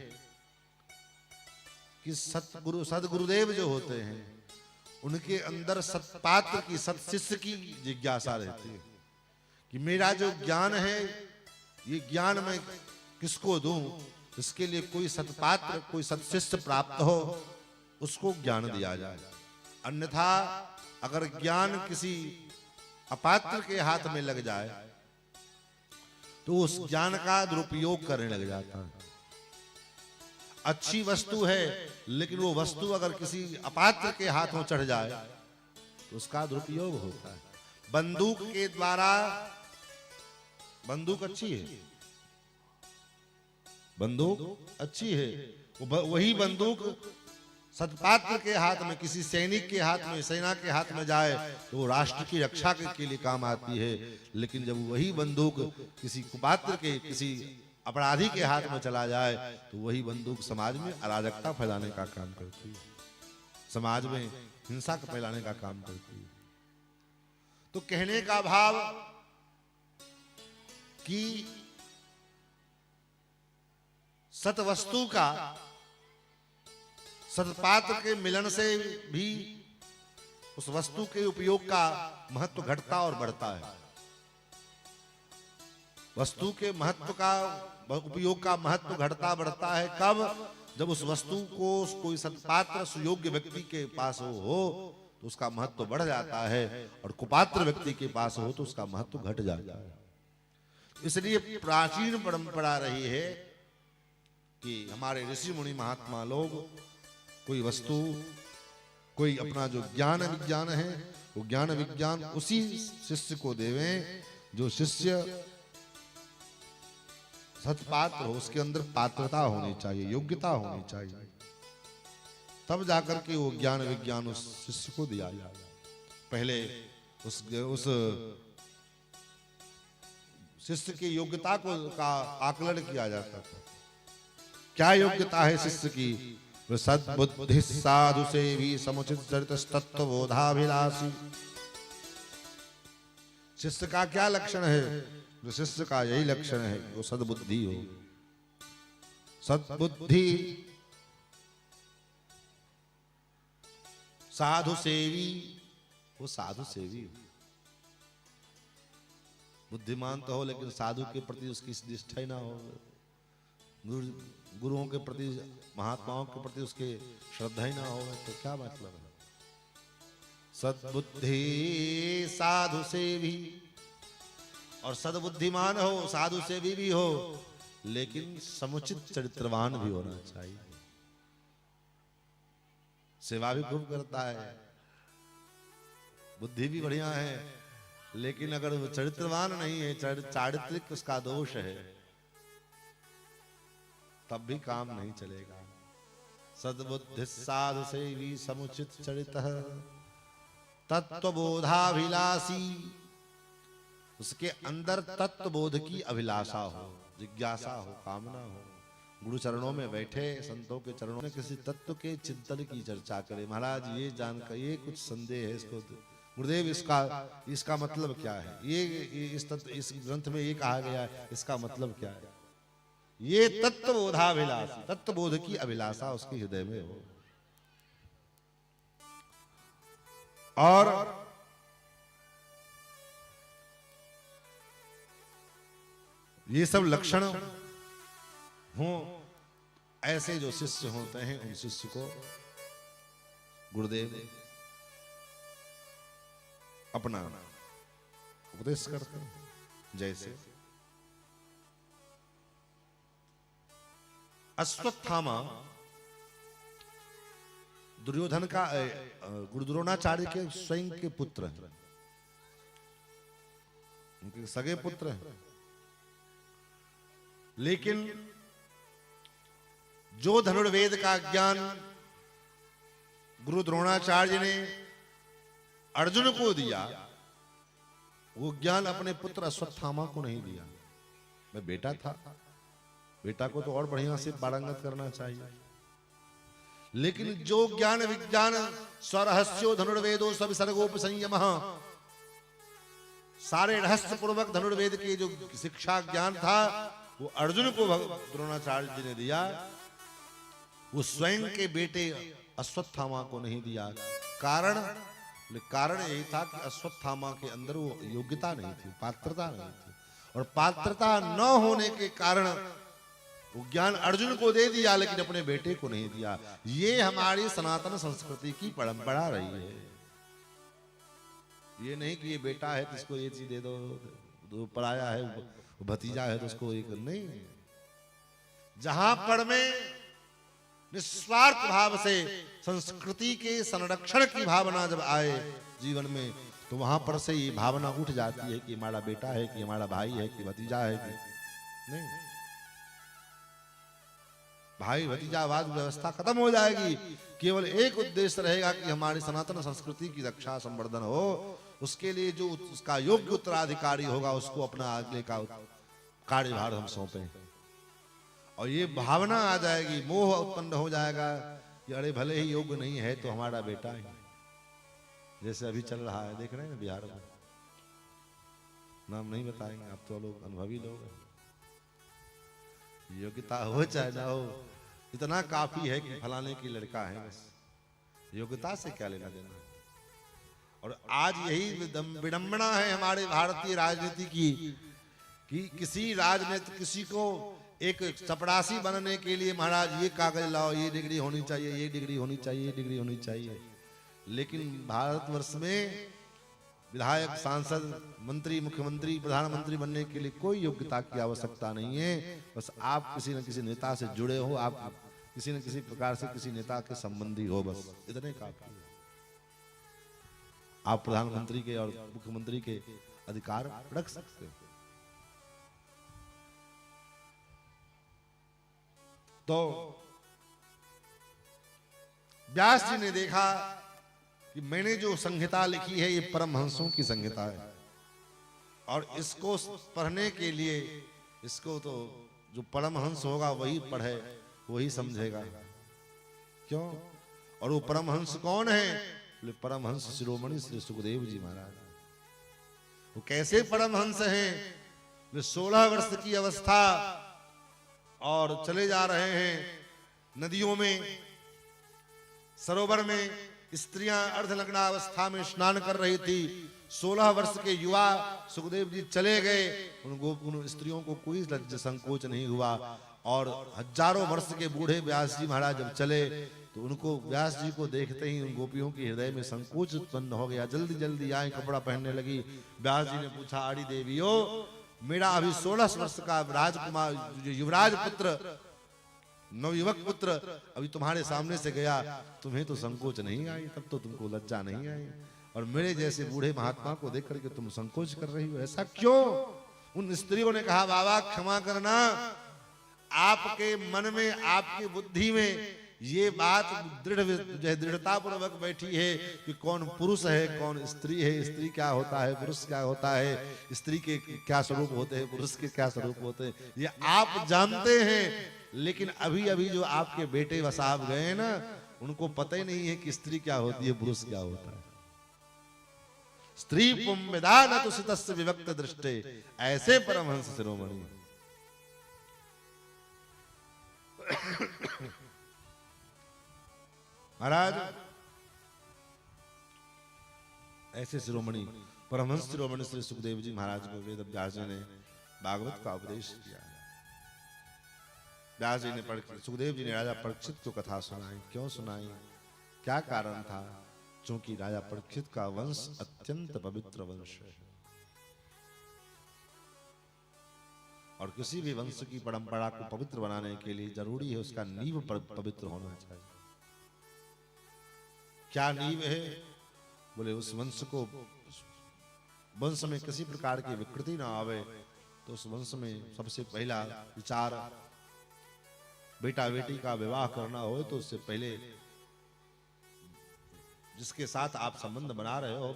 कि सदगुरुदेव जो होते हैं उनके अंदर सत्पात्र की, सत्शिष्य की जिज्ञासा रहती है कि मेरा जो ज्ञान है, ये ज्ञान मैं किसको दूं, इसके लिए कोई सत्पात्र, कोई सत्शिष्य प्राप्त हो, उसको ज्ञान दिया जाए। अन्यथा अगर ज्ञान किसी अपात्र के हाथ में लग जाए तो उस ज्ञान का दुरुपयोग करने लग जाता है। अच्छी वस्तु है, लेकिन वो वस्तु अगर किसी अपात्र के हाथों चढ़ जाए तो उसका दुरुपयोग होता है। बंदूक के द्वारा, बंदूक अच्छी है, बंदूक अच्छी है, वही बंदूक सत्पात्र के हाथ में, किसी सैनिक के हाथ में, सेना के हाथ में जाए तो वो राष्ट्र की रक्षा के लिए काम आती है। लेकिन जब वही बंदूक किसी कुपात्र के, किसी अपराधी के हाथ में चला जाए तो वही बंदूक समाज में अराजकता फैलाने का काम करती है, समाज में हिंसा को फैलाने का काम करती है। तो कहने का भाव कि सतवस्तु का, सत्पात्र के मिलन से भी उस वस्तु के उपयोग का महत्व घटता और बढ़ता है। वस्तु के महत्व का, उपयोग का महत्व घटता बढ़ता है कब? जब उस वस्तु को कोई सत्पात्र सुयोग्य व्यक्ति के पास हो तो उसका महत्व बढ़ जाता है, और कुपात्र व्यक्ति के पास हो तो उसका महत्व घट जाता है। इसलिए प्राचीन परंपरा रही है कि हमारे ऋषि मुनि महात्मा लोग कोई वस्तु, कोई अपना जो ज्ञान विज्ञान है, वो ज्ञान विज्ञान उसी शिष्य को देवें जो शिष्य सत्पात्र हो, उसके अंदर पात्रता होनी चाहिए, योग्यता होनी चाहिए, तब जाकर के वो ज्ञान विज्ञान उस शिष्य को दिया जाए। पहले उस शिष्य की योग्यता को का आकलन किया जाता था। क्या योग्यता है शिष्य की? सद्बुद्धि साधु से भी समुचित चरित तत्व बोधाभिलाषी। शिष्य का क्या लक्षण है? शिष्य का यही लक्षण है वो सद्बुद्धि हो, सद्बुद्धि, साधु सेवी, वो साधु सेवी हो। बुद्धिमान तो हो लेकिन साधु के प्रति उसकी निष्ठा ही ना हो, गुरुओं के प्रति, महात्माओं के प्रति उसके श्रद्धा ही ना हो, तो क्या मतलब है? सद्बुद्धि साधु सेवी, और सद्बुद्धिमान हो, साधु सेवी भी हो, लेकिन समुचित चरित्रवान भी होना चाहिए। सेवा भी खूब करता है, बुद्धि भी बढ़िया है, लेकिन अगर वो चरित्रवान नहीं है, चारित्रिक उसका दोष है, तब भी काम नहीं चलेगा। सद्बुद्धि साधु सेवी समुचित चरित तत्वबोधाभिलाषी, उसके अंदर तत्वबोध की अभिलाषा हो, जिज्ञासा हो, कामना हो। गुरु चरणों में बैठे, संतों के चरणों में किसी तत्व के चिंतन की चर्चा करे। महाराज ये जानकर ये कुछ संदेह है, इसको गुरुदेव इसका मतलब क्या है, ये इस ग्रंथ में ये कहा गया है, इसका मतलब क्या है। ये तत्वबोधाभिलाषा, तत्वबोध की अभिलाषा उसके हृदय में हो। और ये सब लक्षण हो, ऐसे जो शिष्य होते हैं उन शिष्य को गुरुदेव अपना उपदेश करते हैं। जैसे अश्वत्थामा दुर्योधन का गुरु द्रोणाचार्य के स्वयं के पुत्र हैं, उनके सगे पुत्र हैं। लेकिन जो धनुर्वेद का ज्ञान गुरु द्रोणाचार्य ने अर्जुन को दिया, वो ज्ञान अपने पुत्र अश्वत्थामा को नहीं दिया। मैं बेटा था, बेटा को तो और बढ़िया से पारंगत करना चाहिए। लेकिन जो ज्ञान विज्ञान स्वरहस्यो धनुर्वेदो सब सर्गोपसंयम, सारे रहस्य पूर्वक धनुर्वेद की जो शिक्षा ज्ञान था वो अर्जुन को द्रोणाचार्य जी ने दिया, वो स्वयं के बेटे अश्वत्थामा को नहीं दिया। कारण यही था कि अश्वत्थामा के अंदर वो योग्यता नहीं थी, पात्रता नहीं थी, और पात्रता न होने के कारण वो ज्ञान अर्जुन को दे दिया लेकिन अपने बेटे को नहीं दिया। ये हमारी सनातन संस्कृति की परंपरा रही है। ये नहीं कि ये बेटा है तो इसको ये चीज दे दो, पराया है, वो भतीजा है तो उसको एक नहीं। जहां पर में निस्वार्थ भाव से संस्कृति के संरक्षण की भावना जब आए जीवन में, तो वहां पर से ये भावना उठ जाती है कि हमारा बेटा है, कि हमारा भाई है, कि भतीजा है, कि नहीं। भाई भतीजावाद व्यवस्था खत्म हो जाएगी। केवल एक उद्देश्य रहेगा कि हमारी सनातन संस्कृति की रक्षा संवर्धन हो। उसके लिए जो उसका योग्य उत्तराधिकारी होगा उसको अपना आगे का कार्यभार हम सौंपें। और ये भावना आ जाएगी, मोह उत्पन्न हो जाएगा कि अरे भले ही योग्य नहीं है तो हमारा बेटा है। जैसे अभी चल रहा है, देख रहे हैं बिहार में, नाम नहीं बताएंगे, आप तो लोग अनुभवी लोग हैं। योग्यता हो चाहे ना हो, इतना काफी है कि फलाने की लड़का है, बस योग्यता से क्या लेना देना। और आज यही विडंबना है हमारे भारतीय राजनीति की कि किसी राजनीति किसी को एक चपरासी बनने के लिए महाराज ये कागज लाओ, ये डिग्री होनी चाहिए, ये डिग्री होनी चाहिए, ये डिग्री होनी चाहिए। लेकिन भारतवर्ष में विधायक, सांसद, मंत्री, मुख्यमंत्री, प्रधानमंत्री बनने के लिए कोई योग्यता की आवश्यकता नहीं है। बस आप किसी न किसी नेता से जुड़े हो, आप किसी न किसी प्रकार से किसी नेता के संबंधी हो, बस इतने काफी है। आप प्रधानमंत्री के और मुख्यमंत्री के अधिकार रख सकते हो। तो व्यास जी ने देखा कि मैंने जो संहिता लिखी है ये परमहंसों की संहिता है, और इसको पढ़ने के लिए इसको तो जो परमहंस होगा वही पढ़े, वही समझेगा। क्यों? और वो परमहंस कौन है? परमहंस शिरोमणि श्री सुखदेव जी महाराज। वो कैसे परमहंस हैं? 16 वर्ष की अवस्था और चले जा रहे हैं नदियों में, सरोवर में स्त्रियां अर्धनग्नावस्था में स्नान कर रही थी। 16 वर्ष के युवा सुखदेव जी चले गए, उन स्त्रियों को कोई लज्जा संकोच नहीं हुआ। और हजारों वर्ष के बूढ़े व्यास जी महाराज जब चले तो उनको, व्यास जी को देखते ही उन गोपियों के हृदय में संकोच उत्पन्न हो गया। जल्दी जल्दी आए, कपड़ा पहनने लगी। व्यास जी ने पूछा, आड़ी देवियो, मेरा अभी 16 वर्ष का राजकुमार युवराज पुत्र, नवयुवक पुत्र अभी तुम्हारे सामने से गया, तुम्हें तो संकोच नहीं आई, तब तो तुमको लज्जा नहीं आई, और मेरे जैसे बूढ़े महात्मा को देख करके तुम संकोच कर रही हो, ऐसा क्यों? उन स्त्रियों ने कहा बाबा क्षमा करना, आपके मन में, आपकी बुद्धि में ये बात दृढ़ता पूर्वक बैठी है कि कौन पुरुष है, कौन स्त्री है, स्त्री क्या होता है, पुरुष क्या होता है, स्त्री के क्या स्वरूप होते हैं, पुरुष के क्या स्वरूप होते हैं, ये आप जानते हैं। लेकिन अभी अभी जो आपके बेटे वसाब गए ना, उनको पता ही नहीं है कि स्त्री क्या होती है, पुरुष क्या होता है। स्त्री पुंविदा न तुसितस्य विभक्त दृष्टे, ऐसे परमहंस शिरोमणि। महाराज ऐसे शिरोमणि परमहंस शिरोमणि श्री सुखदेव जी महाराज को वेद व्यास जी ने भागवत का उपदेश किया है। व्यास जी ने सुखदेव जी ने राजा परीक्षित को कथा सुनाई। क्यों सुनाई, क्या कारण था? क्योंकि राजा परीक्षित का वंश अत्यंत पवित्र वंश है और किसी भी वंश की परंपरा को पवित्र बनाने के लिए जरूरी है उसका नींव पवित्र होना चाहिए। क्या नींव है? बोले उस वंश को, वंश में किसी प्रकार की विकृति ना आवे, तो उस वंश में सबसे पहला विचार, बेटा बेटी का विवाह करना हो तो उससे पहले जिसके साथ आप संबंध बना रहे हो,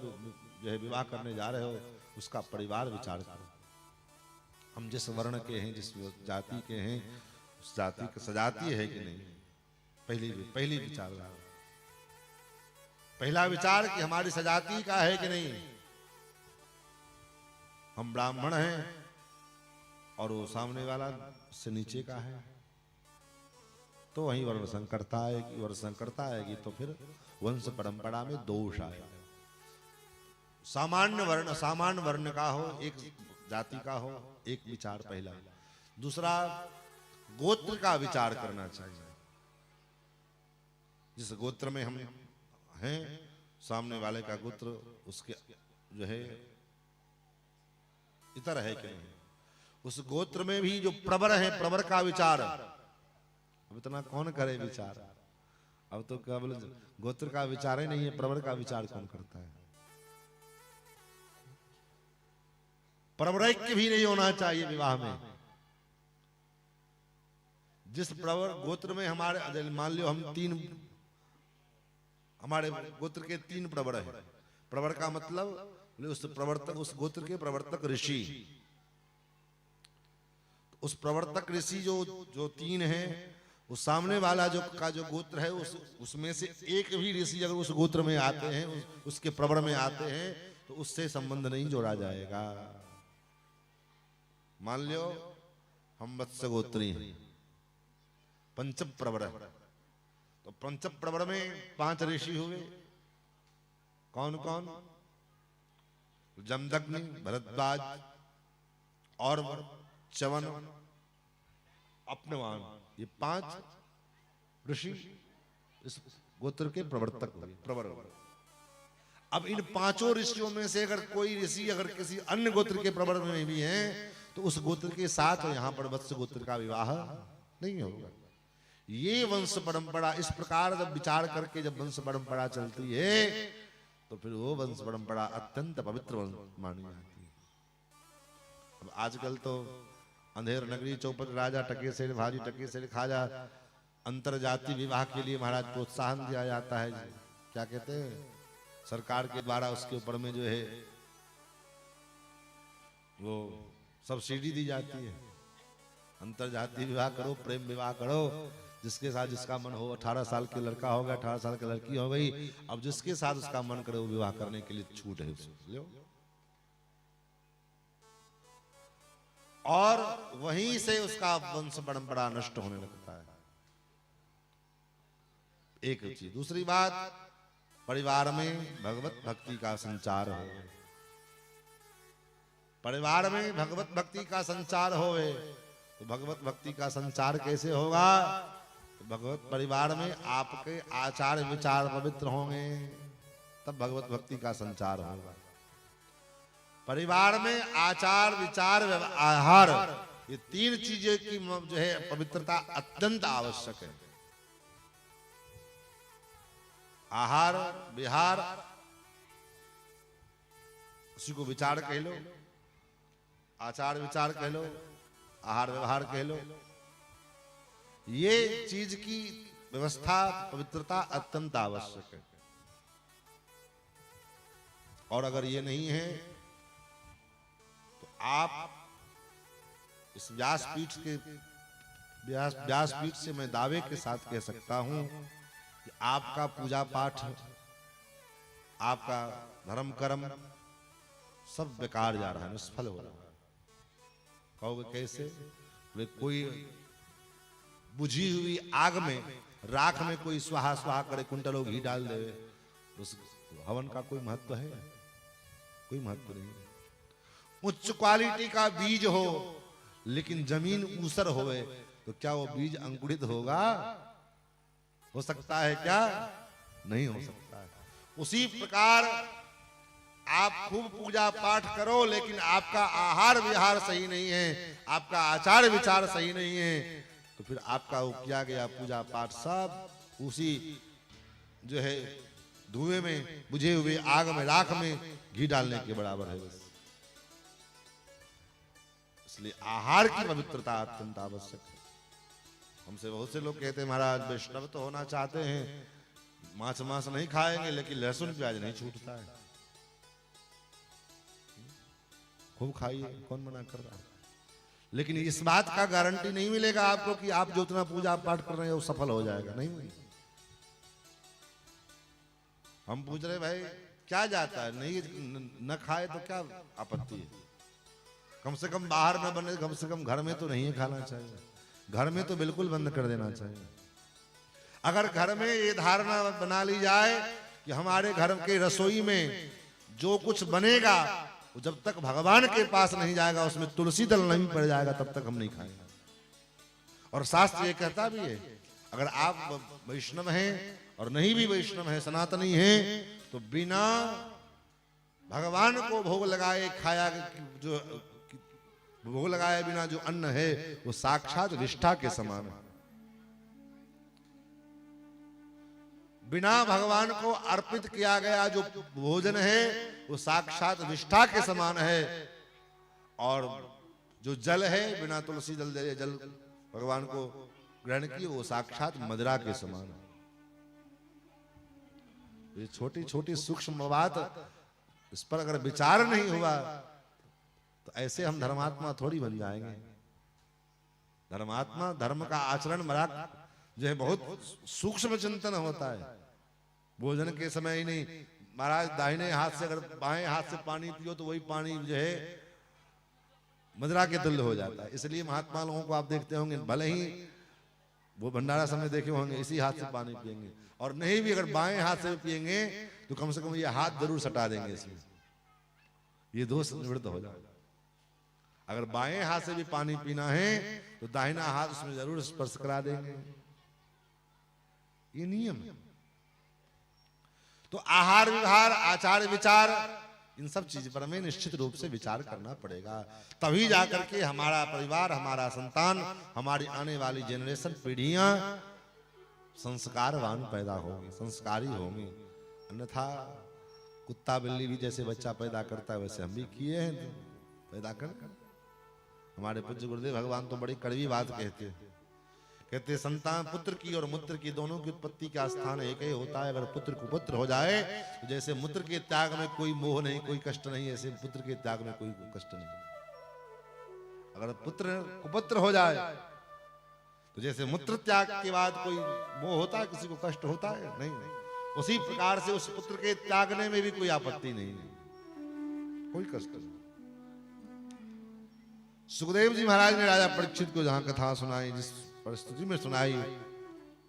जो है विवाह करने जा रहे हो, उसका परिवार विचार करो। हम जिस वर्ण के हैं, जिस जाति के हैं, उस जाति की सजाती है कि नहीं, पहली विचार। पहला विचार कि हमारी सजाती का है कि नहीं। हम ब्राह्मण हैं और वो सामने वाला से नीचे का है, तो वहीं वर्ण संकरता आएगी। वर्ण संकरता आएगी तो फिर वंश परंपरा में दोष आएगा। सामान्य वर्ण का हो, एक जाति का हो, एक विचार पहला। दूसरा, गोत्र का विचार करना चाहिए। जिस गोत्र में हम हैं, सामने वाले का गोत्र उसके जो है इतर है कि नहीं। उस गोत्र में भी जो प्रवर है, प्रवर का विचार। अब इतना कौन करे विचार? अब तो केवल गोत्र का विचार ही नहीं है, प्रवर का विचार कौन करता है? प्रवरैक्य भी नहीं होना चाहिए विवाह में। जिस प्रवर गोत्र में हमारे, मान लो हम हमारे गोत्र के 3 प्रवर है। प्रवर का मतलब उस प्रवर्तक, उस गोत्र के प्रवर्तक ऋषि। उस प्रवर्तक ऋषि जो 3 है, उस सामने वाला जो गोत्र है, उसमें से एक भी ऋषि अगर उस गोत्र में आते हैं, उसके प्रवर में आते हैं, तो उससे संबंध नहीं जोड़ा जाएगा। मान लो हम वत्स गोत्री हैं, पंचम प्रवर है, तो पंचम प्रवर में 5 ऋषि हुए। कौन कौन? जमदग्नि, भरद्वाज, और च्यवन, अपनवान, ये 5 ऋषि इस गोत्र के प्रवर्तक हुए, प्रवर। अब इन 5 ऋषियों में से अगर कोई ऋषि अगर किसी अन्य गोत्र के प्रवर में भी है, तो उस गोत्र के साथ यहाँ पर वत्स गोत्र का विवाह नहीं होगा। ये वंश परंपरा इस प्रकार जब विचार करके जब वंश परंपरा चलती है, तो फिर वो वंश परंपरा अत्यंत पवित्र मानी जाती है। अब आजकल तो अंधेर नगरी चौपट राजा टकेसर भाजी टकेसर खाजा अंतर जाति विवाह के लिए महाराज प्रोत्साहन दिया जाता है। क्या कहते हैं, सरकार के द्वारा उसके ऊपर में जो है वो सब्सिडी दी जाती है। अंतर जाति विवाह करो, प्रेम विवाह करो, जिसके साथ जिसका मन हो। 18 साल के लड़का हो गया, 18 साल की लड़की हो गई, अब जिसके साथ उसका मन करे वो विवाह करने के लिए छूट है उसको। और वहीं से उसका वंश परंपरा नष्ट होने लगता है। एक चीज। दूसरी बात, परिवार में भगवत भक्ति का संचार हो। परिवार में भगवत भक्ति का संचार होवे, तो भगवत भक्ति का संचार कैसे होगा? तो भगवत परिवार में आपके आचार विचार पवित्र होंगे, तब भगवत भक्ति का संचार होगा। परिवार में आचार विचार आहार, ये 3 चीजें की जो है पवित्रता अत्यंत आवश्यक है। आहार विहार उसी को विचार कह लो, आचार विचार कह लो, आहार व्यवहार कह लो। ये चीज की व्यवस्था, पवित्रता अत्यंत आवश्यक है। और अगर ये नहीं है तो आप इस व्यासपीठ से मैं दावे के साथ कह सकता हूं कि आपका पूजा पाठ, आपका धर्म कर्म सब बेकार जा रहा है, निष्फल हो रहा है। कहोगे कैसे? बोले कोई बुझी हुई आग में, राख में कोई स्वाहा स्वाहा करे, कुंटलों घी डाल दे, उस हवन का कोई महत्व है? कोई महत्व नहीं। उच्च क्वालिटी का बीज हो लेकिन जमीन ऊसर होवे तो क्या वो बीज अंकुरित होगा? हो सकता है क्या? नहीं हो सकता है। उसी प्रकार आप खूब पूजा पाठ करो लेकिन आपका आहार विहार सही नहीं है, आपका आचार विचार सही नहीं है, तो फिर आपका वो किया गया पूजा पाठ सब उसी जो है धुएं में, बुझे हुए आग में, राख में घी डालने के बराबर है बस। इसलिए आहार की पवित्रता अत्यंत आवश्यक है। हमसे बहुत से लोग कहते हैं महाराज वैष्णव तो होना चाहते हैं, मांस मांस नहीं खाएंगे लेकिन लहसुन प्याज नहीं छूटता है। खूब खाइए, कौन मना कर रहा है? लेकिन इस बात का गारंटी नहीं मिलेगा आपको कि आप जो उतना पूजा पाठ कर रहे हैं वो सफल हो जाएगा, नहीं होगी। हम पूछ रहे भाई क्या जाता है, नहीं न खाए तो क्या आपत्ति है? कम से कम बाहर न बने, कम से कम घर में तो नहीं खाना चाहिए। घर में तो बिल्कुल बंद कर देना चाहिए। अगर घर में ये धारणा बना ली जाए कि हमारे घर के रसोई में जो कुछ बनेगा वो जब तक भगवान के पास नहीं जाएगा, उसमें तुलसी दल नहीं पड़ जाएगा, तब तक हम नहीं खाएंगे। और शास्त्र ये कहता भी है, अगर आप वैष्णव हैं और नहीं भी वैष्णव हैं, सनातनी हैं, तो बिना भगवान को भोग लगाए खाया, जो भोग लगाए बिना जो अन्न है वो साक्षात विष्ठा के समान है। बिना भगवान को अर्पित किया गया जो भोजन है वो साक्षात विष्ठा के समान है। और जो जल है, बिना तुलसी जल भगवान को ग्रहण किए, वो साक्षात मदिरा के समान है। ये छोटी छोटी सूक्ष्म बात, इस पर अगर विचार नहीं हुआ तो ऐसे हम धर्मात्मा थोड़ी बन जाएंगे। धर्मात्मा, धर्म का आचरण बड़ा जो है बहुत सूक्ष्म चिंतन होता है। भोजन के समय ही नहीं, महाराज दाहिने हाथ से अगर बाएं हाथ से पानी पियो तो वही पानी जो है मदिरा के तुल्य हो जाता है। इसलिए महात्मा लोगों को आप देखते होंगे, भले ही वो भंडारा समय देखे होंगे, इसी हाथ से पानी पिएंगे, और नहीं भी अगर बाएं हाथ से पिएंगे तो कम से कम ये हाथ जरूर सटा देंगे, इसमें ये दोष निवृत्त हो जाएगा। अगर बाएं हाथ से भी पानी पीना है तो दाहिना हाथ उसमें जरूर स्पर्श करा देंगे। ये नियम है। तो आहार विहार, आचार विचार, इन सब चीज पर हमें निश्चित रूप से विचार करना पड़ेगा। तभी जाकर के हमारा परिवार, हमारा संतान, हमारी आने वाली जनरेशन, पीढ़ियां संस्कारवान पैदा होंगी, संस्कारी होंगी। अन्यथा कुत्ता बिल्ली भी जैसे बच्चा पैदा करता है वैसे हम भी किए हैं, पैदा कर। हमारे पूज्य गुरुदेव भगवान तो बड़ी कड़वी बात कहते संतान पुत्र की और मूत्र की दोनों की उत्पत्ति का स्थान एक ही होता है। अगर पुत्र कुपुत्र हो जाए तो जैसे मूत्र के त्याग में कोई मोह नहीं, कोई कष्ट नहीं, ऐसे पुत्र के त्याग में कोई कष्ट नहीं। अगर पुत्र कुपुत्र हो जाए तो जैसे मूत्र त्याग के बाद कोई मोह होता है, किसी को कष्ट होता है नहीं, उसी प्रकार से उस पुत्र के त्यागने में भी कोई आपत्ति नहीं, कोई कष्ट नहीं। सुखदेव जी महाराज ने राजा परीक्षित को जहां कथा सुनाई, जिस परिस्थिति में सुनाई,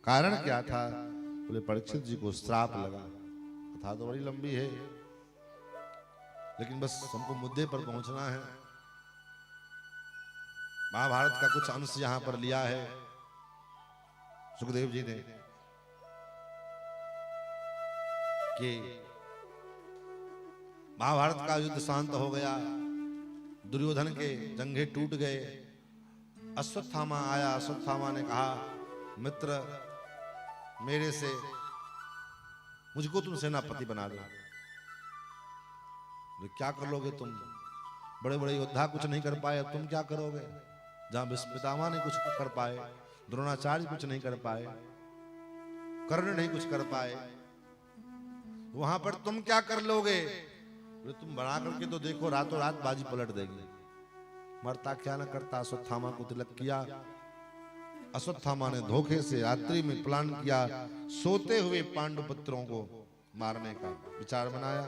कारण क्या था? बोले परीक्षित जी को श्राप लगा। कथा तो बड़ी लंबी है लेकिन बस हमको मुद्दे पर पहुंचना है। महाभारत का कुछ अंश यहां पर लिया है सुखदेव जी ने कि महाभारत का युद्ध शांत हो गया, दुर्योधन के जंघे टूट गए, अश्वत्थामा आया। अश्वत्थामा ने कहा, मित्र मेरे से मुझको तुम सेनापति बना दो। बोले क्या कर लोगे तुम, बड़े बड़े योद्धा कुछ नहीं कर पाए, अब तुम क्या करोगे? जहां भीष्म पितामह ने कुछ कर पाए, द्रोणाचार्य कुछ नहीं कर पाए, कर्ण नहीं कुछ कर पाए, वहां पर तुम क्या कर लोगे? बोले तुम बना करके तो देखो, रातों रात बाजी पलट देगी। मरता क्या न करता, अश्वत्थामा को तिलक किया। अश्वत्थामा ने धोखे से रात्रि में प्लान किया, सोते हुए पांडु पुत्रों को मारने का विचार बनाया,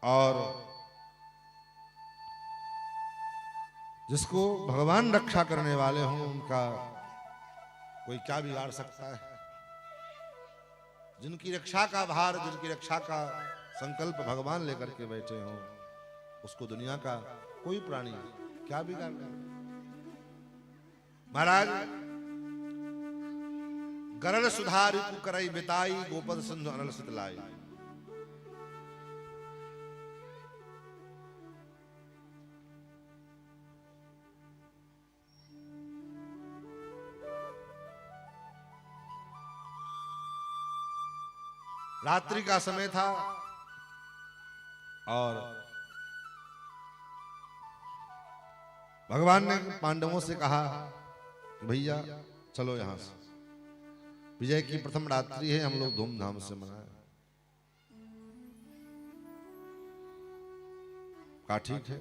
और जिसको भगवान रक्षा करने वाले हों उनका कोई क्या बिगाड़ सकता है? जिनकी रक्षा का भार, जिनकी रक्षा का संकल्प भगवान लेकर के बैठे हों, उसको दुनिया का कोई प्राणी क्या बिगाड़ कर? महाराज गरल सुधारी करई बिताई, गोपद सिंधु अनल सितलाई। रात्रि का समय था और भगवान ने पांडवों से कहा कि भैया चलो यहां से, विजय की प्रथम रात्रि है, हम लोग धूमधाम से मनाएं। कहा ठीक है,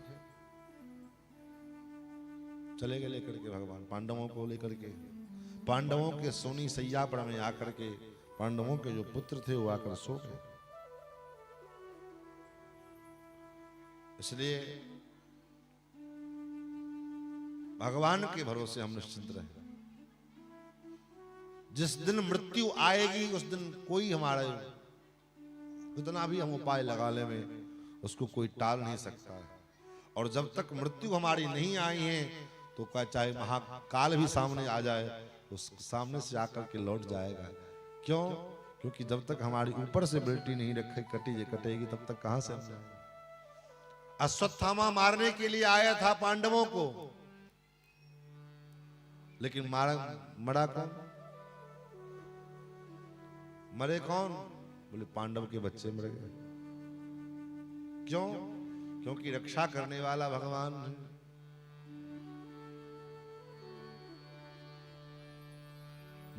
चले गए लेकर के भगवान पांडवों को लेकर के। पांडवों के सोनी सैया पर में आकर के पांडवों के जो पुत्र थे वो आकर सो गए। इसलिए भगवान के भरोसे हम निश्चिंत रहे। जिस दिन मृत्यु आएगी उस दिन कोई हमारे कितना भी हम उपाय लगा ले में उसको कोई टाल नहीं सकता है। और जब तक मृत्यु हमारी नहीं आई है तो चाहे महाकाल भी सामने आ जाए, उस सामने से आकर के लौट जाएगा। क्यों? क्योंकि जब तक हमारी ऊपर से बेल्टी नहीं रखे कटेगी तब तक कहां से हम जाएंगे। अश्वत्थामा मारने के लिए आया था पांडवों को, लेकिन मरा कौन? मरे कौन? बोले पांडव के बच्चे मर गए। क्यों? क्योंकि रक्षा करने वाला भगवान है।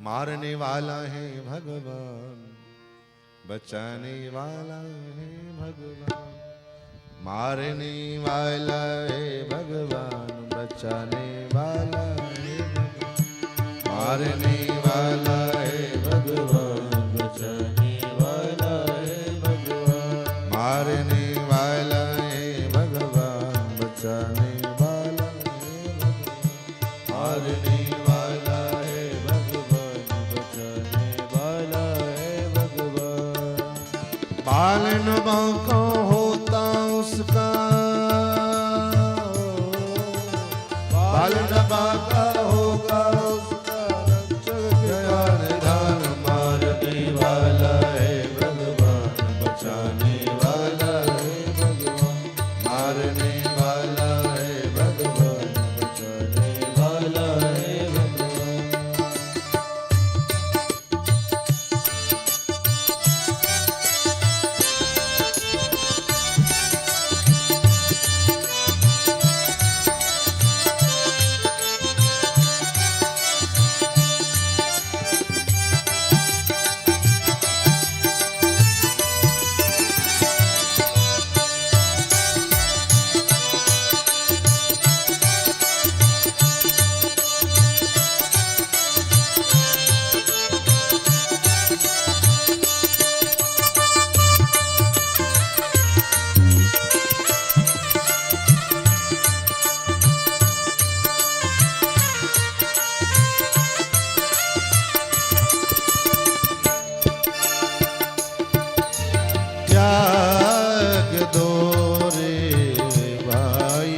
मारने वाला है भगवान, बचाने वाला है भगवान। मारने वाला है भगवान, बचाने वाला है भगवान। मारने वाला है भगवान, बचाने वाला है भगवान। मारने वाला है भगवान, बचाने वाला है भगवान। मारने वाला है भगवान, बचाने वाला है भगवान। बालन बांका होता उसका, बालन बांका होगा उसका, ध्यान मारने वाला है भगवान, बचाने वाला है भगवान। मारने वाला है भगवान, बचाने वाला है भगवान। त्याग दो रे भाई,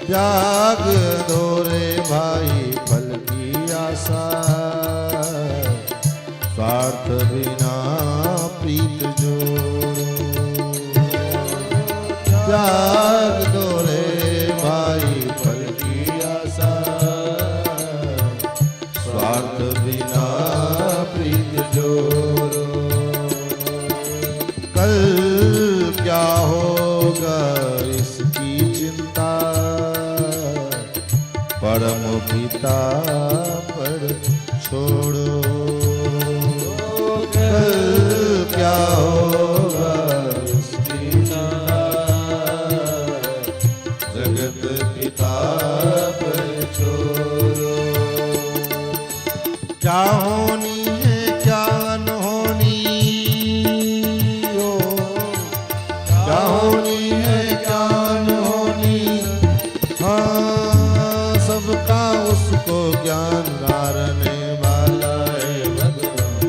त्याग दो रे भाई फल की आशा। स्वार्थ बिना प्रीत जोड़ो, त्याग दो रे भाई फल की आशा। स्वार्थ बिना प्रीत जोड़ो। पिता पर छोड़ो, कल क्या होगा उसकी जगत पिता पर छोड़ो। क्या होनी है क्या अनहोनी हो, क्या होनी है क्या अनहोनी, हाँ सबका उसको ज्ञान धारने वाला है भगवान,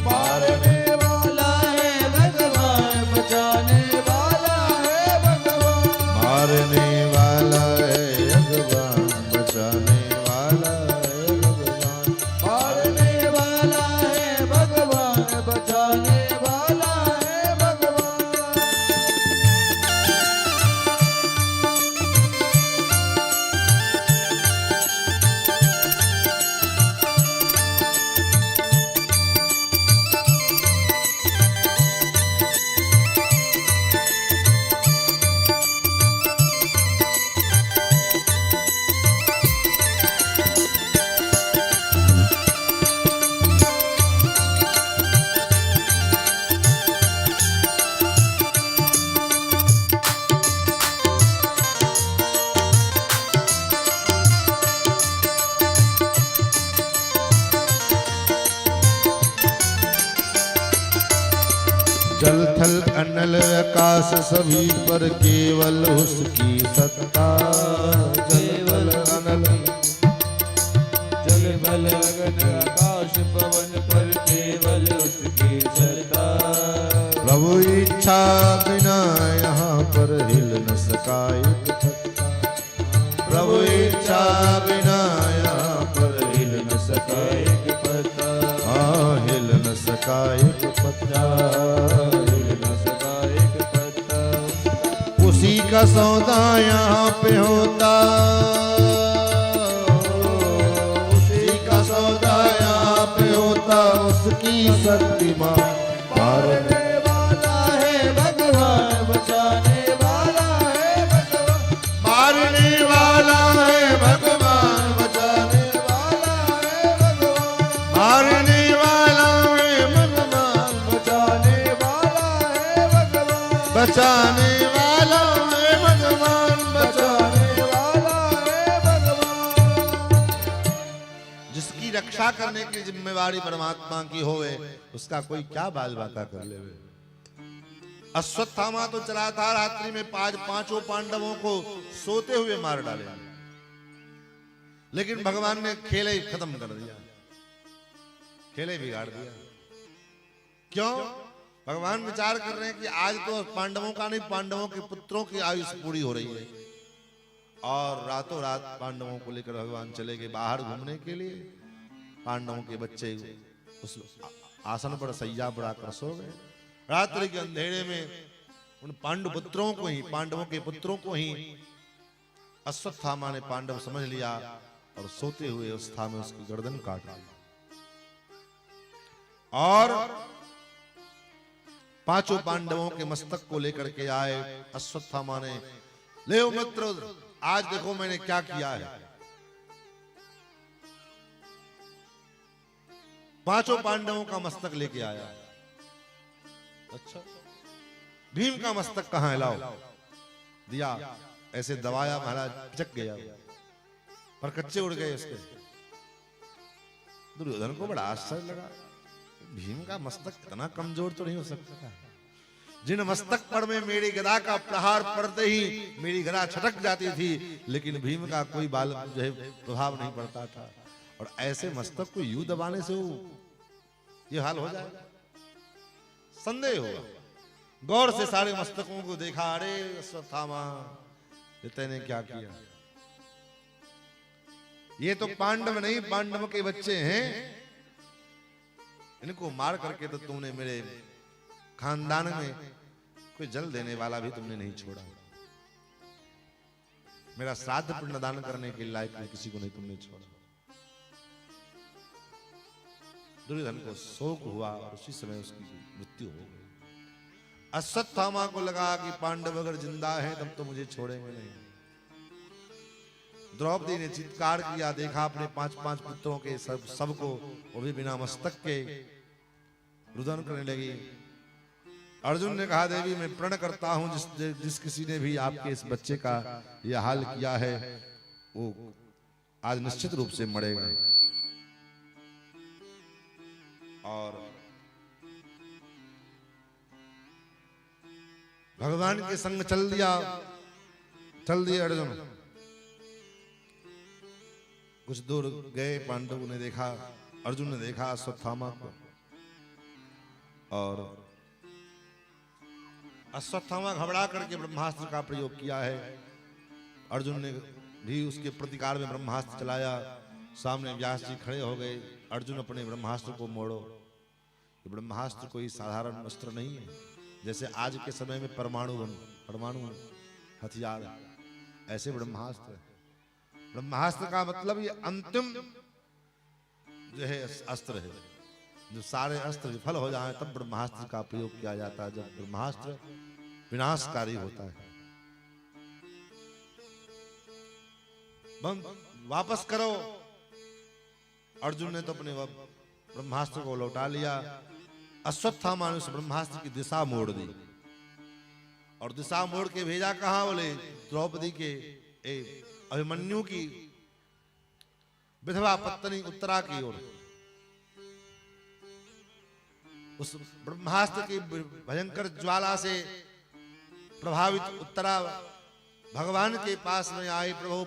मारने वाला है भगवान, बचाने वाला है भगवान, मारने वाला है भगवान, बचाने वाला है भगवान, मारने वाला है भगवान, बचाने वाला है भगवान। जल थल अनल आकाश सभी पर केवल उसकी सत्ता, जल थल अनल जल बल गगन आकाश पवन पर केवल उसकी सत्ता, प्रभु इच्छा बिना यहाँ पर हिल न सका एक पत्ता, प्रभु इच्छा बिना यहाँ पर हिल न सका एक पत्ता, हाँ हिल न सका एक पत्ता, हिल न सका एक पत्ता। उसी का सौदा यहाँ पे होता, उसी का सौदा यहाँ पे होता, उसकी शक्ति मारने वाला है भगवान, बचाने वाला है भगवान, मारने वाला है भगवान, बचाने वाला है भगवान, मारने वाला है भगवान, बचाने वाला है भगवान, बचाने वाला है भगवान, बचाने वाला है भगवान। जिसकी रक्षा करने की जिम्मेवारी परमात्मा की होवे, उसका कोई क्या बाल बाका कर लेवे। अश्वत्थामा तो चला था रात्रि में पांचों पांडवों को सोते हुए मार डाले, लेकिन भगवान ने खेल ही खत्म कर दिया, खेल ही बिगाड़ दिया। क्यों? भगवान विचार कर रहे हैं कि आज तो पांडवों का नहीं, पांडवों के पुत्रों की आयुष पूरी हो रही है, और रातों रात पांडवों को लेकर भगवान चले गए बाहर घूमने के लिए। पांडवों के बच्चे उस आसन पर सैया बढ़ाकर सो गए। रात्रि के अंधेरे में उन पांडुपुत्रों को ही, पांडवों के पुत्रों को ही अश्वत्थामा ने पांडव समझ लिया और सोते हुए अवस्था में उसकी गर्दन काट दी, और पांचों पांडवों के मस्तक को लेकर के आए। अश्वत्थामा ने, ले मित्र, आज देखो मैंने क्या किया है। पांचों पांडवों का मस्तक लेके आया। अच्छा, भीम का मस्तक कहां है, लाओ। दिया, ऐसे दबाया, महाराज चक गया, पर कच्चे उड़ गए उसके। दुर्योधन को बड़ा आश्चर्य लगा, भीम का मस्तक इतना कमजोर तो नहीं हो सकता। जिन मस्तक पर में मेरी गदा का प्रहार पड़ते ही मेरी गदा छटक जाती थी, लेकिन भीम का कोई बाल जो है प्रभाव नहीं पड़ता था, और ऐसे मस्तक को यूं दबाने से ये हाल हो जाएगा, संदेह होगा। गौर से सारे मस्तकों को देखा, अरे अश्वत्थामा तेने क्या किया, ये तो पांडव नहीं, पांडव के बच्चे हैं, इनको मार करके तो तुमने मेरे खानदान में कोई जल देने वाला भी तुमने नहीं छोड़ा, मेरा श्राद्ध पिंडदान करने के लायक किसी को नहीं तुमने छोड़ा। दुर्योधन को शोक हुआ और उसी समय उसकी मृत्यु हो गई। अश्वत्थामा को लगा कि पांडव अगर जिंदा हैं तब तो मुझे छोड़ेंगे नहीं, द्रौपदी ने चित्कार किया, देखा अपने 5-5 पुत्रों के सबको वो भी बिना मस्तक के रुदन करने लगी। अर्जुन ने कहा, देवी मैं प्रण करता हूं जिस किसी ने भी आपके इस बच्चे का यह हाल किया है वो आज निश्चित रूप से मरेगा। और भगवान के संग चल दिया अर्जुन। कुछ दूर गए, पांडवों ने देखा, अर्जुन ने देखा अश्वत्थामा को, और अश्वत्थामा घबरा करके ब्रह्मास्त्र का प्रयोग किया है। अर्जुन ने भी उसके प्रतिकार में ब्रह्मास्त्र चलाया। सामने व्यास जी खड़े हो गए। अर्जुन अपने ब्रह्मास्त्र को मोड़ो। ये ब्रह्मास्त्र कोई साधारण अस्त्र नहीं है, जैसे आज के समय में परमाणु हथियार, ऐसे ब्रह्मास्त्र का मतलब ये अंतिम जो है अस्त्र है। जो सारे अस्त्र विफल हो जाएं तब ब्रह्मास्त्र का प्रयोग किया जाता है, जब ब्रह्मास्त्र विनाशकारी होता है। वापस करो। अर्जुन ने तो अपने ब्रह्मास्त्र को लौटा लिया। अश्वत्थामा ने उस ब्रह्मास्त्र की दिशा मोड़ दी, और दिशा मोड़ के भेजा कहां? बोले द्रौपदी के अभिमन्यु की विधवा पत्नी उत्तरा की ओर। उस ब्रह्मास्त्र की भयंकर ज्वाला से प्रभावित उत्तरा भगवान के पास में आई। प्रभु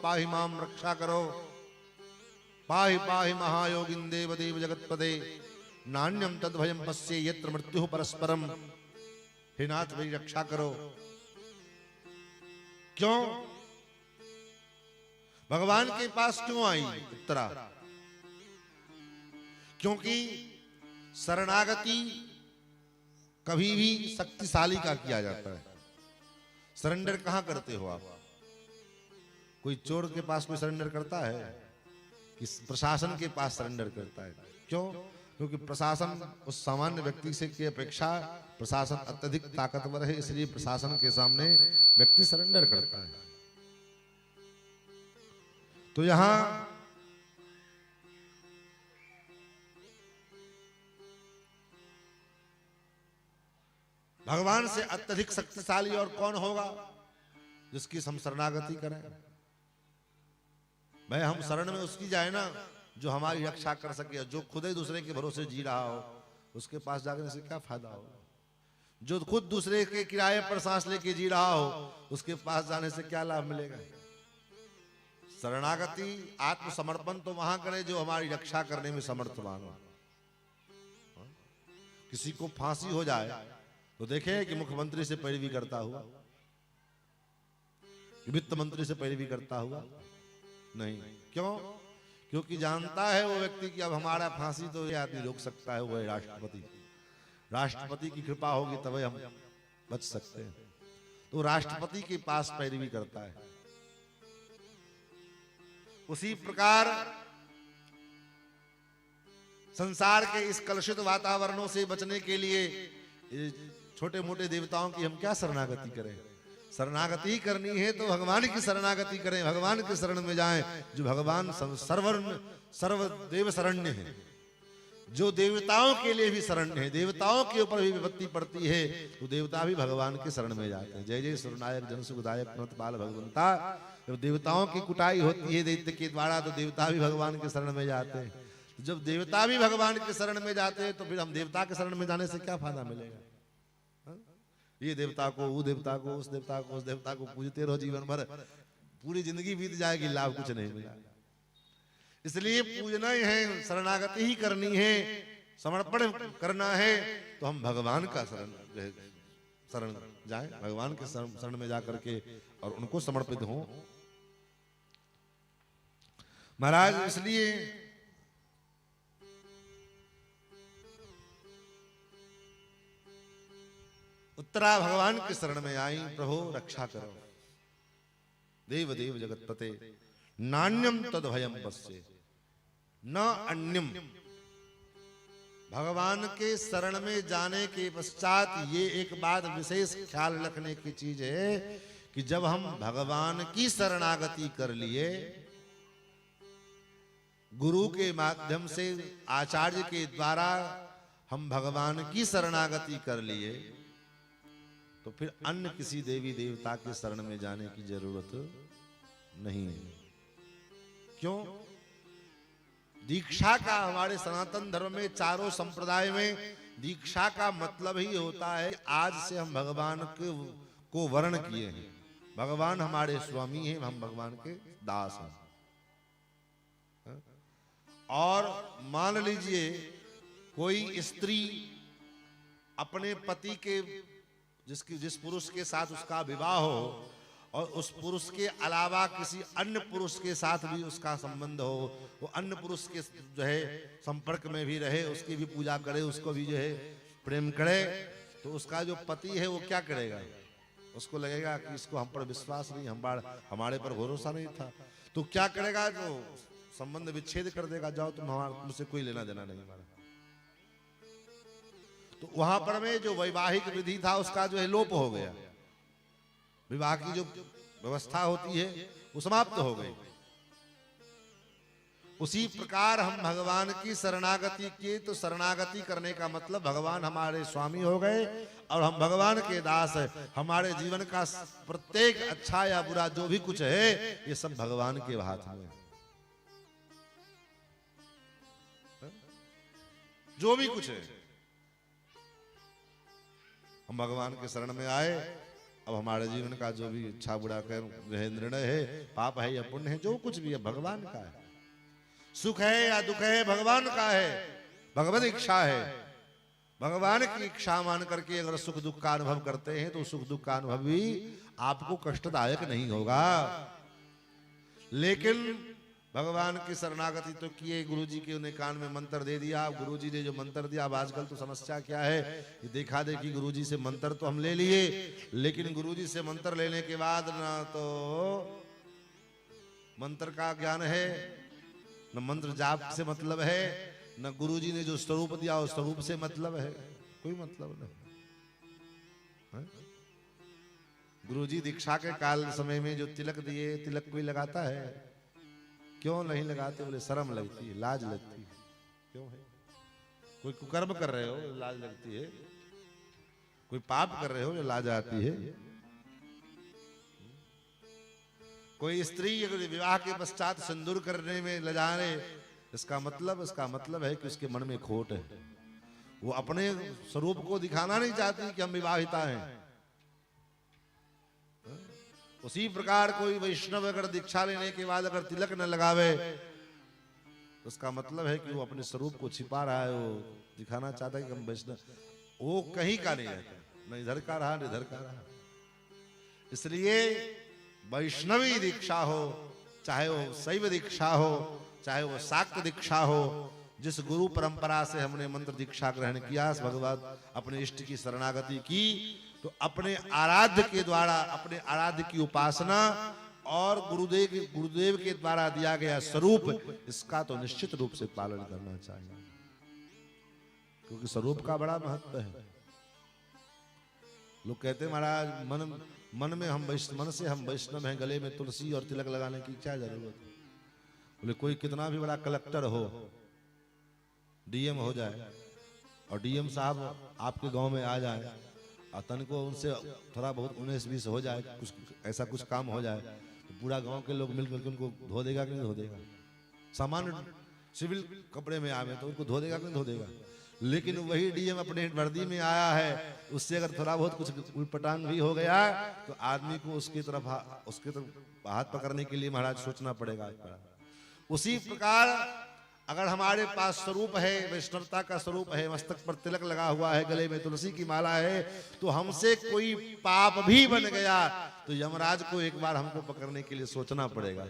पाहि माम रक्षा करो, पाहि पाहि महायोगिन देव देव जगतपदे, नान्यम तद भयम पश्ये यत्र मृत्यु परस्परम। हे नाथ मेरी रक्षा करो। क्यों भगवान के पास क्यों आई उत्तरा? क्योंकि शरणागति कभी भी शक्तिशाली का किया जाता है। सरेंडर कहां करते हो आप? कोई चोर के पास कोई सरेंडर करता है कि प्रशासन के पास सरेंडर करता है? क्यों? क्योंकि प्रशासन उस सामान्य व्यक्ति से की अपेक्षा प्रशासन अत्यधिक ताकतवर है, इसलिए प्रशासन के सामने व्यक्ति सरेंडर करता है। तो यहां भगवान से अत्यधिक शक्तिशाली और कौन होगा जिसकी हम शरणागति करें? भाई हम शरण में उसकी जाए ना जो हमारी रक्षा कर सके। जो खुद ही दूसरे के भरोसे जी रहा हो उसके पास जाने से क्या फायदा हो? जो खुद दूसरे के किराए पर सांस लेके जी रहा हो उसके पास जाने से क्या लाभ मिलेगा? शरणागति आत्मसमर्पण तो वहां करे जो हमारी रक्षा करने में समर्थवान हो। किसी को फांसी हो जाए तो देखे कि मुख्यमंत्री से पैरवी करता हुआ, वित्त मंत्री से पैरवी करता हुआ नहीं। क्यों? क्योंकि जानता है वो व्यक्ति कि अब हमारा फांसी तो ये आदमी रोक सकता है, वो है राष्ट्रपति। राष्ट्रपति की कृपा होगी तभी हम बच सकते हैं। तो राष्ट्रपति के पास पैरवी करता है। उसी प्रकार संसार के इस कलुषित वातावरणों से बचने के लिए छोटे मोटे देवताओं की हम क्या शरणागति करें? शरणागति करनी है तो भगवान की शरणागति करें, भगवान के शरण में जाएं, जो भगवान सर्वदेव शरण्य है, जो देवताओं के लिए भी शरण्य है। देवताओं के ऊपर भी विपत्ति पड़ती है तो देवता भी भगवान के शरण में जाते हैं। जय जय सुरनायक जन सुखदायक नतपाल भगवंता। जब देवताओं की कुटाई होती है दैत्य के द्वारा तो देवता भी भगवान के शरण में जाते हैं। तो जब देवता भी भगवान के शरण में जाते हैं तो फिर हम देवता के शरण में जाने से क्या फायदा मिलेगा? ये देवता को, वो देवता को, उस देवता को, उस देवता को पूजते रहो जीवन भर, पूरी जिंदगी बीत जाएगी, लाभ कुछ नहीं मिला। इसलिए पूजना ही है, शरणागति ही करनी है, समर्पण करना है तो हम भगवान का शरण जाएं, भगवान के शरण में जाकर के और उनको समर्पित हों। महाराज इसलिए उत्तरा भगवान के शरण में आई। प्रभु रक्षा करो, देव देव जगतपते, नान्यम तद भयम पश्ये न अन्यम। भगवान के शरण में जाने के पश्चात ये एक बात विशेष ख्याल रखने की चीज है कि जब हम भगवान की शरणागति कर लिए, गुरु के माध्यम से, आचार्य के द्वारा हम भगवान की शरणागति कर लिए, तो फिर अन्य किसी देवी देवता के शरण में जाने की जरूरत नहीं है। क्यों? दीक्षा का हमारे सनातन धर्म में, चारों संप्रदाय में दीक्षा का मतलब ही होता है आज से हम भगवान को वर्ण किए हैं, भगवान हमारे स्वामी हैं, हम भगवान के दास हैं। और मान लीजिए कोई स्त्री अपने पति के, जिस पुरुष के साथ उसका विवाह हो और उस पुरुष के अलावा किसी अन्य पुरुष के साथ भी उसका संबंध हो, वो अन्य पुरुष के जो है संपर्क में भी रहे, उसकी भी पूजा करे, उसको भी जो है प्रेम करे, तो उसका जो पति है वो क्या करेगा? उसको लगेगा कि इसको हम पर विश्वास नहीं, हमारे पर भरोसा नहीं था, तो क्या करेगा? जो संबंध विच्छेद कर देगा, जाओ तुम मुझसे कोई लेना देना नहीं हमारा। तो वहां पर में जो वैवाहिक विधि था उसका जो है लोप हो गया, विवाह की जो व्यवस्था होती है वो समाप्त हो गई। उसी प्रकार हम भगवान की शरणागति किए, तो शरणागति करने का मतलब भगवान हमारे स्वामी हो गए और हम भगवान के दास है। हमारे जीवन का प्रत्येक अच्छा या बुरा जो भी कुछ है ये सब भगवान के हाथ में है। जो भी कुछ है हम भगवान के शरण में आए। अब हमारे जीवन का जो भी अच्छा बुरा का निर्णय है, पाप है या पुण्य है, जो कुछ भी है भगवान का है। सुख है या दुख है भगवान का है, भगवत इच्छा है। भगवान की इच्छा मान करके अगर सुख दुख का अनुभव करते हैं तो सुख दुख का अनुभव भी आपको कष्टदायक नहीं होगा। लेकिन भगवान की शरणागति तो किए, गुरुजी के उन्हें कान में मंत्र दे दिया। गुरुजी ने जो मंत्र दिया, अब आजकल तो समस्या क्या है, देखा देखी गुरुजी से मंत्र तो हम ले लिए, लेकिन गुरुजी से मंत्र लेने के बाद ना तो मंत्र का ज्ञान है, न मंत्र जाप से मतलब है, न गुरुजी ने जो स्वरूप दिया उस स्वरूप से मतलब है, कोई मतलब नहीं। गुरुजी दीक्षा के काल समय में जो तिलक दिए, तिलक कोई लगाता है? क्यों नहीं लगाते? बोले शर्म लगती है, लाज लगती है। क्यों है? कोई कुकर्म कर रहे हो लाज लगती है, कोई पाप कर रहे हो लाज आती है। कोई स्त्री अगर विवाह के पश्चात सिंदूर करने में लजाए, इसका मतलब है कि उसके मन में खोट है, वो अपने स्वरूप को दिखाना नहीं चाहती कि हम विवाहिता हैं। उसी प्रकार कोई वैष्णव अगर दीक्षा लेने के बाद अगर तिलक न लगावे, उसका मतलब है कि वो अपने स्वरूप को छिपा रहा है, वो दिखाना चाहता है कि हम वैष्णव। वो कहीं का नहीं रहता, न इधर का रहा न इधर का रहा। इसलिए वैष्णवी दीक्षा हो, चाहे वो शैव दीक्षा हो, चाहे वो शाक्त दीक्षा हो, जिस गुरु परंपरा से हमने मंत्र दीक्षा ग्रहण किया, भगवान अपने इष्ट की शरणागति की, तो अपने आराध्य के द्वारा, अपने आराध्य की उपासना और गुरुदेव के द्वारा दिया गया स्वरूप, इसका तो निश्चित रूप से पालन करना चाहिए, क्योंकि स्वरूप का बड़ा महत्व है। लोग कहते हैं महाराज मन से हम वैष्णव हैं, गले में तुलसी और तिलक लगाने की क्या जरूरत है? बोले कोई कितना भी बड़ा कलेक्टर हो, डीएम हो जाए, और डीएम साहब आपके गांव में आ जाए और तन को उनसे थोड़ा बहुत 19-20 हो जाए, कुछ ऐसा कुछ काम हो जाए, तो पूरा गांव के लोग मिलकर के उनको धो देगा कि नहीं धो देगा? सामान्य सिविल कपड़े में आवे तो उनको धो देगा कि नहीं धो देगा? लेकिन वही डीएम अपने वर्दी में आया है, उससे अगर थोड़ा बहुत कुछ उलपटांग भी हो गया तो आदमी को उसकी तरफ हाथ पकड़ने के लिए महाराज सोचना पड़ेगा। उसी प्रकार अगर हमारे पास स्वरूप है, वैष्णवता का स्वरूप है, मस्तक पर तिलक लगा हुआ है, गले में तुलसी की माला है, तो हमसे कोई पाप भी बन गया तो यमराज को एक बार हमको पकड़ने के लिए सोचना पड़ेगा।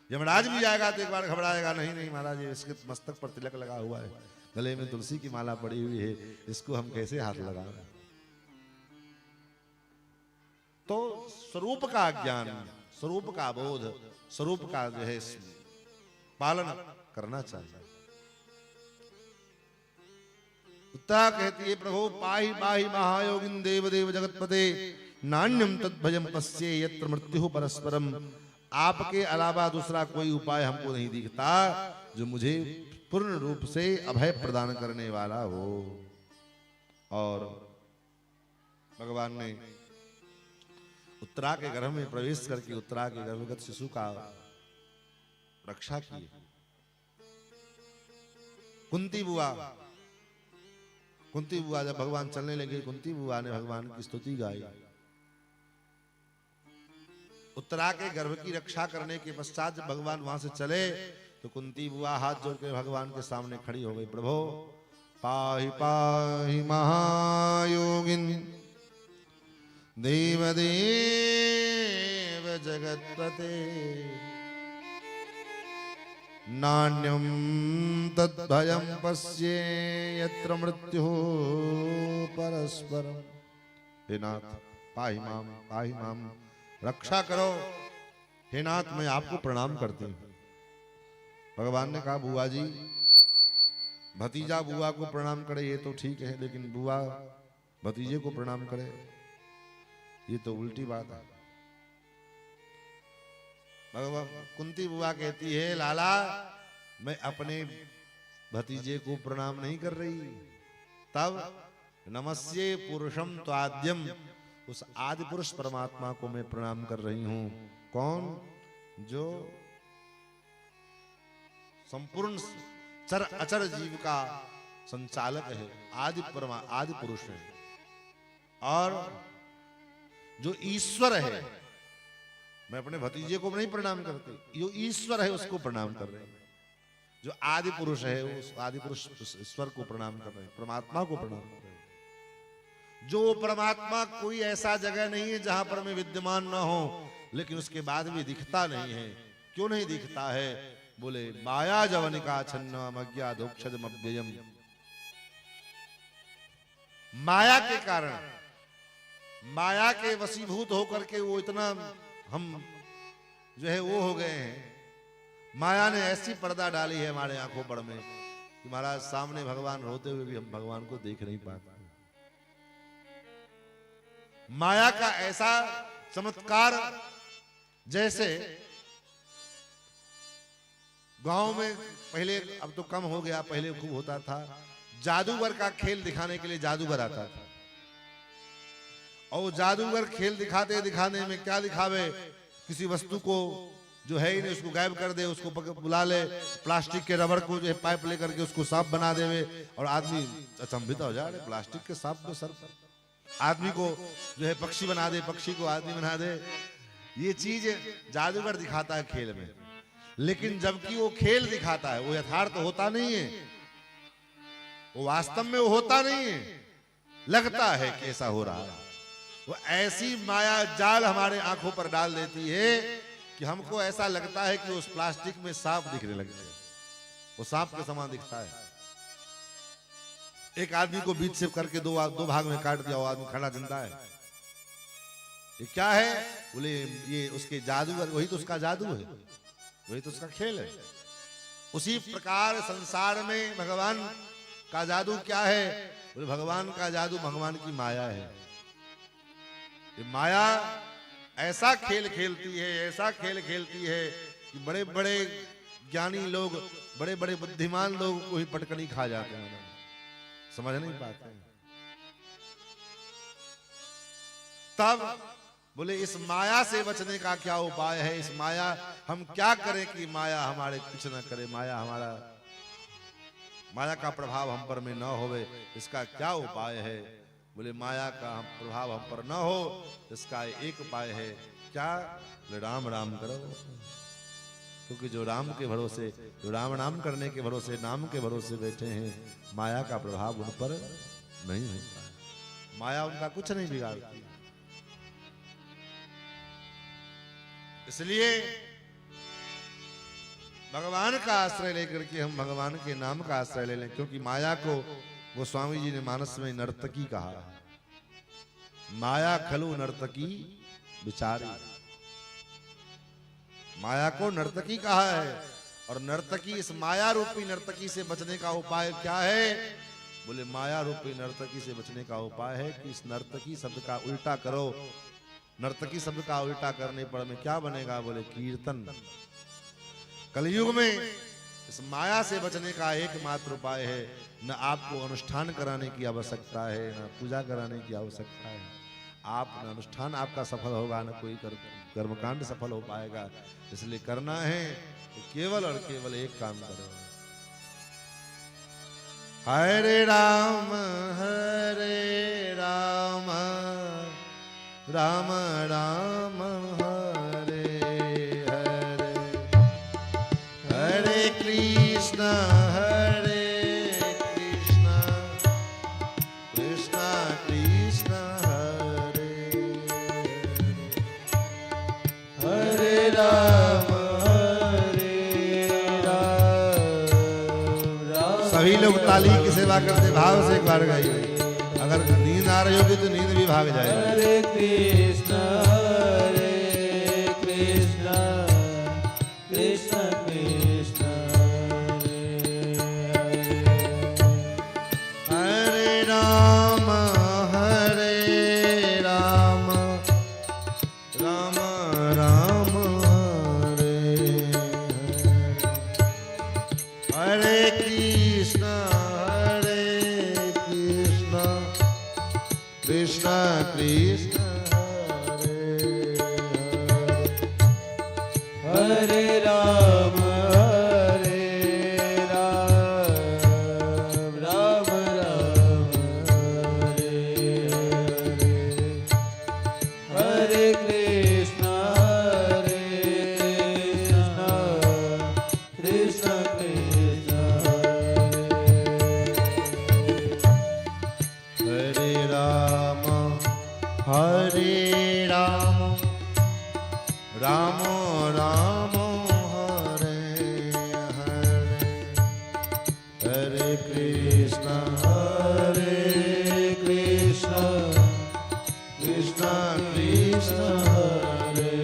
यमराज भी आएगा तो एक बार घबराएगा, नहीं महाराज इसके मस्तक पर तिलक लगा हुआ है, गले में तुलसी की माला पड़ी हुई है, इसको हम कैसे हाथ लगाएं? तो स्वरूप का ज्ञान, स्वरूप का बोध, स्वरूप का जो है पालन करना चाहिए। उत्तरा कहती है, प्रभु पाहि पाहि महायोगिन देव देव जगतपते, नान्यम तद्भयम पश्ये यत्र मृत्यु परस्परम। आपके अलावा दूसरा कोई उपाय हमको नहीं दिखता जो मुझे पूर्ण रूप से अभय प्रदान करने वाला हो। और भगवान ने उत्तरा के गर्भ में प्रवेश करके उत्तरा के गर्भगत शिशु का रक्षा की। कुंती बुआ जब भगवान चलने लगे, कुंती बुआ ने भगवान की स्तुति गाई। उत्तरा के गर्भ की रक्षा करने के पश्चात जब भगवान वहां से चले तो कुंती बुआ हाथ जोड़ के भगवान के सामने खड़ी हो गई। प्रभो पाहि पाहि महायोगिन देवदेव जगत्पते नान्यम तद्भयं पश्ये यत्र मृत्यु परस्परम। हे नाथ पाहि माम रक्षा करो। हे नाथ मैं आपको प्रणाम करती हूँ। भगवान ने कहा बुआ जी, भतीजा बुआ को प्रणाम करे ये तो ठीक है, लेकिन बुआ भतीजे को प्रणाम करे ये तो उल्टी बात है। भगवान कुंती बुआ कहती है लाला मैं अपने भतीजे को प्रणाम नहीं कर रही, तब नमस्ये पुरुषम त्वाद्यम उस आदि पुरुष परमात्मा को मैं प्रणाम कर रही हूं। कौन? जो संपूर्ण चर अचर जीव का संचालक है, आदि पुरुष है, और जो ईश्वर है। मैं अपने भतीजे को नहीं प्रणाम करती, जो ईश्वर है उसको प्रणाम कर रहे हैं। जो आदि पुरुष है उस आदि पुरुष ईश्वर को प्रणाम कर रहे हैं, परमात्मा को प्रणाम कर रहे हैं। जो परमात्मा कोई ऐसा जगह नहीं है जहां पर मैं विद्यमान न हो, लेकिन उसके बाद भी दिखता नहीं है। क्यों नहीं दिखता है? बोले माया जवनिका छन्नम अज्ञादोक्षजम अव्ययम। माया के कारण, माया के वशीभूत होकर के वो इतना हम जो है वो हो गए हैं। माया ने ऐसी पर्दा डाली है हमारे आंखों पर में कि महाराज सामने भगवान रोते हुए भी हम भगवान को देख नहीं पाते। माया का ऐसा चमत्कार, जैसे गांव में पहले, अब तो कम हो गया, पहले खूब होता था, जादूगर का खेल दिखाने के लिए जादूगर आता था। और जादूगर खेल दिखाते दिखाने में क्या दिखावे, किसी वस्तु को जो है ही नहीं उसको गायब कर दे, उसको बुला ले, प्लास्टिक के रबर को जो है पाइप लेकर के उसको सांप बना देवे, और आदमी अचंभित हो जाए, प्लास्टिक के सांप को सर आदमी को जो है पक्षी बना दे, पक्षी को आदमी बना दे। ये चीज जादूगर दिखाता है खेल में, लेकिन जबकि वो खेल दिखाता है वो यथार्थ होता नहीं है, वो वास्तव में वो होता नहीं है, लगता है कि ऐसा हो रहा है। वो ऐसी माया जाल हमारे आंखों पर डाल देती है कि हमको ऐसा लगता है कि उस प्लास्टिक में सांप दिखने लगते हैं, वो सांप के समान दिखता है। एक आदमी को बीच से करके दो भाग में काट दिया, वो आदमी खड़ा जिंदा है। ये क्या है? बोले ये उसके जादूगर, वही तो उसका जादू है, वही तो उसका खेल है। उसी प्रकार संसार में भगवान का जादू क्या है? बोले भगवान का जादू भगवान की माया है। ये माया ऐसा खेल खेलती है, ऐसा खेल खेलती है कि बड़े बड़े ज्ञानी लोग, बड़े बड़े बुद्धिमान लोग को ही पटकनी खा जाते हैं, समझ नहीं पाते हैं। तब बोले इस माया से बचने का क्या उपाय है? इस माया हम क्या करें कि माया हमारे कुछ न करे, माया का प्रभाव हम पर में न होवे, इसका क्या उपाय है? बोले माया का प्रभाव हम पर न हो, इसका एक उपाय है। क्या? राम राम करो, क्योंकि जो राम के भरोसे, जो राम नाम करने के भरोसे, नाम के भरोसे बैठे हैं, माया का प्रभाव उन पर नहीं होता है, माया उनका कुछ नहीं बिगाड़ती। इसलिए भगवान का आश्रय लेकर के हम भगवान के नाम का आश्रय ले लें, क्योंकि माया को गोस्वामी जी ने मानस में नर्तकी कहा। माया खलु नर्तकी बिचारी, माया को नर्तकी कहा है। और नर्तकी, इस माया रूपी नर्तकी से बचने का उपाय क्या है? बोले माया रूपी नर्तकी से बचने का उपाय है कि इस नर्तकी शब्द का उल्टा करो, नर्तकी शब्द का उल्टा करने पर में क्या बनेगा? बोले कीर्तन। कलयुग में इस माया से बचने का एकमात्र उपाय है, न आपको अनुष्ठान कराने की आवश्यकता है, न पूजा कराने की आवश्यकता है। आप न अनुष्ठान आपका सफल होगा, न कोई कर्मकांड सफल हो पाएगा। इसलिए करना है तो केवल और केवल एक काम करो, हरे राम राम राम हरे हरे, हरे कृष्ण कृष्ण कृष्ण हरे हरे राम राम। सभी लोग ताली की सेवा करते भाव से एक बार गाइए। अगर नींद आ रही होगी तो नींद भी भाग जाए। हरे कृष्ण कृष्ण कृष्ण हरे राम राम राम हरे हरे कृष्ण कृष्ण कृष्ण हरे राम राम राम हरे हरे कृष्ण कृष्ण कृष्ण हरे राम राम राम हरे हरे हरे कृष्ण कृष्ण कृष्ण हरे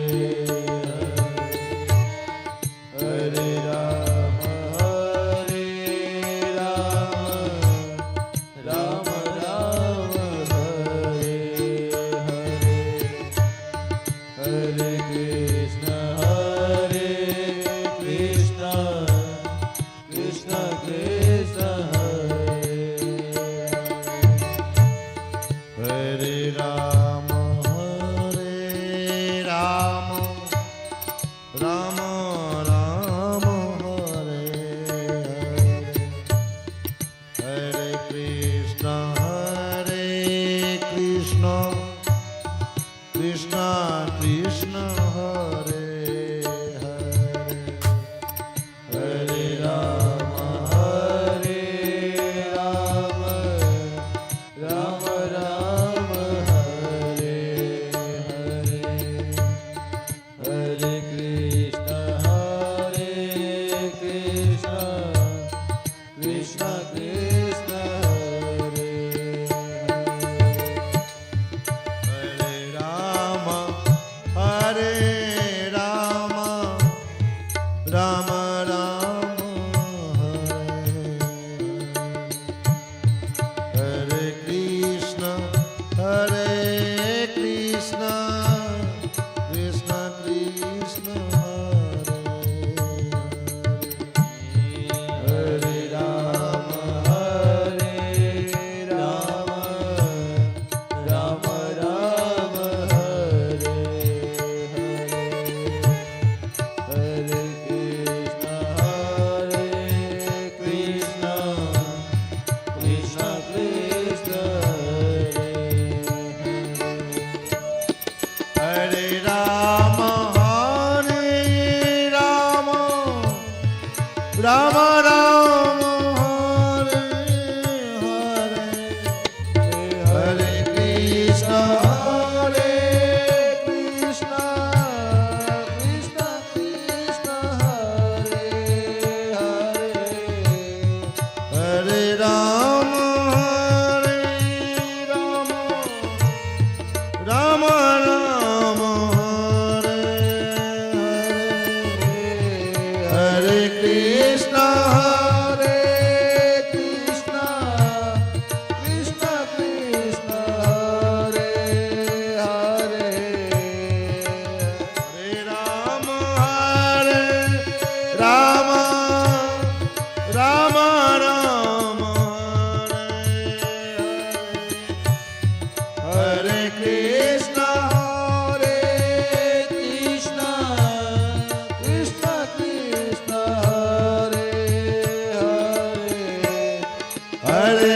हरे राम राम राम हरे हरे कृष्ण कृष्ण कृष्ण हरे हरे राम राम राम हरे हरे कृष्ण कृष्ण कृष्ण हरे हरे हरे राम राम राम हरे हरे कृष्ण कृष्ण कृष्ण कृष्ण हरे हरे राम राम राम हरे कृष्ण कृष्ण कृष्ण हरे हरे राम राम राम हरे हरे कृष्ण कृष्ण कृष्ण हरे राम राम राम हरे हरे कृष्ण कृष्ण कृष्ण हरे हरे राम राम राम हरे कृष्ण कृष्ण कृष्ण हरे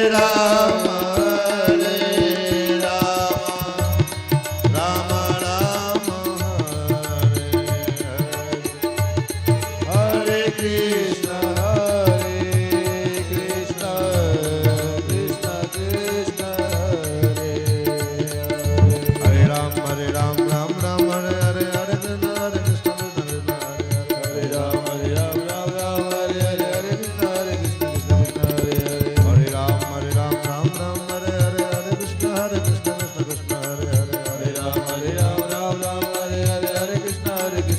राम राम राम हरे कृष्ण कृष्ण कृष्ण हरे राम राम राम हरे हरे हरे कृष्ण कृष्ण हरे राम राम राम राम हरे हरे हरे कृष्ण कृष्ण हरे हरे हरे राम राम राम हरे हरे हरे कृष्ण कृष्ण कृष्ण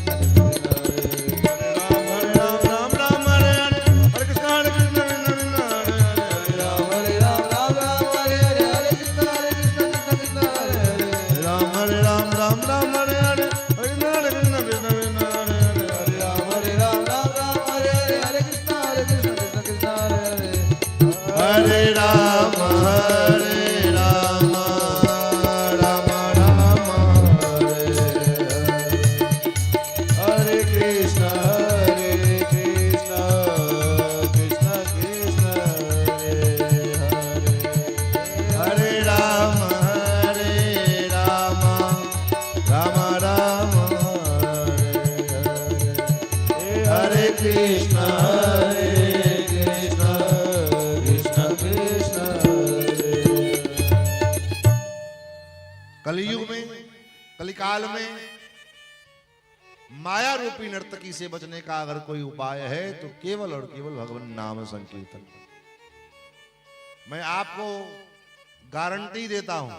हरे हरे हरे राम राम राम हरे हरे हरे कृष्ण कृष्ण कृष्ण हरे हरे राम राम हरे हरे हरे कृष्ण कृष्ण हरे हरे राम राम हरे हरे हरे कृष्ण कृष्ण कृष्ण हरे हरे राम हरे राम हरे हरे हरे कृष्ण कृष्ण हरे हरे हरे राम राम हरे हरे हरे कृष्ण कृष्ण कृष्ण हरे हरे हरे राम राम राम हरे हरे कृष्ण कृष्ण कृष्ण हरे हरे हरे राम राम राम हरे हरे कृष्ण कृष्ण कृष्ण हरे कलयुग में कलिकाल में माया रूपी नर्तकी से बचने का अगर कोई उपाय है तो केवल और केवल भगवान नाम संकीर्तन। मैं आपको गारंटी देता हूं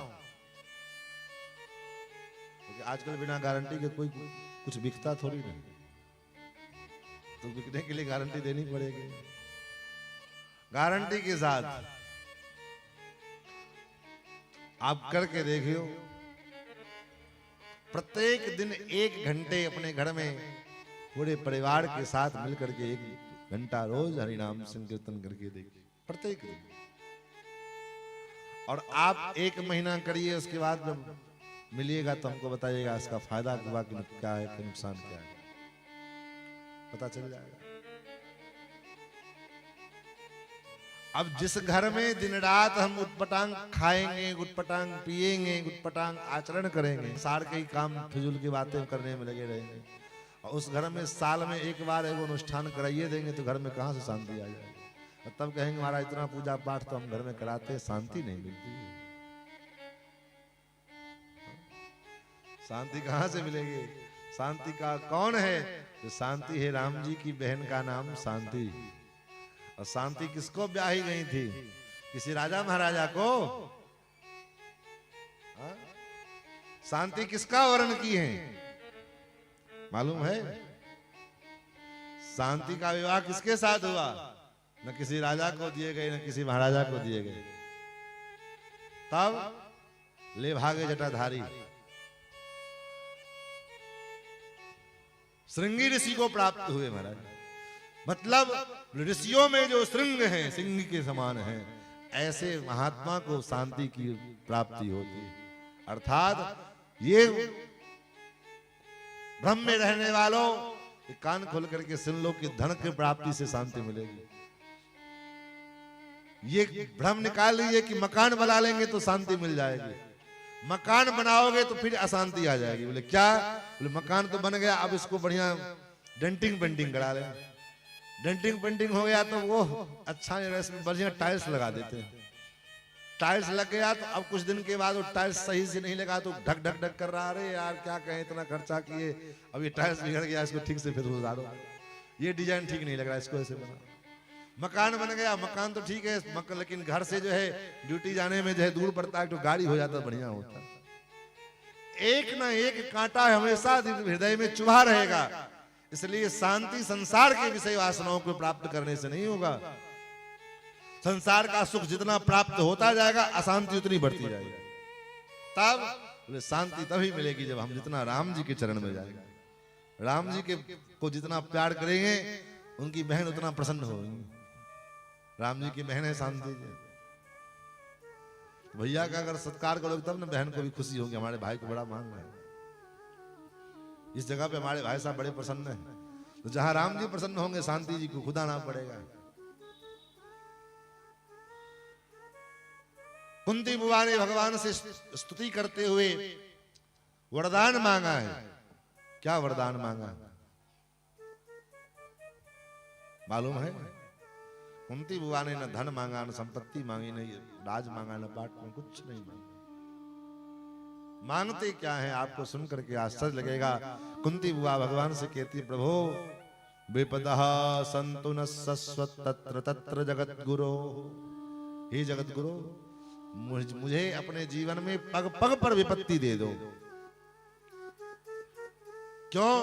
क्योंकि आजकल बिना गारंटी के कोई कुछ बिकता थोड़ी नहीं, तो बिकने के लिए गारंटी देनी पड़ेगी। गारंटी के साथ आप करके देखियो, प्रत्येक दिन 1 घंटे अपने घर में पूरे परिवार के साथ मिलकर के 1 घंटा रोज हरि नाम संकीर्तन करके देखिए प्रत्येक दिन। और आप 1 महीना करिए, उसके बाद जब मिलिएगा तो हमको बताइएगा इसका फायदा हुआ कि क्या है, कि नुकसान क्या है, पता चल जाएगा। अब जिस घर में दिन रात हम उटपटांग खाएंगे, उटपटांग पिएंगे, उटपटांग आचरण करेंगे, सार के ही काम फिजूल की बातें करने में लगे रहेंगे, और उस घर में साल में 1 बार एगो अनुष्ठान कराइए देंगे तो घर में कहां से शांति आ जाएगी। और तब कहेंगे महाराज इतना पूजा पाठ तो हम घर में कराते हैं, शांति नहीं मिलती है। शांति कहां से मिलेगी? शांति का कौन है? तो शांति है राम जी की बहन का नाम शांति। और शांति किसको ब्याही गई थी? किसी राजा महाराजा को? हाँ? शांति किसका वर्ण की है मालूम है? शांति का विवाह किसके साथ हुआ? न किसी राजा को दिए गए, न किसी महाराजा को दिए गए। तब ले भागे जटाधारी श्रृंगी ऋषि को प्राप्त हुए महाराज। मतलब ऋषियों में जो श्रृंग हैं, सिंह के समान हैं, ऐसे महात्मा को शांति की प्राप्ति होती है। अर्थात ये भ्रम में रहने वालों, कान खोल करके सुन लो कि धन की प्राप्ति से शांति मिलेगी। ये भ्रम निकाल लीजिए कि मकान बना लेंगे तो शांति मिल जाएगी, मकान बनाओगे तो फिर अशांति आ जाएगी। बोले क्या? बोले मकान तो बन गया, अब इसको बढ़िया डेंटिंग पेंटिंग करा लें। डेंटिंग पेंटिंग हो गया तो वो अच्छा इसमें बढ़िया टाइल्स लगा देते हैं। टाइल्स लग गया तो अब कुछ दिन के बाद वो टाइल्स सही से नहीं लगा तो ढक ढक ढक कर रहा, अरे यार क्या कहें इतना खर्चा किए, अब ये टाइल्स बिगड़ गया, इसको ठीक से फिर सुधारो, ये डिजाइन ठीक नहीं लग रहा, इसको ऐसे बना। मकान बन गया, मकान तो ठीक है, लेकिन घर से जो है ड्यूटी जाने में जो है दूर पड़ता है, तो गाड़ी हो जाता बढ़िया होता। एक ना एक कांटा हमेशा हृदय में चुभा रहेगा। इसलिए शांति संसार के विषय वासनाओं को प्राप्त करने से नहीं होगा। संसार का सुख जितना प्राप्त होता जाएगा, अशांति उतनी बढ़ती जाएगी। तब शांति तभी मिलेगी जब हम जितना राम जी के चरण में जाएंगे, राम जी के को जितना प्यार करेंगे, उनकी बहन उतना प्रसन्न होगी। राम जी की बहन है शांति जी। भैया का अगर सत्कार करोगे तब ना बहन को भी खुशी होगी, हमारे भाई को बड़ा मान रहे हैं, इस जगह पे हमारे भाई साहब बड़े प्रसन्न हैं। तो जहां राम जी प्रसन्न होंगे, शांति जी को खुद आना पड़ेगा। कुंती बुआ ने भगवान से स्तुति करते हुए वरदान मांगा है। क्या वरदान मांगा मालूम है? कुंती बुआ ने न धन मांगा, न संपत्ति मांगी, न राज मांगा, न पाट में कुछ नहीं मांगा। मांगते क्या है आपको सुन करके आश्चर्य लगेगा। कुंती बुआ भगवान से कहती है, प्रभु विपदः सन्तु न सस्वत् तत्र तत्र जगत गुरो। हे जगत गुरु, मुझे अपने जीवन में पग पग पर विपत्ति दे दो। क्यों?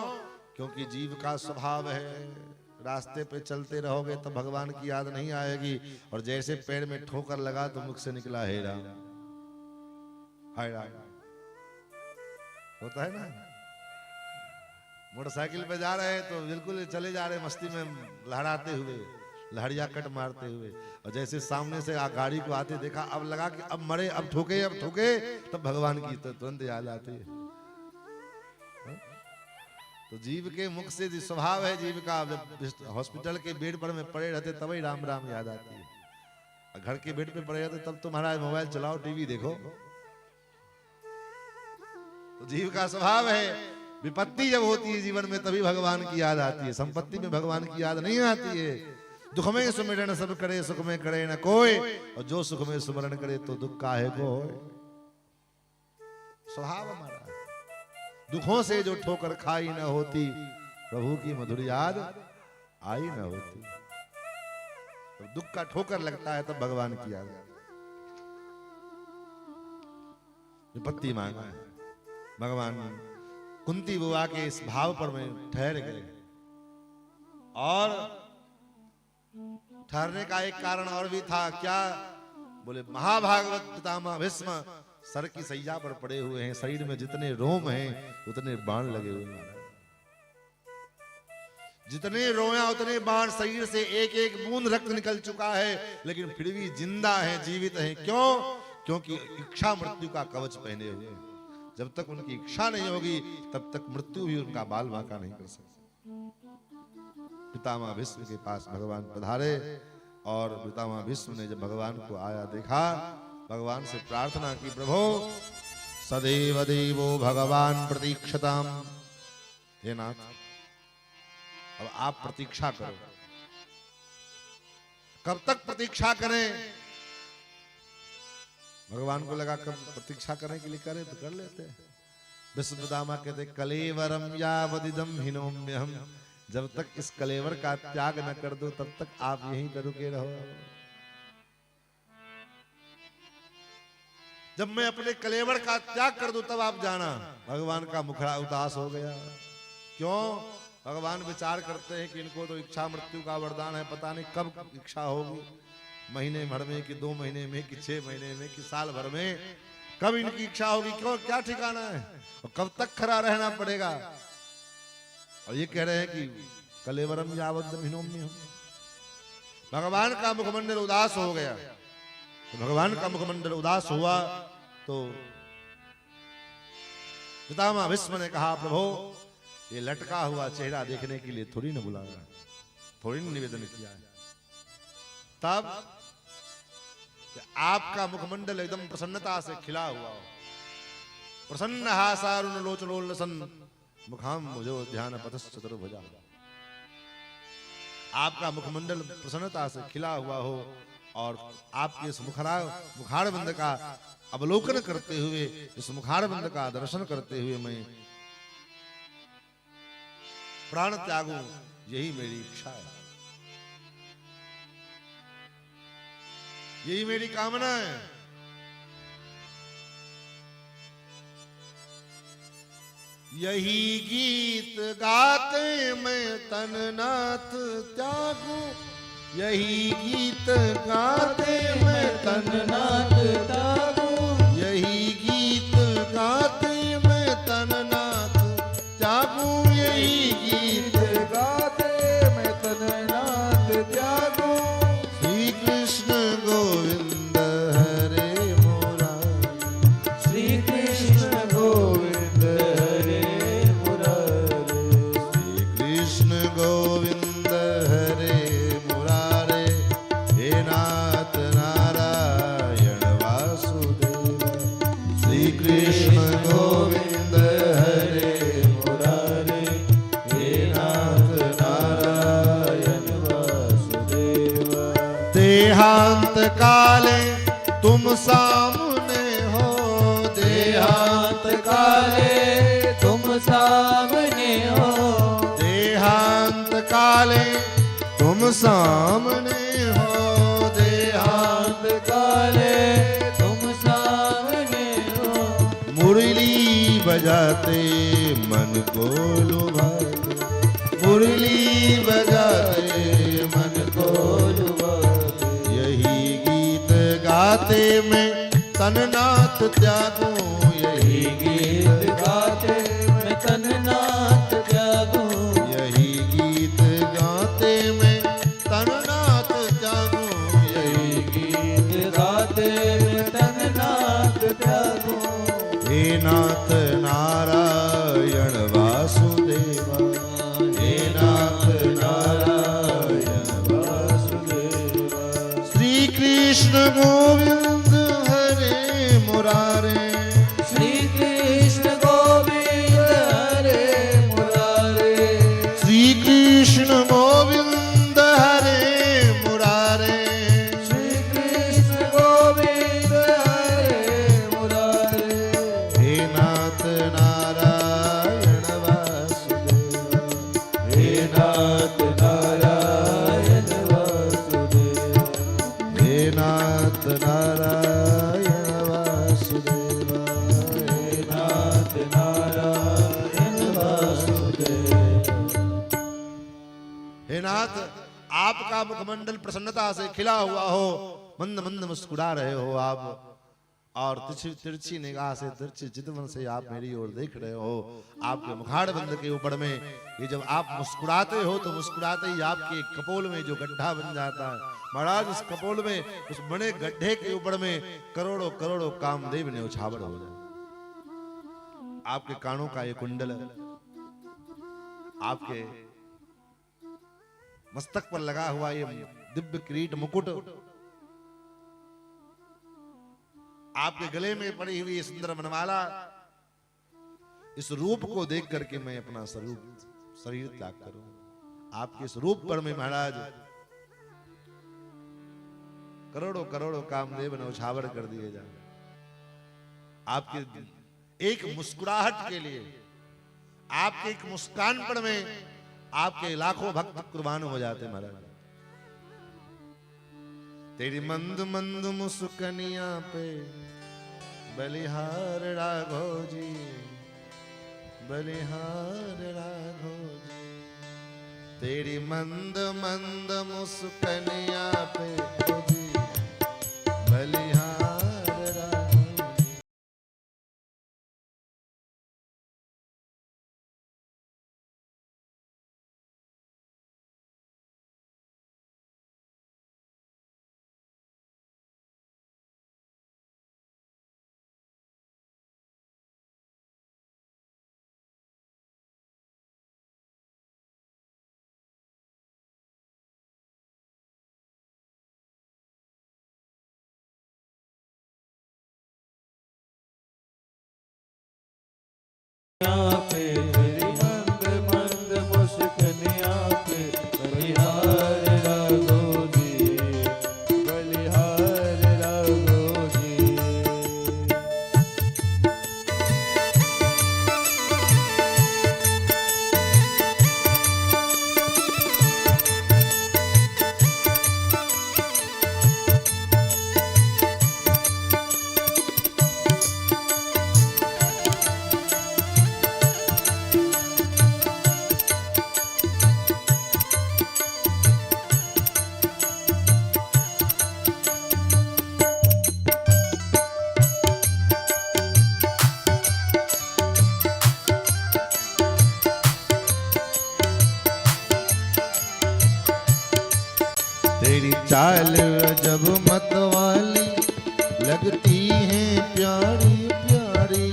क्योंकि जीव का स्वभाव है, रास्ते पे चलते रहोगे तो भगवान की याद नहीं आएगी, और जैसे पैर में ठोकर लगा तो मुख से निकला हे राम, हाय राम। होता है ना, मोटरसाइकिल पे जा रहे हैं तो बिल्कुल चले जा रहे मस्ती में लहराते हुए, लहरिया कट मारते हुए, और जैसे सामने से गाड़ी को आते देखा, अब लगा कि अब मरे, अब ठोके, अब ठोके, तब भगवान की तुरंत याद आती है। तो जीव के मुख से जो स्वभाव है जीव का, जब हॉस्पिटल के बेड पर में पड़े रहते तब ही राम राम याद आती है। घर के बेड पे पड़े रहते तब तो महाराज मोबाइल चलाओ, टीवी देखो। तो जीव का स्वभाव है, विपत्ति जब होती है जीवन में तभी भगवान की याद आती है, संपत्ति में भगवान की याद नहीं आती है। दुख में सुमिरन सब करे, सुख में करे न कोई, और जो सुख में सुमरण करे तो दुख काहे को होए। स्वभाव हमारा, दुखों से जो ठोकर खाई न होती, प्रभु की मधुर याद आई न होती। तो दुख का ठोकर लगता है तब भगवान की याद। विपत्ति मांगा है भगवान। कुंती बुआ के इस भाव पर मैं ठहर गए, और ठहरने का एक कारण और भी था। क्या? बोले महाभागवत पितामह भीष्म सर की सैया पर पड़े हुए हैं, शरीर में जितने रोम हैं उतने बाण लगे हुए हैं, जितने रोया उतने बाण, शरीर से एक एक बूंद रक्त निकल चुका है, लेकिन फिर भी जिंदा हैं, जीवित हैं। क्यों? क्योंकि इच्छा मृत्यु का कवच पहने हुए हैं। जब तक उनकी इच्छा नहीं होगी तब तक मृत्यु भी उनका बाल बांका नहीं कर सकती। पितामह भीष्म के पास भगवान पधारे, और पितामह भीष्म ने जब भगवान को आया देखा, भगवान से प्रार्थना की, प्रभु सदैव देवो भगवान प्रतीक्षताम। हे नाथ, अब आप प्रतीक्षा करो। कब तक प्रतीक्षा करें? भगवान को लगा कब प्रतीक्षा करने के लिए करें तो कर लेते हैं। भीष्म पितामह कहते, कलेवरम यावदिदम हिनोम्यहम। जब तक इस कलेवर का त्याग न कर दो तब तक आप यहीं पर रुके रहो। जब मैं अपने कलेवर का त्याग कर दूं तब आप जाना। भगवान का मुखड़ा उदास हो गया। क्यों? भगवान विचार करते हैं कि इनको तो इच्छा मृत्यु का वरदान है, पता नहीं कब इच्छा होगी, महीने भर में कि 2 महीने में कि 6 महीने में कि साल भर में, कब इनकी इच्छा होगी, क्यों, क्या ठिकाना है, और कब तक खड़ा रहना पड़ेगा। और ये कह रहे हैं कि कलेवरम यावद्दम हिनोम्यहम। भगवान का मुखमंडल उदास हो गया। तो भगवान का मुखमंडल उदास हुआ तो पितामह भीष्म ने कहा, प्रभु ये लटका हुआ चेहरा देखने के लिए थोड़ी न बुलाया, थोड़ी न निवेदन किया है। तब आपका मुखमंडल एकदम प्रसन्नता से खिला हुआ हो, प्रसन्न हासारुण लोचनोल्लसन मुखाम मुझो ध्यान पतस चतुर्भुजा। आपका मुखमंडल प्रसन्नता से खिला हुआ हो, और आपके इस मुखारबंद का अवलोकन करते हुए, इस मुखारबंद का दर्शन करते हुए मैं प्राण त्यागूं, यही मेरी इच्छा है, यही मेरी कामना है। यही गीत गाते मैं तननाथ त्यागूं, यही गीत गाते मैं तननाथ त्यागूं, यही गीत गाते मैं तननाथ त्यागूं, यही गीत गाते मैं तननाथ त्यागूं। श्री कृष्ण गोविंद हरे मुरारी, श्री कृष्ण गोविंद हरे मुरारी, श्री कृष्ण गोविंद हरे मुरारे, हे नाथ नारायण वासु देहांत काले तुम सामने हो, देहांत काले तुम सामने हो, देहांत काले तुम सामने हो, देहांत काले तुम सामने हो। मुरली बजाते मन को लुभाते, मुरली बजाते मन को लुभाते, यही गीत गाते मैं तननाथ त्यागूं, यही गीत गाते मैं तननाथ त्यागूं, यही गीत गाते मैं तननाथ त्यागूं, यही गीत गाते मैं तननाथ त्यागूं। हे नाथ नारायण वासुदेवा, हे नाथ नारायण वासुदेवा। श्री कृष्ण गोविंद हरे मुरारे, श्री कृष्ण गोविंद हरे मुरारे, श्री कृष्ण गोविंद हरे मुरारे, श्री कृष्ण गोविंद हरे मुरारे। हे नाथ नारायण वासुदेवा, हे नाथ नारायण वासुदेवा, हे नाथ नारायण वासुदेवा, हे नाथ नारायण वासुदेवा। हे नाथ आपका मुखमंडल प्रसन्नता से खिला हुआ हो, मंद मंद मुस्कुरा रहे हो आप, और तिरछी तिरछी निगाह से तिरछी चितवन से आप मेरी ओर देख रहे हो। आपके मुखाड़ बंद के ऊपर में ये जब आप मुस्कुराते हो तो मुस्कुराते ही आपके कपोल में जो गड्ढा बन जाता है महाराज, उस कपोल में उस बड़े गड्ढे के ऊपर में करोड़ों करोड़ों कामदेव ने उछावर हो जाए। आपके कानों का ये कुंडल, आपके मस्तक पर लगा हुआ ये दिव्य किरीट मुकुट, आपके गले में पड़ी हुई ये सुंदर मनमाला, इस रूप को देख करके मैं अपना शरीर त्याग करूं। आपके इस रूप पर मैं महाराज करोड़ों करोड़ों कामदेव ने उछावर कर दिए जाए। आपके एक मुस्कुराहट के लिए, आपके एक मुस्कान पर में आपके लाखों भक्त कुर्बान हो जाते महाराज। तेरी मंद मंद मुस्कनिया पे बलिहार राघव जी, बलिहार राघव जी, तेरी मंद मंद मुस्कनिया पे जी, बलिहार राघव जी। यहाँ पे तेरी मंद मंद मुस्कनिया पे बलिहार राघव जी, बलिहार राघव जी। तेरी चाल अजब मतवाली लगती है प्यारी प्यारी,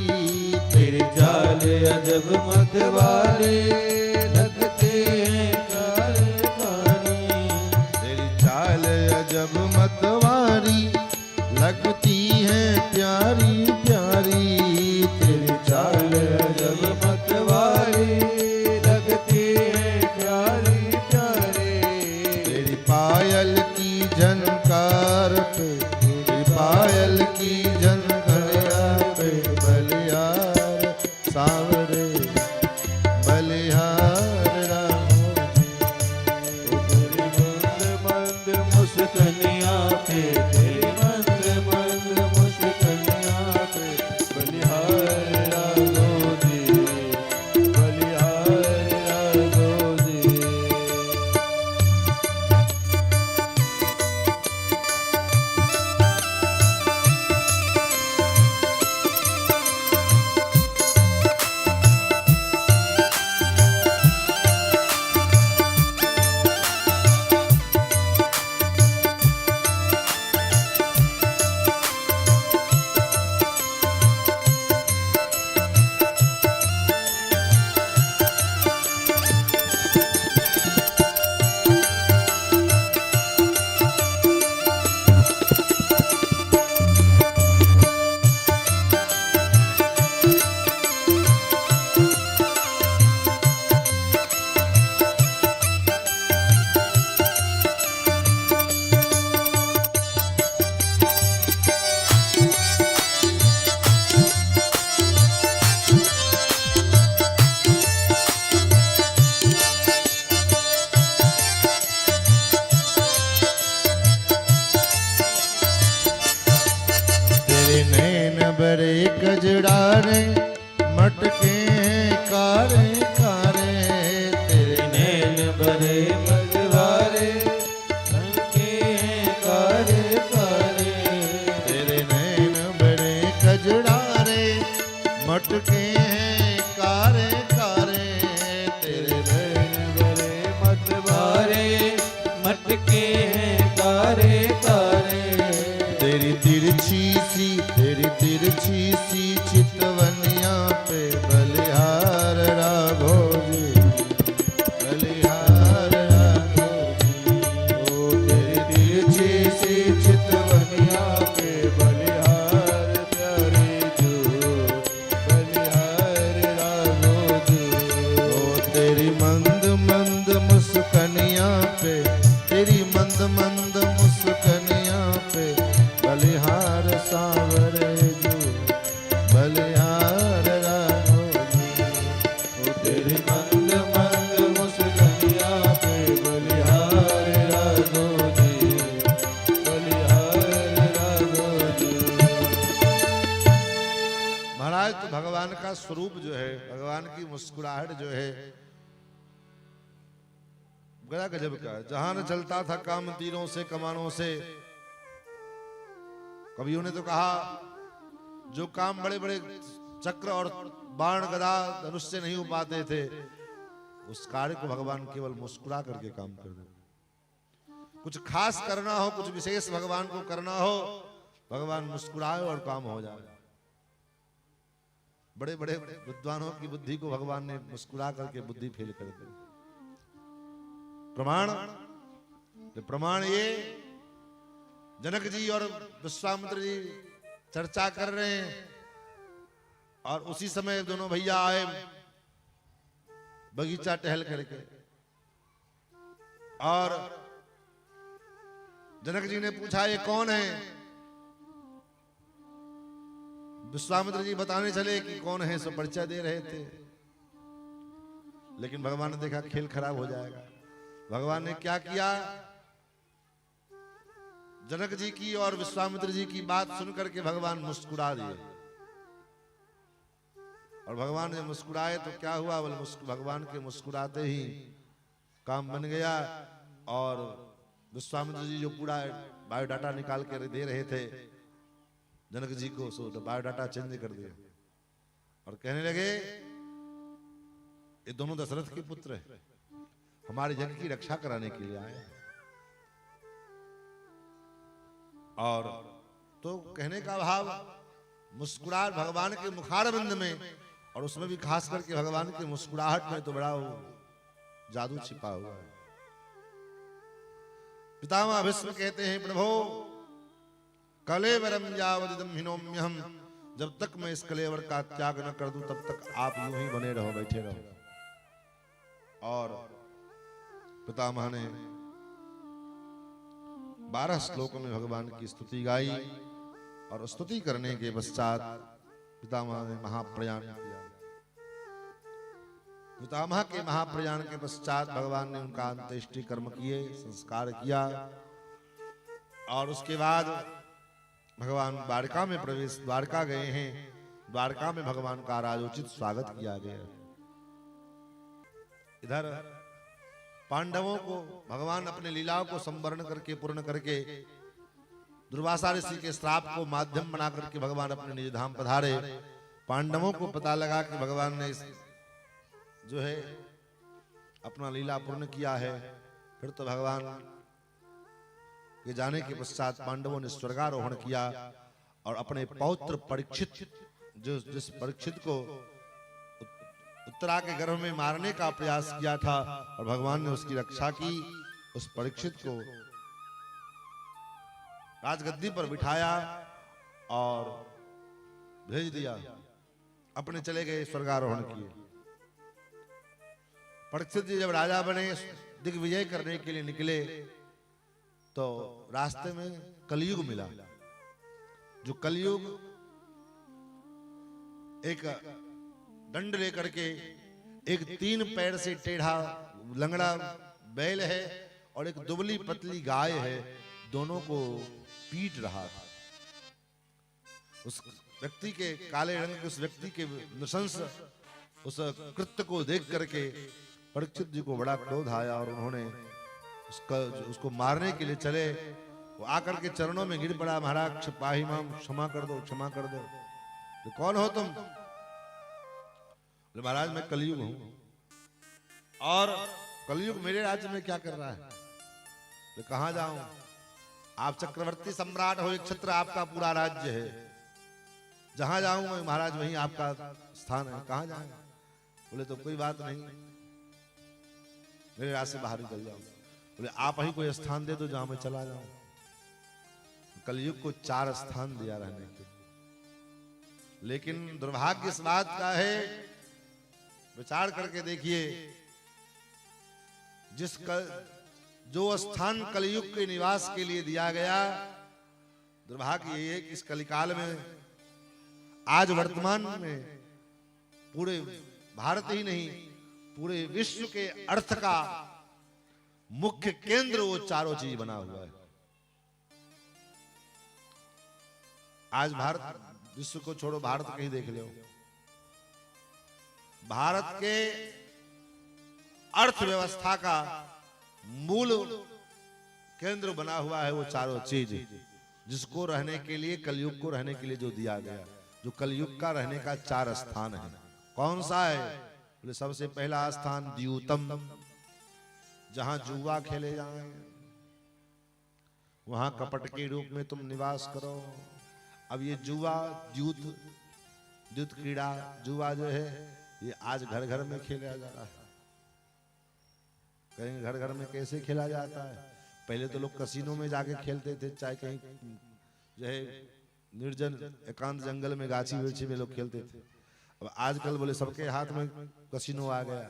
तेरी चाल अजब मतवाली लगती है प्यारी प्यारी, तेरी चाल अजब मतवाली लगती है प्यारी प्यारी, तेरी चाल अजब मतवाली लगती है प्यारी प्यारी, तेरी पायल की झनकार बलिहार पे तेरी पायल की झनझनिया पे बलिहार सांवरे बलिहार रामो जी। ओ तेरी मंद मंद मुस्कनिया पे तेरी मंद मंद मुस्कनिया पे बलिहार राघो जी बलिहार राघो जी। तेरे नैन बड़े कजरारे मटके कारे कारे तेरे नैन बड़े मजवारे मटके कारे कारे तेरे नैन बड़े कजरारे मटके कारे कारे तेरे नैन बड़े मजवारे मटके कारे कारे तेरी तिरछी सी चितवनिया पे बलिहार राघो जी बलिहार राघो जी। ओ तेरी तिरछी सी चितवनिया पे बलिहार प्यारे जो बलिहार राघो जी। ओ तेरी मंद मंद मुस्कनिया पे तेरी मंद मंद मुस्कनिया पे बलिहार सांवरे जो बलिहार राघो जी। ओ तेरी मंद मंद मुस्कनिया पे बलिहार राघो जी बलिहार राघो जी। महाराज तो भगवान का स्वरूप जो है, भगवान की मुस्कुराहट जो है बड़ा गजब का है। जहां न चलता था काम तीरों से कमानों से। कवियों ने तो कहा जो काम बड़े बड़े चक्र और बाण गदा धनुष से नहीं हो पाते थे, उस कार्य को भगवान केवल मुस्कुरा करके काम कर देते। कुछ खास करना हो, कुछ विशेष भगवान को करना हो, भगवान मुस्कुराए और काम हो जाए। बड़े बड़े विद्वानों की बुद्धि को भगवान ने मुस्कुरा करके बुद्धि फेल कर दी। प्रमाण ये जनक जी और विश्वामित्र जी चर्चा कर रहे हैं और उसी समय दोनों भैया आए बगीचा टहल करके, और जनक जी ने पूछा ये कौन है। विश्वामित्र जी बताने चले कि कौन है, सो परिचय दे रहे थे। लेकिन भगवान ने देखा खेल खराब हो जाएगा। भगवान ने क्या किया, जनक जी की और विश्वामित्र जी की बात सुनकर के भगवान मुस्कुरा दिए। और भगवान जब मुस्कुराए तो क्या हुआ, बोले भगवान के मुस्कुराते ही काम बन गया। और विश्वामित्र जी जो पूरा बायोडाटा निकाल कर दे रहे थे जनक जी को, सो बायोडाटा चेंज कर दिया और कहने लगे ये दोनों दशरथ के पुत्र हैं, हमारे जग की रक्षा कराने के लिए आए। और तो कहने का भाव मुस्कुराहट भगवान के मुखारविंद में, और उसमें भी खास करके भगवान के मुस्कुराहट में तो बड़ा जादू छिपा हुआ है। पितामह भीष्म कहते हैं प्रभो कलेवरम यावदिदं हिनोम्यहम, जब तक मैं इस कलेवर का त्याग न कर दूं तब तक आप यूं ही बने रहो, बैठे रहो। और पितामह ने 12 श्लोकों में भगवान की स्तुति गाई और स्तुति करने के पश्चात पितामह ने महाप्रयाण किया। पितामह के महाप्रयाण के पश्चात भगवान ने उनका अंत्येष्टि कर्म किए, संस्कार किया और उसके बाद भगवान द्वारका में प्रवेश, द्वारका गए हैं। द्वारका में भगवान का राजोचित स्वागत किया गया। इधर पांडवों को भगवान अपने लीलाओं को संवरण करके पूर्ण करके दुर्वासा ऋषि के श्राप को माध्यम बना करके भगवान अपने निज धाम पधारे। पांडवों को पता लगा कि भगवान ने जो है अपना लीला पूर्ण किया है। फिर तो भगवान के जाने के पश्चात पांडवों ने स्वर्गारोहण किया और अपने पौत्र परीक्षित, जिस परीक्षित को उत्तरा के गर्भ में मारने का प्रयास किया था और भगवान ने उसकी रक्षा की, उस परीक्षित को राजगद्दी पर बिठाया और भेज दिया। अपने चले गए, स्वर्गारोहण किए। परीक्षित जी जब राजा बने, दिग्विजय करने के लिए निकले तो रास्ते में कलयुग मिला। जो कलयुग एक दंड लेकर के, एक 3 पैर से टेढ़ा लंगड़ा बैल है और एक दुबली पतली गाय है, दोनों को पीट रहा था। उस व्यक्ति के काले रंग के, उस व्यक्ति के नृशंस उस कृत्य को देख करके परीक्षित जी को बड़ा क्रोध आया और उन्होंने उसको मारने के लिए चले। वो आकर के चरणों में गिर पड़ा, महाराज पाही माम, क्षमा कर दो, क्षमा कर दो। तो कौन हो तुम? महाराज मैं कलयुग हूं और कलयुग मेरे राज्य में क्या कर रहा है? तो कहां जाऊं? आप चक्रवर्ती सम्राट हो, एक छत्र आपका पूरा राज्य है, जहां जाऊं मैं महाराज वहीं आपका स्थान है, कहां जाऊं? बोले तो कोई बात नहीं, मेरे राज्य से बाहर निकल जाओ। बोले आप ही कोई स्थान दे दो जहां मैं चला जाऊं। कलयुग को 4 स्थान दिया रहने के, लेकिन दुर्भाग्य इस बात का है, विचार करके देखिए, जो स्थान कलयुग के निवास के लिए दिया गया, दुर्भाग्य ये है कि इस कलिकाल में आज वर्तमान में पूरे भारत ही नहीं, पूरे विश्व के अर्थ का मुख्य केंद्र वो चारों चीज बना हुआ है। आज भारत, विश्व को छोड़ो, भारत कहीं देख लो, भारत के अर्थव्यवस्था का मूल केंद्र बना हुआ है वो चारों चीज, जिसको रहने के लिए, कलयुग को रहने के लिए जो दिया गया, जो कलयुग का रहने का 4 स्थान है। कौन सा है? बोले सबसे पहला स्थान द्यूतम, जहां जुआ खेले जाए, वहां कपट के रूप में तुम निवास करो। अब ये जुआ, द्यूत क्रीड़ा, जुआ जो है ये आज घर घर में खेला जा रहा है। कहीं घर घर में कैसे खेला जाता है? पहले तो लोग कसिनो में जाके खेलते थे, चाहे कहीं जो है निर्जन एकांत जंगल में, गाछी बिरछी में लोग खेलते थे। अब आजकल बोले सबके हाथ में कसिनो आ गया।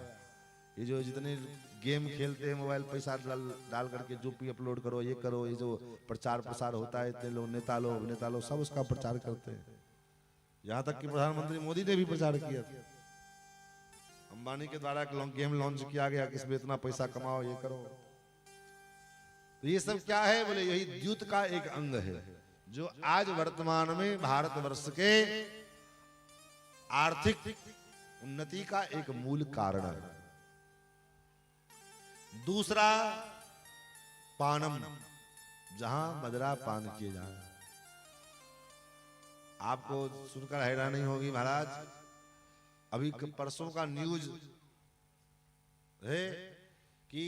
ये जो जितने गेम खेलते हैं, मोबाइल पैसा डाल करके जो भी अपलोड करो, ये करो, ये जो प्रचार प्रसार होता है, इतने लोग नेता लोग, अभिनेता लोग सब उसका प्रचार करते हैं। यहाँ तक कि प्रधानमंत्री मोदी ने भी प्रचार किया था। अंबानी के द्वारा गेम लॉन्च किया गया कि इसमें इतना पैसा कमाओ, ये करो। तो ये सब क्या है? बोले यही द्यूत का एक अंग है, जो आज वर्तमान में भारतवर्ष के आर्थिक उन्नति का एक मूल कारण है। दूसरा पानम, जहां मदरा पान किए जाए। आपको सुनकर हैरानी होगी महाराज, अभी परसों का न्यूज है कि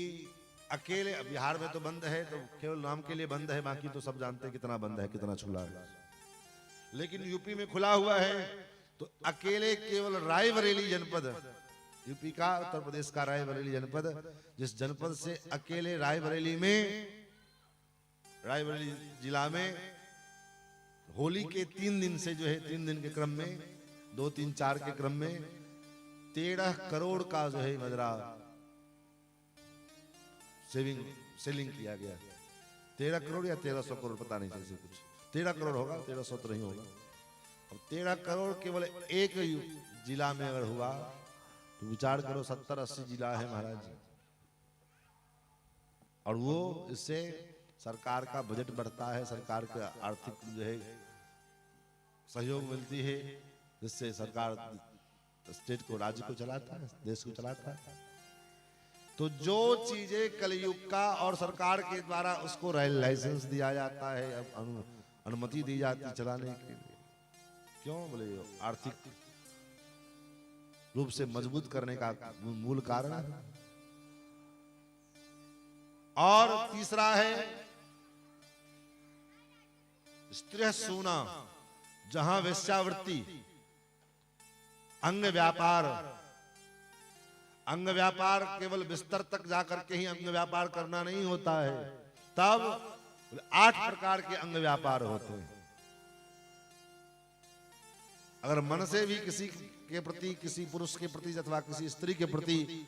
अकेले बिहार में तो बंद है, तो केवल नाम के लिए बंद है, बाकी तो सब जानते हैं कितना बंद है, कितना खुला है। लेकिन यूपी में खुला हुआ है, तो अकेले केवल रायबरेली जनपद, यूपी का, उत्तर प्रदेश का रायबरेली जनपद, जिस जनपद से अकेले रायबरेली जिला में होली के 3 दिन से जो है, 3 दिन के क्रम में, 2, 3, 4 के क्रम में 13 करोड़ का जो है मदरा सेलिंग किया गया। 13 करोड़ या 1300 करोड़, पता नहीं कैसे कुछ, 13 करोड़ होगा, 1300 तो नहीं होगा। अब 13 करोड़ केवल एक जिला में अगर हुआ तो विचार करो 70-80 जिला है महाराज जी, और वो इससे सरकार का बजट बढ़ता है, सरकार का आर्थिक जो है सहयोग मिलती है, जिससे सरकार स्टेट को, राज्य को चलाता है, देश को चलाता है। तो जो चीजें कलयुग का और सरकार के द्वारा उसको लाइसेंस दिया जाता है, अब अनुमति दी जाती है चलाने के लिए, क्यों बोले आर्थिक रूप से मजबूत करने का मूल कारण है। और तीसरा है स्त्रीय सूना, जहां वेश्यावृत्ति, अंग व्यापार, अंग व्यापार केवल बिस्तर तक जाकर के ही अंग व्यापार करना नहीं होता है, तब 8 प्रकार के अंग व्यापार होते हैं। अगर मन से भी किसी के प्रति, किसी पुरुष के प्रति अथवा किसी स्त्री के प्रति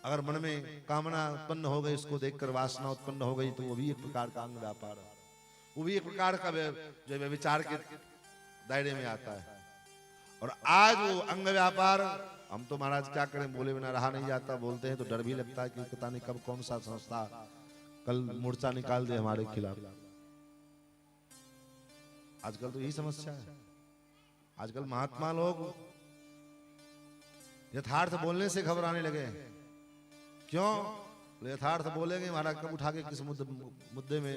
अगर मन में कामना उत्पन्न हो गई, उसको देखकर वासना उत्पन्न हो गई, तो वो भी एक प्रकार का अंग व्यापार है, वो भी एक प्रकार का जो विचार के दायरे में आता है। और आज वो अंग व्यापार, हम तो महाराज क्या करें, बोले बिना रहा नहीं जाता, बोलते हैं तो डर भी लगता है कि पता नहीं कब कौन सा संस्था कल मोर्चा निकाल दे हमारे खिलाफ। आजकल तो यही समस्या है। आजकल महात्मा लोग यथार्थ बोलने से घबराने लगे हैं। क्यों? यथार्थ बोलेंगे महाराज कब उठा के किस मुद्दे में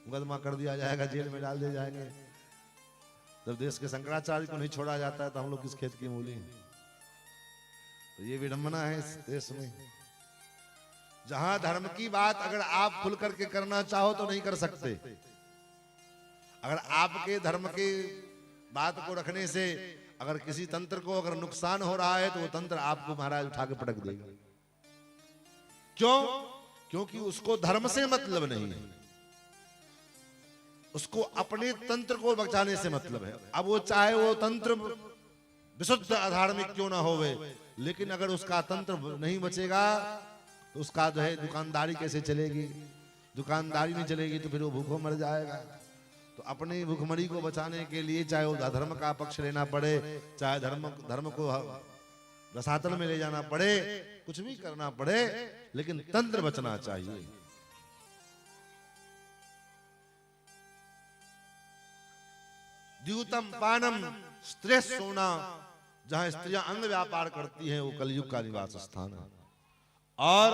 मुकदमा कर दिया जाएगा, जेल में डाल दिए जाएंगे। जब देश के शंकराचार्य को नहीं छोड़ा जाता है तो हम लोग किस खेत की मूली हैं। तो ये विडंबना है इस देश में। जहां धर्म की बात अगर आप खुल करके करना चाहो तो नहीं कर सकते। अगर आपके धर्म की बात को रखने से अगर किसी तंत्र को अगर नुकसान हो रहा है तो वो तंत्र आपको महाराज उठा के पटक देगा। क्यों? क्योंकि उसको धर्म से मतलब नहीं है, उसको अपने तंत्र को बचाने से मतलब है। अब वो चाहे वो तंत्र विशुद्ध अधार्मिक क्यों ना होवे, लेकिन अगर उसका तंत्र नहीं बचेगा तो उसका जो है दुकानदारी कैसे चलेगी? दुकानदारी नहीं चलेगी तो फिर वो भूखों मर जाएगा। तो अपनी भूखमरी को बचाने के लिए चाहे वो अधर्म का पक्ष लेना पड़े, चाहे धर्म को रसातल में ले जाना पड़े, कुछ भी करना पड़े, लेकिन तंत्र बचना चाहिए। द्यूतम पानम स्त्रीय सोना, जहां स्त्रियां अंग व्यापार करती हैं वो कलयुग का निवास स्थान है। और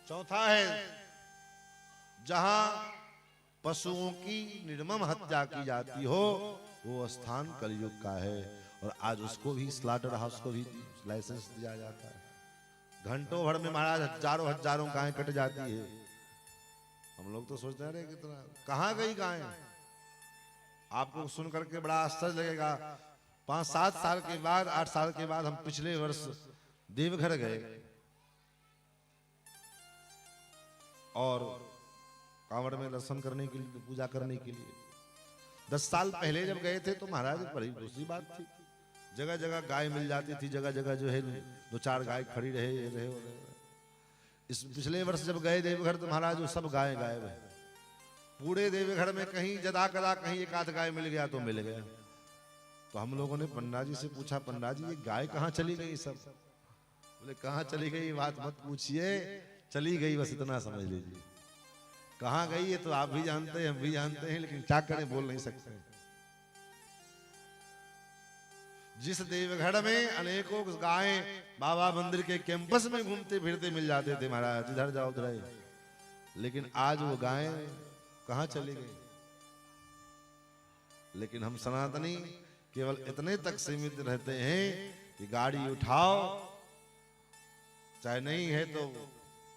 चौथा है जहां पशुओं की निर्मम हत्या की जाती हो, वो स्थान कलयुग का है। और आज उसको भी स्लॉटर हाउस को भी लाइसेंस दिया जाता है। घंटों भर में महाराज हजारों गायें कट जाती है। हम लोग तो सोचते हैं कितना कहां गई गायें। आपको सुन करके बड़ा आश्चर्य लगेगा। 5-7 साल के बाद, 8 साल के बाद हम पिछले वर्ष देवघर गए और कांवड़ में दर्शन करने के लिए, पूजा करने के लिए। 10 साल पहले जब गए थे तो महाराज बड़ी दूसरी बात थी। जगह जगह गाय मिल जाती थी, जगह जगह जो है 2-4 गाय खड़ी रहे। इस पिछले वर्ष जब गए देवघर तो महाराज वो सब गाय गायब है। पूरे देवघर में कहीं जदा कदा कहीं एक आध गाय मिल गया तो मिल गया। तो हम लोगों ने पंडा जी से पूछा, पंडा जी ये गाय कहाँ चली गई? सब बोले कहाँ चली गई बात मत पूछिए, चली गई बस इतना समझ लीजिए। कहाँ गई है तो आप भी जानते हैं, हम भी जानते हैं, लेकिन क्या करें, बोल नहीं सकते। जिस देवघर में अनेकों गायें बाबा मंदिर के कैंपस में घूमते फिरते मिल जाते थे महाराज, इधर जाओ उधर, लेकिन आज वो गायें कहाँ चली गई। लेकिन हम सनातनी केवल इतने तक सीमित रहते हैं कि गाड़ी उठाओ, चाहे नहीं है तो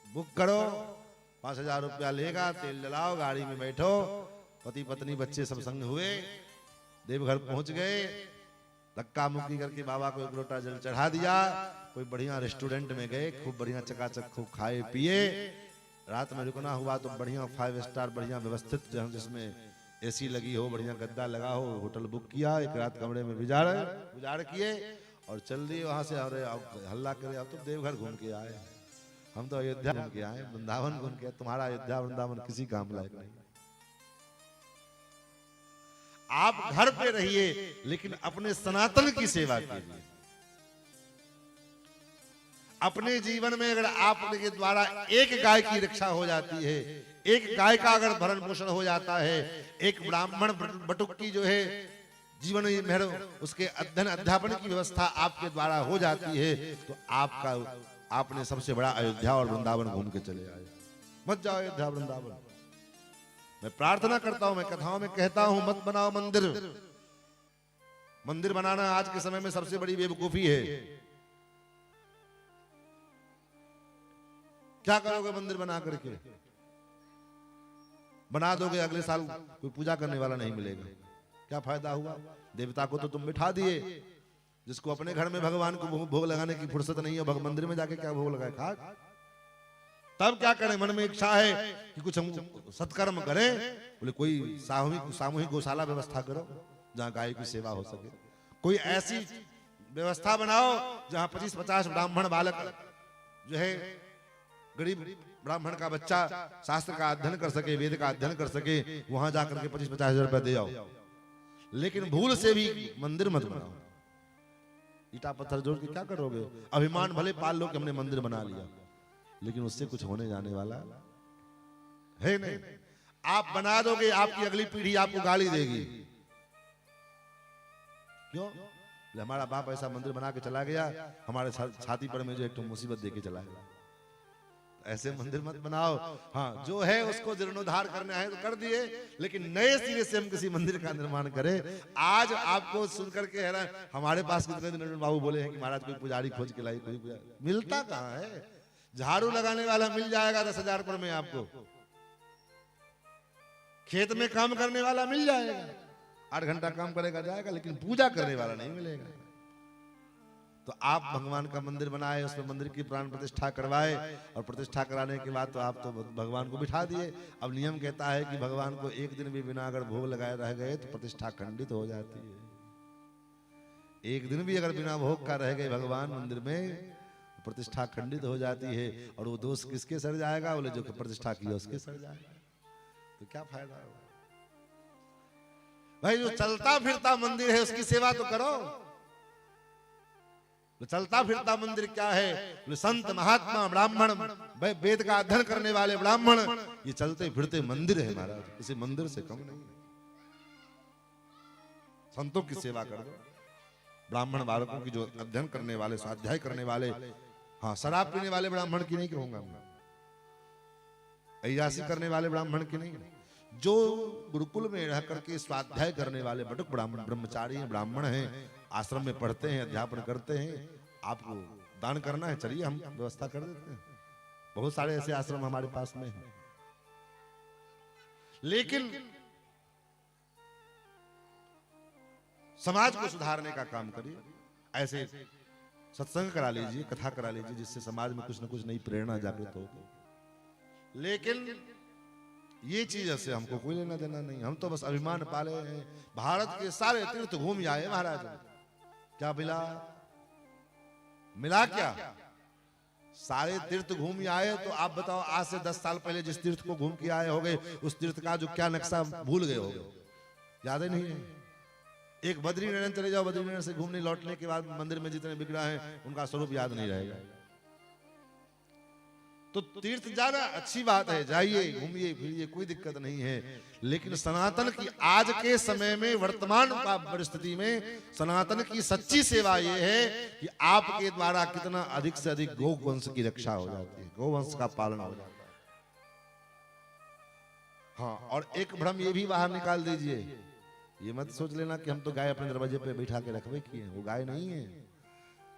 बुक करो, 5000 रुपया लेगा, तेल डलाओ, गाड़ी में बैठो, पति पत्नी बच्चे सब संग हुए, देवघर पहुंच गए, धक्का मुक्की करके बाबा को 1 लोटा जल चढ़ा दिया, कोई बढ़िया रेस्टोरेंट में गए, खूब बढ़िया चकाचक खूब खाए पिए, रात में रुकना हुआ तो बढ़िया 5 स्टार बढ़िया व्यवस्थित जिसमें एसी लगी हो, बढ़िया गद्दा लगा हो, होटल बुक किया, 1 रात कमरे में गुजार किए और चल दिए वहां से। अरे हल्ला करे, अब तो देवघर घूम के आए। हम तो अयोध्या घूम के आए, वृंदावन घूम के, तुम्हारा अयोध्या वृंदावन किसी काम लायक नहीं। आप घर पे रहिए लेकिन अपने सनातन की सेवा कीजिए। अपने जीवन में अगर आपके द्वारा एक गाय की रक्षा हो जाती है, एक गाय का अगर भरण पोषण हो जाता है, एक ब्राह्मण बटुक की जो है जीवन में उसके अध्ययन अध्यापन की व्यवस्था आपके द्वारा हो जाती है, तो आपने सबसे बड़ा अयोध्या और वृंदावन घूम के चले आए। मत जाओ अयोध्या वृंदावन। मैं प्रार्थना करता हूं, मैं कथाओं में कहता हूं, मत बनाओ मंदिर। मंदिर बनाना आज के समय में सबसे बड़ी बेवकूफी है। क्या करोगे मंदिर बना करके? बना दोगे, अगले साल कोई पूजा करने वाला नहीं मिलेगा, क्या फायदा हुआ? देवता को तो तुम बिठा दिए, जिसको अपने घर में भगवान को भोग लगाने की फुर्सत नहीं है, मंदिर में जाके क्या भोग लगाए? खा तब क्या करें? मन में इच्छा है कि कुछ हम सत्कर्म करें, बोले कोई सामूहिक गौशाला व्यवस्था करो जहां गाय की सेवा हो सके। कोई ऐसी व्यवस्था बनाओ जहां 25-50 ब्राह्मण बालक जो है, गरीब ब्राह्मण का बच्चा शास्त्र का अध्ययन कर सके, वेद का अध्ययन कर सके, वहां जाकर के 25-50 हजार रुपया दे आओ। लेकिन भूल से भी मंदिर मत बनाओ। ईटा पत्थर जोड़ के क्या करोगे? अभिमान भले पाल लो कि हमने मंदिर बना लिया, लेकिन उससे कुछ होने जाने वाला है नहीं। आप बना दोगे, आपकी अगली पीढ़ी आपको गाली देगी। क्यों? हमारा बाप ऐसा मंदिर बना के चला गया, हमारे छाती पर में जो एक मुसीबत देके चला गया। ऐसे मंदिर मत बनाओ। हाँ, जो है उसको जीर्णोद्धार करना है तो कर दिए, लेकिन नए सिरे से हम किसी मंदिर का निर्माण करें। आज आपको सुनकर के है, हमारे पास कितने दिन बाबू बोले हैं कि महाराज कोई पुजारी खोज के लाई, कोई पुजारी मिलता कहाँ है? झाड़ू लगाने वाला मिल जाएगा 10,000 रुपए में आपको, खेत में काम करने वाला मिल जाएगा, 8 घंटा काम करेगा जाएगा, लेकिन पूजा करने वाला नहीं मिलेगा। तो आप भगवान का मंदिर बनाए, उसमें मंदिर की प्राण प्रतिष्ठा करवाए, और प्रतिष्ठा कराने के बाद तो आप तो भगवान को बिठा दिए। अब नियम कहता है कि भगवान को एक दिन भी बिना अगर भोग लगाए रह गए तो प्रतिष्ठा खंडित हो जाती है। एक दिन भी अगर बिना भोग का रह गए भगवान मंदिर में, प्रतिष्ठा खंडित हो जाती है। और वो दोष किसके सर जाएगा? बोले जो प्रतिष्ठा की उसके सर जाएगा। तो क्या फायदा होगा भाई? जो चलता फिरता मंदिर है उसकी सेवा तो करो। तो चलता फिरता मंदिर क्या है? बोले संत महात्मा ब्राह्मण, वेद का अध्ययन करने वाले ब्राह्मण, ये चलते फिरते मंदिर है महाराज, किसी मंदिर से कम नहीं है। संतों की सेवा कर दो, ब्राह्मण बालकों की जो अध्ययन करने वाले, स्वाध्याय करने वाले। हाँ, शराब पीने वाले ब्राह्मण की नहीं कहूंगा मैं, अय्यासी करने वाले ब्राह्मण की नहीं, जो गुरुकुल में रह करके स्वाध्याय करने वाले बटुक ब्राह्मण, ब्रह्मचारी हैं, ब्राह्मण हैं, आश्रम में पढ़ते हैं, अध्यापन करते हैं। आपको दान करना है, चलिए हम व्यवस्था कर देते हैं। बहुत सारे ऐसे आश्रम हमारे पास में हैं। लेकिन समाज को सुधारने का काम करिए। ऐसे सत्संग करा लीजिए, कथा करा लीजिए, जिससे समाज में कुछ न कुछ नई प्रेरणा जागृत होगी। लेकिन ये चीज से हमको कोई लेना देना नहीं। हम तो बस अभिमान पाले हैं। भारत के सारे तीर्थ घूम आए महाराज, क्या मिला? मिला क्या? सारे तीर्थ घूम आए। तो आप बताओ, आज से 10 साल पहले जिस तीर्थ को घूम के आए होगे, उस तीर्थ का जो क्या नक्शा भूल गए होगे, याद ही नहीं है। एक बद्रीनारायण चले जाओ, बद्रीनारायण से घूमने लौटने के बाद मंदिर में जितने बिगड़ा है उनका स्वरूप याद नहीं रहेगा। तो तीर्थ जाना अच्छी बात है, जाइए, घूमिए फिरिए, कोई दिक्कत नहीं है। लेकिन सनातन की आज के समय में, वर्तमान परिस्थिति में, सनातन की सच्ची सेवा ये है कि आपके द्वारा कितना अधिक से अधिक गौवंश की रक्षा हो जाती है, गौवंश का पालन हो जाता है। हाँ, और एक भ्रम ये भी बाहर निकाल दीजिए, ये मत सोच लेना कि हम तो गाय अपने दरवाजे पे बैठा के रखवे किए हैं। वो गाय नहीं है।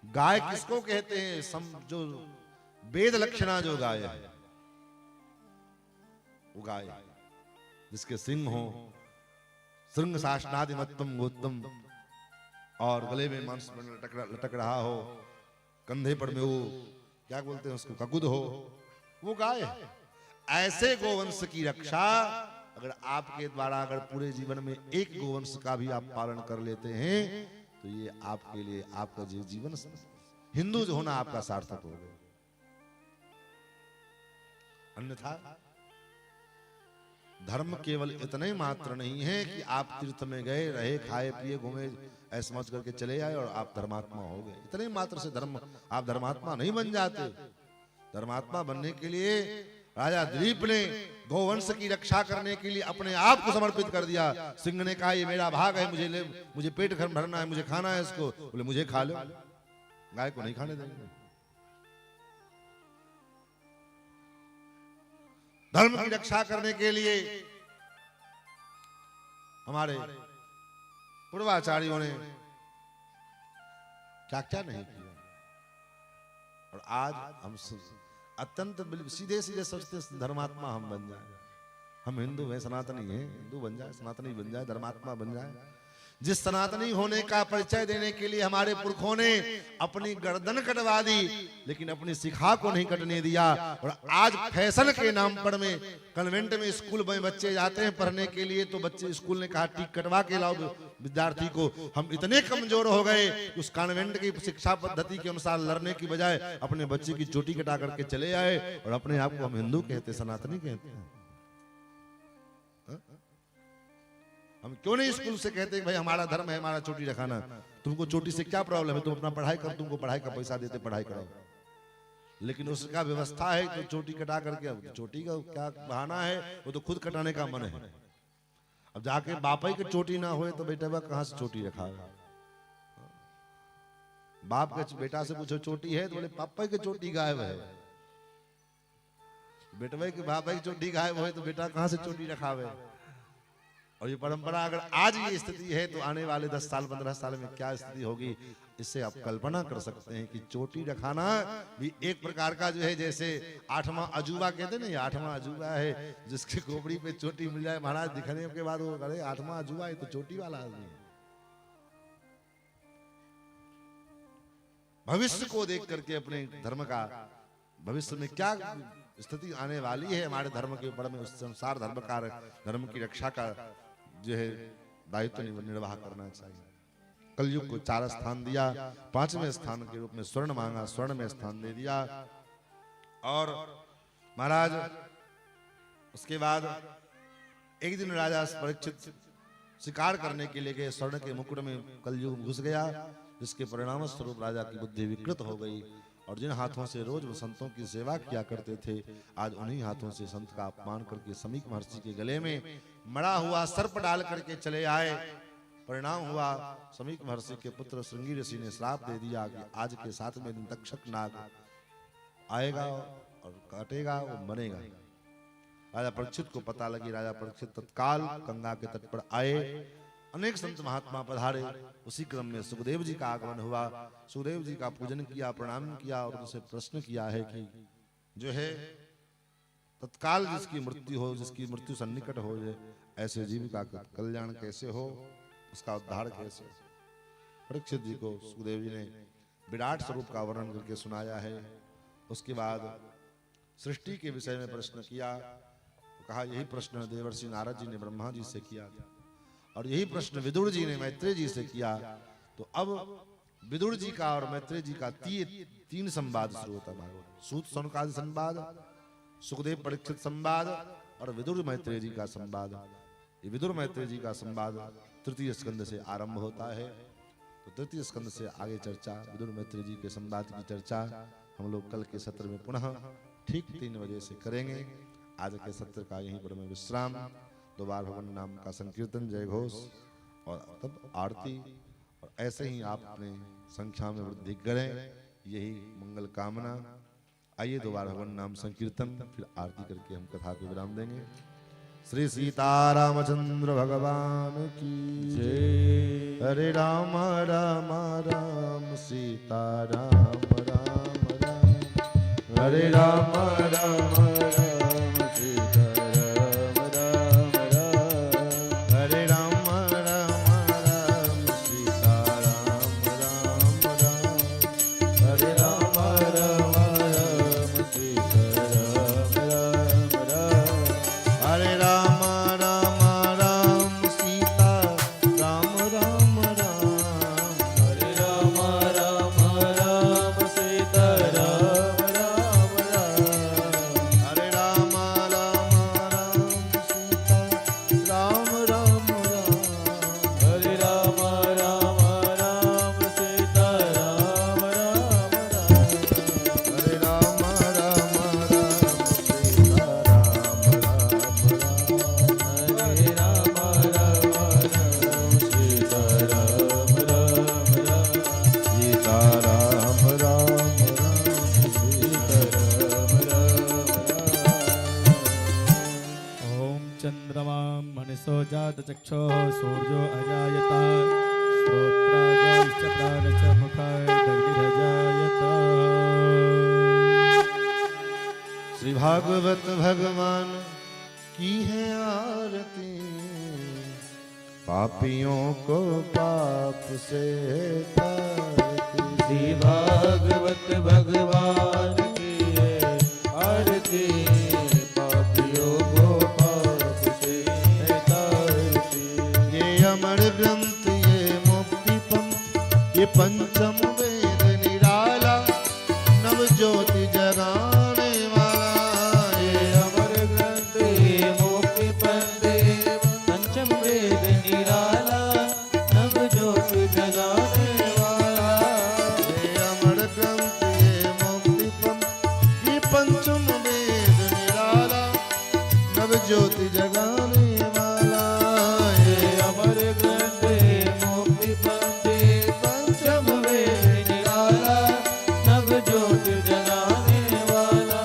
गाय किसको कहते हैं? जो वेद लक्षणा जो गाय है, वो गाय जिसके सिंह हो, श्रृंग शासनादिमत्तम गोत्तम, और गले में मांस लटक रहा हो, कंधे पर में वो क्या बोलते हैं उसको, ककुद हो, वो गाय है। ऐसे गोवंश की रक्षा अगर आपके द्वारा, अगर पूरे जीवन में एक गोवंश का भी आप पालन कर लेते हैं, तो ये आपके लिए, आपका जीवन, हिंदू जो होना आपका सार्थक हो गया। अन्यथा धर्म केवल इतने मात्र नहीं है कि आप तीर्थ में गए, रहे, खाए पिए, घूमे, ऐसे मौज करके चले आए और आप धर्मात्मा हो गए। इतने मात्र से आप धर्मात्मा नहीं बन जाते। धर्मात्मा बनने के लिए राजा दिलीप ने गौवंश की रक्षा करने के लिए अपने आप को समर्पित कर दिया। सिंह ने कहा ये मेरा भाग है, मुझे पेट भरना है, मुझे खाना है इसको। बोले मुझे खा लो, गाय को नहीं खाने देंगे। धर्म की रक्षा करने के लिए हमारे पूर्वाचार्यों ने क्या क्या नहीं किया। और आज हम अत्यंत सीधे सीधे सोचते धर्मात्मा हम बन जाए। हम हिंदू हैं, सनातनी हैं, हिंदू बन जाए, सनातनी बन जाए, धर्मात्मा बन जाए। जिस सनातनी होने का परिचय देने के लिए हमारे पुरखों ने अपनी गर्दन कटवा दी, लेकिन अपनी शिखा को नहीं कटने दिया। और आज फैशन के नाम पर में कन्वेंट में स्कूल में बच्चे जाते हैं पढ़ने के लिए, तो बच्चे स्कूल ने कहा टीक कटवा के लाओ विद्यार्थी को। हम इतने कमजोर हो गए उस कॉन्वेंट की शिक्षा पद्धति के अनुसार लड़ने की बजाय अपने बच्चे की चोटी कटा करके चले आए और अपने आप को हम हिंदू कहते, सनातनी कहते हैं। हम क्यों नहीं स्कूल से कहते हैं भाई हमारा धर्म है हमारा चोटी रखाना। तुमको चोटी से क्या प्रॉब्लम है, तुम अपना पढ़ाई करो, तुमको पढ़ाई का पैसा देते पढ़ाई करो। लेकिन उसका व्यवस्था है तो चोटी कटा करके, चोटी का क्या बहाना है, वो तो खुद कटाने का मन है। अब जाके बापा की चोटी ना होए तो बेटा कहां से चोटी रखाएगा। बाप के बेटा से पूछो चोटी है तो बोले पापा की चोटी गायब है। बेटवा की बापा की चोटी गायब हो तो बेटा कहां से चोटी रखावे। और ये परंपरा अगर आज ये स्थिति है तो आने वाले 10 साल 15 साल में क्या स्थिति होगी, इससे आप कल्पना कर सकते हैं कि चोटी रखाना भी एक प्रकार का जो है, जैसे 8वां अजूबा कहते हैं ना, ये 8वां अजूबा है जिसके खोपड़ी पे चोटी मिल जाए महाराज दिखने के बाद वो अरे 8वां अजूबा है तो चोटी वाला आदमी है। भविष्य को देख करके अपने धर्म का भविष्य में क्या स्थिति आने वाली है हमारे धर्म के ऊपर में, उस संसार धर्म की रक्षा का जो है दायित्व निर्वाह करना चाहिए। कलयुग को 4 स्थान दिया, 5वें स्थान के रूप में स्वर्ण मांगा, स्वर्ण में स्थान दे दिया। और महाराज उसके बाद एक दिन राजा परीक्षित शिकार करने के लिए गए, स्वर्ण के मुकुट में कलयुग घुस गया, जिसके परिणाम स्वरूप राजा की बुद्धि विकृत हो गई। और जिन हाथों से रोज वो संतों की सेवा किया करते थे, आज उन्हीं हाथों से संत का अपमान करके समीक महर्षि के गले में मड़ा हुआ सर्प डाल करके चले आए। परिणाम हुआ समीक महर्षि के पुत्र श्रृंगी ऋषि ने श्राप दे दिया कि आज के 7वें दिन तक्षक नाग आएगा और काटेगा, वो मरेगा। राजा परीक्षित को पता लगी, राजा परीक्षित तत्काल गंगा के तट पर आए। अनेक संत महात्मा पधारे। उसी क्रम में सुखदेव जी का आगमन हुआ। सुखदेव जी का पूजन किया, प्रणाम किया और उनसे प्रश्न किया है कि जो है तत्काल जिसकी मृत्यु हो, जिसकी मृत्यु सन्निकट हो जाए, ऐसे जीव का कल्याण कैसे हो, उसका उद्धार कैसे। परीक्षित जी को सुखदेव जी ने विराट स्वरूप का वर्णन करके सुनाया है। उसके बाद सृष्टि के विषय में प्रश्न किया, कहा यही प्रश्न देवर्षि नारद जी ने ब्रह्मा जी से किया और यही प्रश्न विदुर जी ने मैत्रेय जी से किया। तो अब विदुर जी का और मैत्रेय जी का 3 संवाद शुरू होता है। सूत सौनकादि संवाद, सुखदेव परीक्षित संवाद और विदुर मैत्रेय जी का संवाद। ये विदुर मैत्रेय जी का संवाद 3य स्कंद से आरंभ होता है। तो 3य स्कंद से आगे चर्चा, विदुर मैत्रेय जी के संवाद की चर्चा हम लोग कल के सत्र में पुनः ठीक 3 बजे से करेंगे। आज के सत्र का यहीं पर में विश्राम। 2 बार भगवान नाम का संकीर्तन, जय घोष और तब आरती। और ऐसे ही आप अपने संख्या में वृद्धि करें, यही मंगल कामना। आइए 2 बार भगवान नाम संकीर्तन, फिर आरती करके हम कथा को विराम देंगे। श्री सीतारामचंद्र भगवान की जय। हरे राम राम राम सीता राम राम राम, हरे राम राम राम सीता राम राम राम, हरे राम राम राम सीता राम राम राम, हरे राम राम राम सीता राम राम राम, हरे राम राम राम सीता राम राम राम, हरे राम राम राम सीता राम राम राम, हरे राम चंद्रमा मनसो जातचक्षुः सूर्यो अजायत श्रोत्रादश्च प्राणश्च मुखादग्निरजायत। श्री भागवत भगवान की है आरती, पापियों को पाप से तारती। श्री भागवत भगवान की है आरती, पापियों को पाप से तारती। ये अमर ग्रंथ, ये मुक्ति पंथ, ये पंचम वेद निराला, नव ज्योति जगाने वाला। ये अमर ग्रंथ, ये मुक्ति पंथ, पंचम वेद निराला, नव ज्योति जगाने वाला। ये अमर ग्रंथ, ये मुक्ति पंथ, ये पंचम वेद निराला, नव ज्योति जगाने वाला। ये अमर ग्रंथ, ये मुक्ति पंथ, पंचम वेद निराला, नव ज्योति जगाने वाला।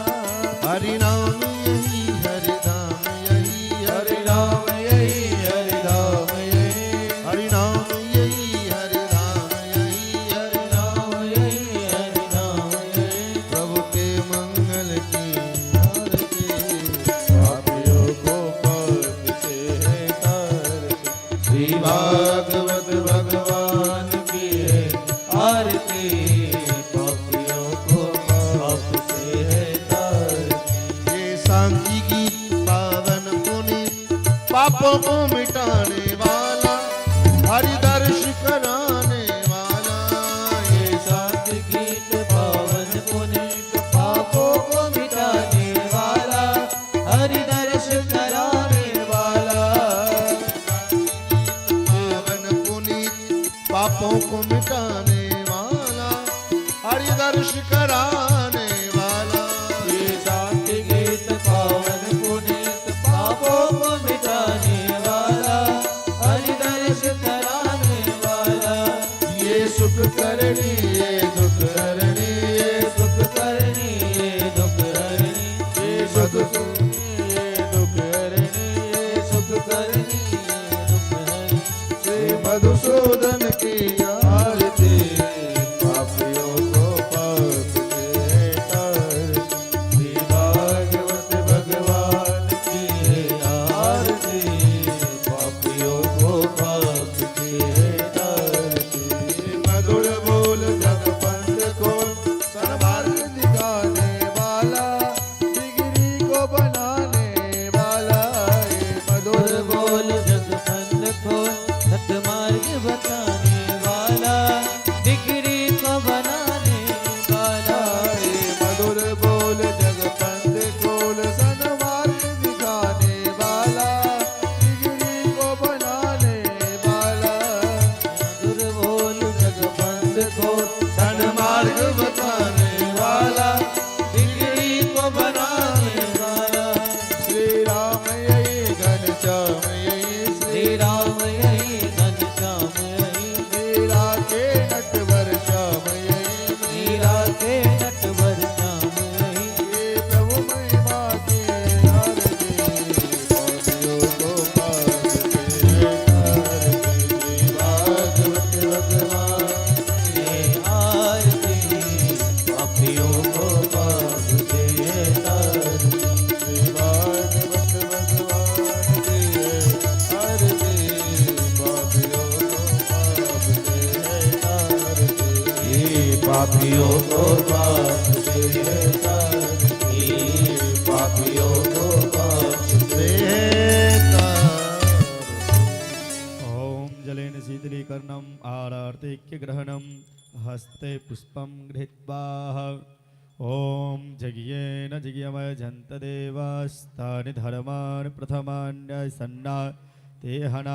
हरि नाम यही, हरि धाम यही, हरि नाम यही, हरि धाम यही, हरि नाम यही, हरि धाम यही, हरि नाम यही, हरि नाम यही। प्रभु के मंगल की आरती, पापियों को पाप से है तारती। श्री भागवत भगवान की है आरती, पापियों को पाप से है तारती। ये शांति गीत पावन पुनीत, पापों को मिटाने वाला, हरि दर्श कराने वाला। ये शांति गीत पावन पुनीत, पापों को मिटाने वाला, हरि दर्श कराने वाला। पावन पुनीत, पापों को मिटाने वाला, हरि दर्श कराने वाला। ये शांति गीत पावन पुनीत, पापों को मिटाने वाला, हरि दर्श कराने वाला। ये सुख करणी, ये दुख हरणी, ये सुख करनी, ये दुख हरनी, ये सुख करनी, ये दुख हरनी, ये सुख करनी, ये दुख हरनी। श्री मधुसूदन की आरती, पापियों को पाप से तारती। श्री भागवत भगवान की है आरती, पापियों को पाप से तारती। मधुर बोल जग पंथ को सन्मार्ग दिखाने वाला, डिग्री को बनाने वाला। ये मधुर मधुर बोल जग पंथ को सतमार्ग बताने वाला, डिग्री को बनाने वाला। ये मधुर बोल जग पंथ खोल सन्मार्ग दिखाने वाला, डिग्री को बनाने वाला। मधुर बोल जग पंथ को सन्मार्ग बताने वाला, डिग्री को बनाने वाला। श्री राम यही घनश्याम यही, श्री राम यही घनश्याम यही, मीरा के नटवर श्याम यही, मीरा के नटवर श्याम यही। ये प्रभु महिमा की आरती, पापियों को पाप से तारती। भागवत भगवान ये आरती, पापियों को पाप से तारती। श्री भागवत भगवान की आरती, पापियों को पाप से तारती। ये पापियों को पाप से तारती, पापियों को पाप से ओम जलेन शीतलीकरणम् आरार्तिक्य ग्रहणं हस्ते पुष्पं गृहीत्वा ओम जगियेन जिगियमजन्त देवास्तानि धर्मान् प्रथमान्यसन्ना ते हना